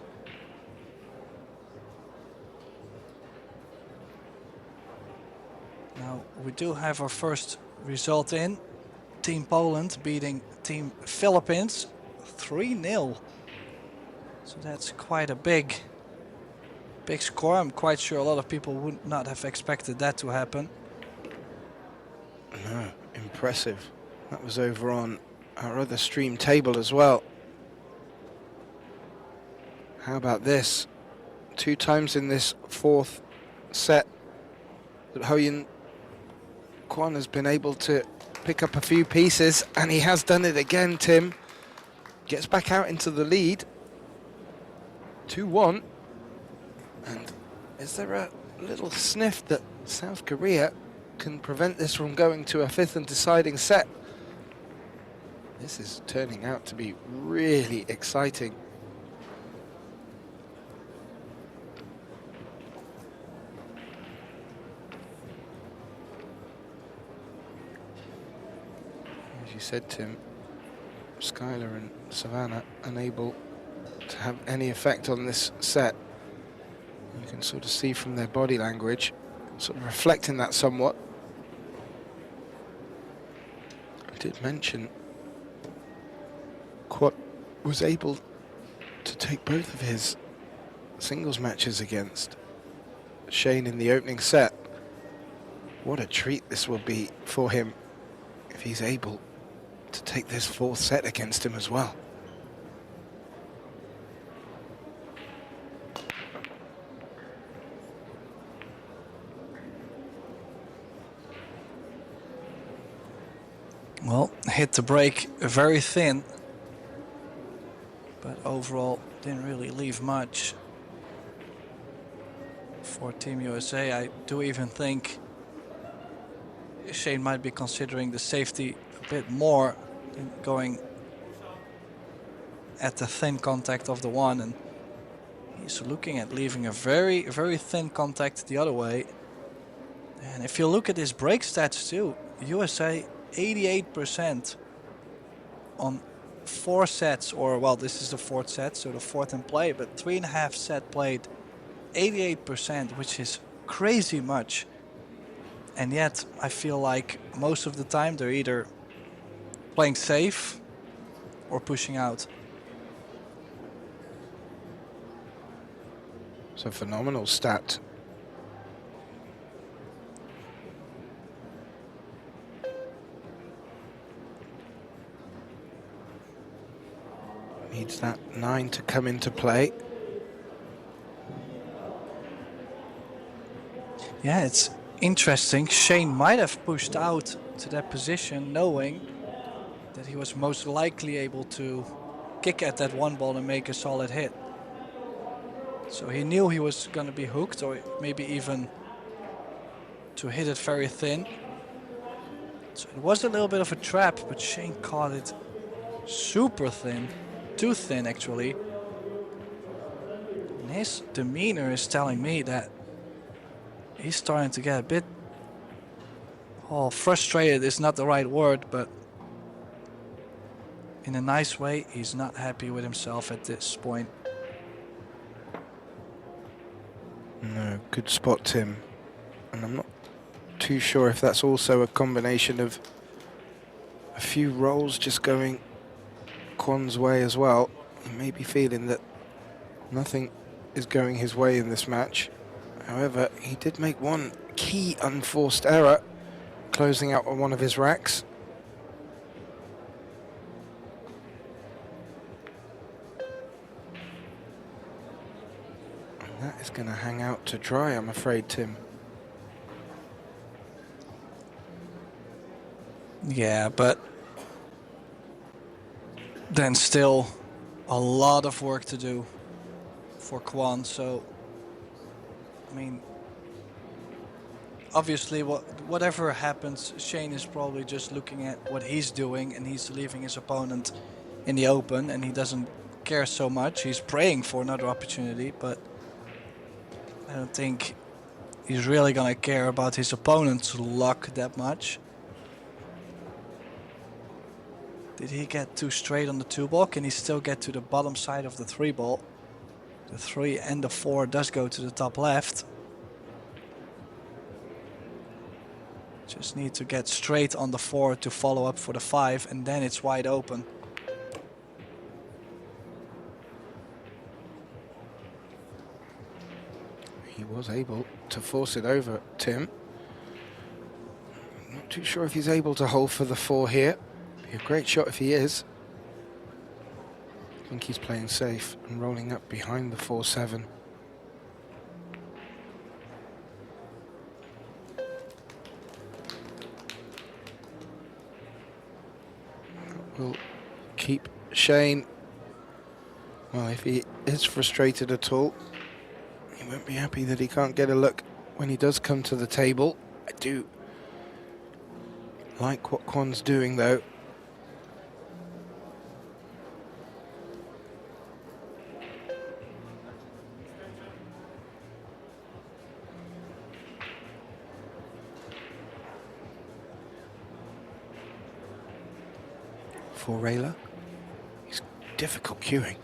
Now, we do have our first result in. Team Poland beating Team Philippines 3-0. So that's quite a big score. I'm quite sure a lot of people would not have expected that to happen.
No, impressive. That was over on our other stream table as well. How about this? 2 times in this 4th set that Ho-Jun Kwon has been able to pick up a few pieces, and he has done it again, Tim. Gets back out into the lead. 2-1. And is there a little sniff that South Korea can prevent this from going to a 5th and deciding set? This is turning out to be really exciting. As you said, Tim, Skylar and Savannah unable to have any effect on this set. You can sort of see from their body language, sort of reflecting that somewhat. did mention Kwon was able to take both of his singles matches against Shane in the opening set. What a treat this will be for him if he's able to take this fourth set against him as well.
Well, hit the break very thin, but overall didn't really leave much for Team USA. I do even think Shane might be considering the safety a bit more, in going at the thin contact of the one, and he's looking at leaving a very, very thin contact the other way. And if you look at his break stats too, USA 88% on 4 sets, or well, this is the 4th set, so the 4th in play, but 3.5 set played, 88%, which is crazy much. And yet I feel like most of the time they're either playing safe or pushing out.
It's a phenomenal stat. Needs that 9 to come into play.
Yeah, it's interesting. Shane might have pushed out to that position knowing that he was most likely able to kick at that one ball and make a solid hit. So he knew he was going to be hooked, or maybe even to hit it very thin. So it was a little bit of a trap, but Shane caught it super thin. Too thin, actually. And his demeanor is telling me that he's starting to get a bit... Oh, frustrated is not the right word, but in a nice way, he's not happy with himself at this point.
No, good spot, Tim. And I'm not too sure if that's also a combination of a few rolls just going Kwon's way as well. He may be feeling that nothing is going his way in this match. However, he did make one key unforced error, closing out on one of his racks. And that is going to hang out to dry, I'm afraid, Tim.
Yeah, but then still a lot of work to do for Kwon. So, I mean, obviously whatever happens, Shane is probably just looking at what he's doing, and he's leaving his opponent in the open, and he doesn't care so much. He's praying for another opportunity, but I don't think he's really gonna care about his opponent's luck that much. Did he get too straight on the 2-ball? Can he still get to the bottom side of the 3-ball? The 3 and the 4 does go to the top left. Just need to get straight on the 4 to follow up for the 5, and then it's wide open.
He was able to force it over, Tim. Not too sure if he's able to hold for the 4 here. Be a great shot if he is. I think he's playing safe and rolling up behind the 4-7. Will keep Shane, well, if he is frustrated at all, he won't be happy that he can't get a look when he does come to the table. I do like what Kwon's doing, though. For Rayla, he's difficult queuing.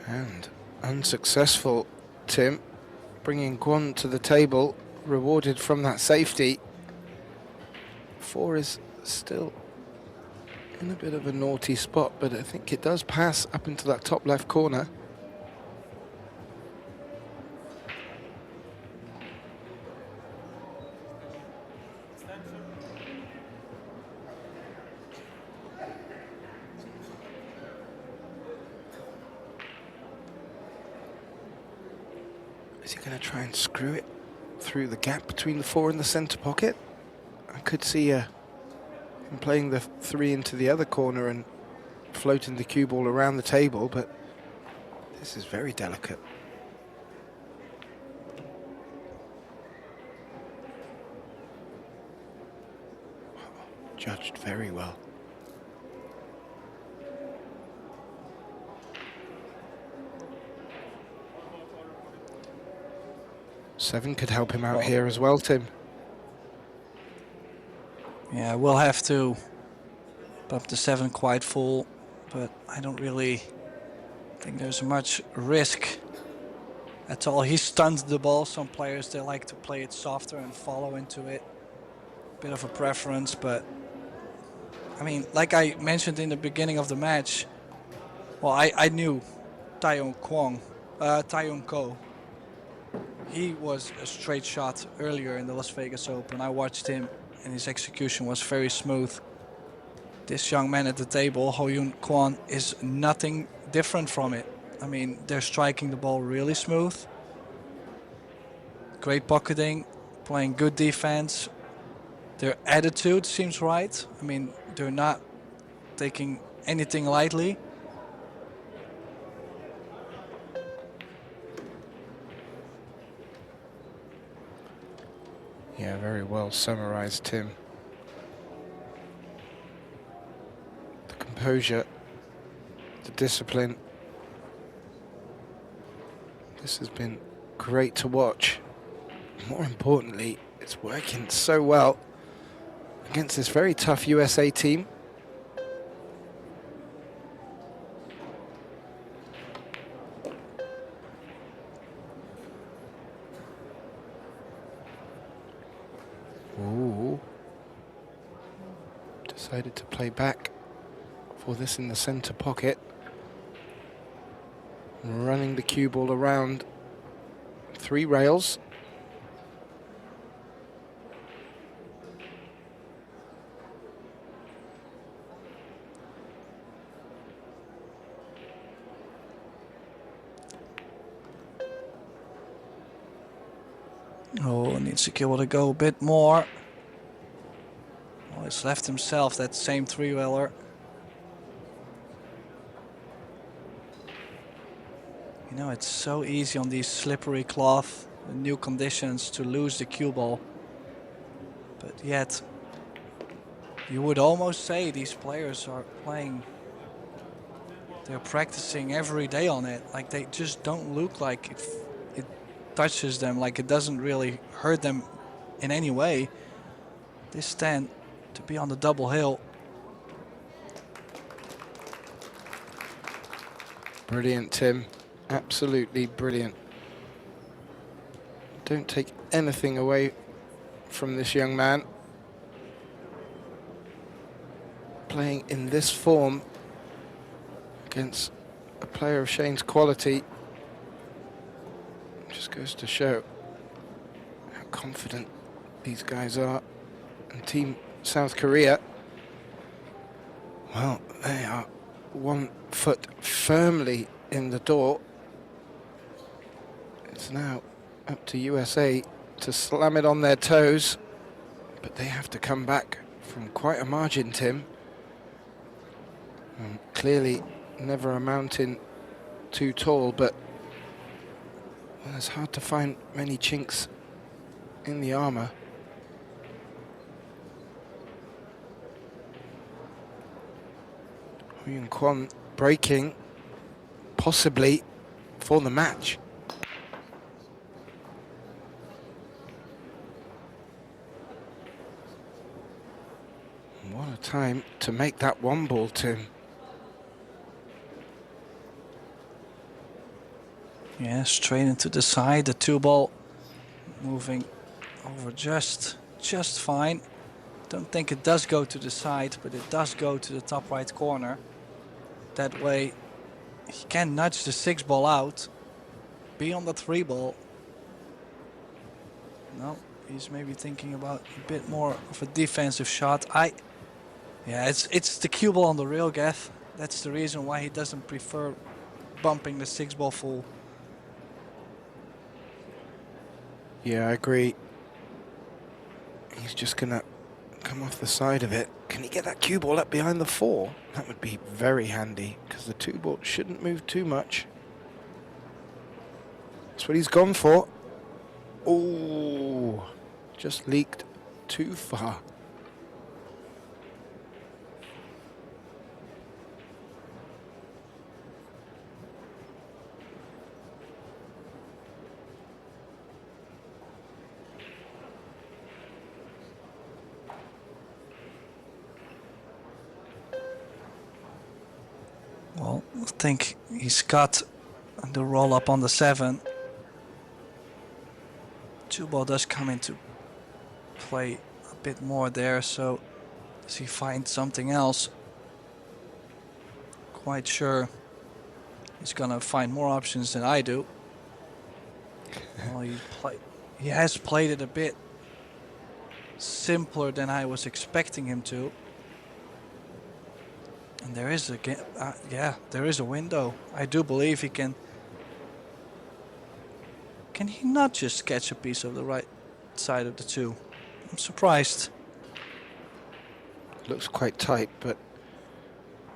And unsuccessful, Tim. Bringing Kwon to the table, rewarded from that safety. 4 is still in a bit of a naughty spot, but I think it does pass up into that top left corner. Is he going to try and screw it through the gap between the 4 and the centre pocket? I could see him playing the 3 into the other corner and floating the cue ball around the table, but this is very delicate. Judged very well. Seven could help him out here as well, Tim.
Yeah, we'll have to bump the 7 quite full, but I don't really think there's much risk at all. He stuns the ball. Some players, they like to play it softer and follow into it. Bit of a preference, but I mean, like I mentioned in the beginning of the match, well, I knew Taeyoung Ko. He was a straight shot earlier in the Las Vegas Open. I watched him and his execution was very smooth. This young man at the table, Ho-Yoon Kwon, is nothing different from it. I mean, they're striking the ball really smooth. Great pocketing, playing good defense. Their attitude seems right. I mean, they're not taking anything lightly.
Yeah, very well summarized, Tim. The composure, the discipline. This has been great to watch. More importantly, it's working so well against this very tough USA team. Ooh. Decided to play back for this in the center pocket. Running the cue ball around 3 rails.
Oh, needs to give it a go a bit more. Oh, he's left himself that same 3-railer. You know, it's so easy on these slippery cloth, new conditions, to lose the cue ball. But yet, you would almost say these players are playing, they're practicing every day on it. Like, they just don't look like it touches them, like it doesn't really hurt them in any way. This stand to be on the double hill.
Brilliant, Tim. Absolutely brilliant. Don't take anything away from this young man. Playing in this form against a player of Shane's quality just goes to show how confident these guys are. And Team South Korea, well, they are 1 foot firmly in the door. It's now up to USA to slam it on their toes, but they have to come back from quite a margin, Tim. Clearly never a mountain too tall, but well, it's hard to find many chinks in the armor. Ho-Yoon Kwon breaking, possibly for the match. What a time to make that 1 ball, Tim.
Yeah, straight into the side. The 2-ball moving over just fine. Don't think it does go to the side, but it does go to the top right corner. That way he can nudge the 6-ball out, be on the 3-ball. No, he's maybe thinking about a bit more of a defensive shot. Yeah, it's the cue ball on the rail, Gaff. That's the reason why he doesn't prefer bumping the 6-ball full.
Yeah, I agree. He's just gonna come off the side of it. Can he get that cue ball up behind the 4? That would be very handy, because the 2-ball shouldn't move too much. That's what he's gone for. Oh, just leaked too far.
Well, I think he's got the roll up on the 7. 2-ball does come into play a bit more there, so does he find something else? Quite sure he's gonna find more options than I do. Well, he has played it a bit simpler than I was expecting him to. And there is there is a window. I do believe he can. Can he not just catch a piece of the right side of the 2? I'm surprised.
Looks quite tight, but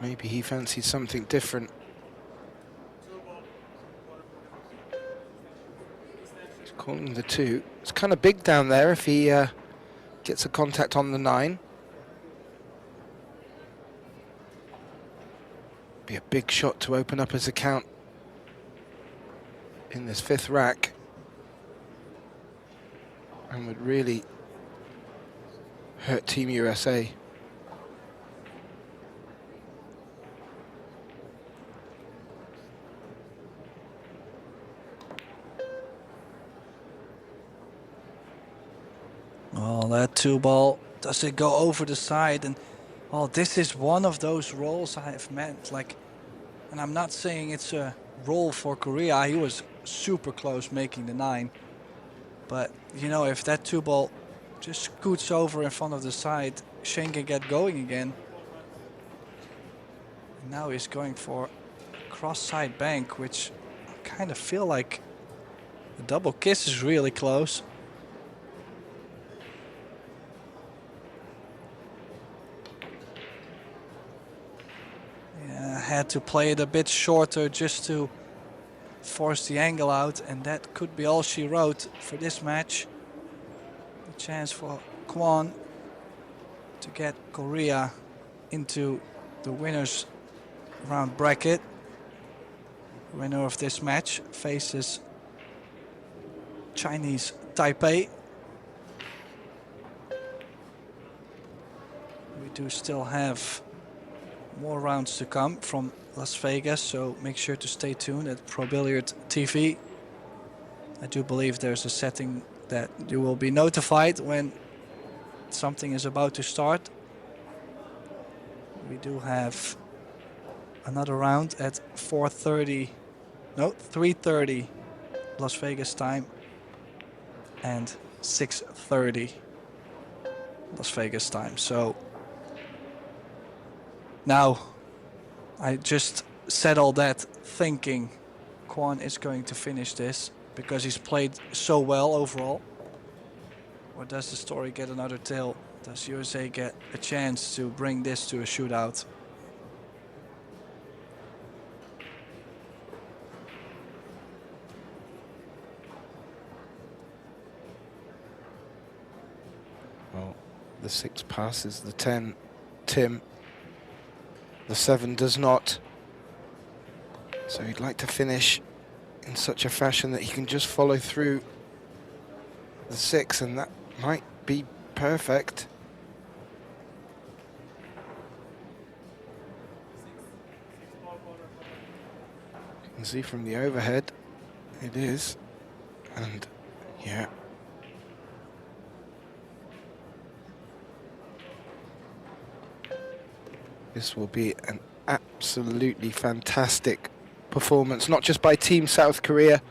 maybe he fancies something different. He's calling the 2. It's kind of big down there if he gets a contact on the 9. Be a big shot to open up his account in this 5th rack, and would really hurt Team USA.
Oh, that 2-ball, does it go over the side? And oh, this is one of those rolls I have meant, like, and I'm not saying it's a roll for Korea. He was super close making the 9. But, you know, if that 2-ball just scoots over in front of the side, Shane can get going again. And now he's going for cross-side bank, which I kind of feel like the double kiss is really close. Yeah, I had to play it a bit shorter just to force the angle out, and that could be all she wrote for this match. A chance for Kwon to get Korea into the winners round bracket. Winner of this match faces Chinese Taipei. We do still have more rounds to come from Las Vegas, so make sure to stay tuned at Pro Billiard TV. I do believe there's a setting that you will be notified when something is about to start. We do have another round at 3:30 Las Vegas time and 6:30 Las Vegas time. So now I just said all that thinking Kwon is going to finish this because he's played so well overall. Or does the story get another tail? Does USA get a chance to bring this to a shootout?
Well, the 6 passes the 10, Tim. The 7 does not. So he'd like to finish in such a fashion that he can just follow through the 6, and that might be perfect. You can see from the overhead, It is. And yeah. This will be an absolutely fantastic performance, not just by Team South Korea,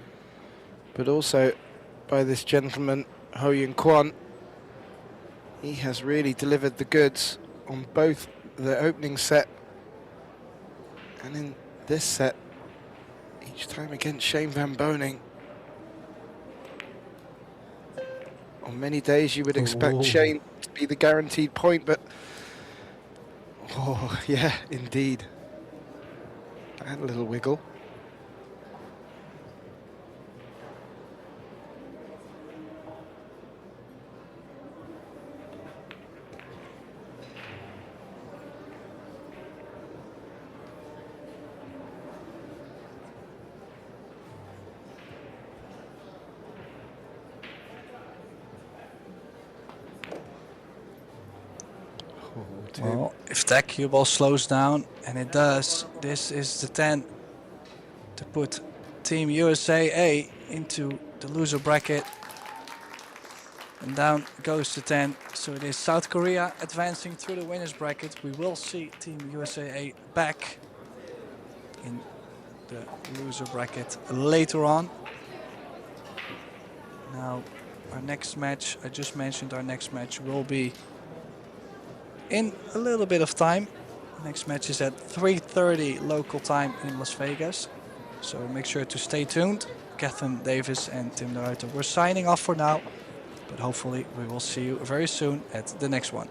but also by this gentleman, Ho-Young Kwon. He has really delivered the goods on both the opening set and in this set, each time against Shane Van Boning. On many days you would expect Shane to be the guaranteed point, but oh yeah, indeed. And a little wiggle.
Well, if that cue ball slows down, and it does, this is the 10 to put Team USA into the loser bracket. And down goes the 10. So it is South Korea advancing through the winners bracket. We will see Team USA back in the loser bracket later on. Now, our next match, I just mentioned our next match will be in a little bit of time. Next match is at 3:30 local time in Las Vegas. So make sure to stay tuned. Catherine Davis and Tim de Ruiter, we're signing off for now. But hopefully we will see you very soon at the next one.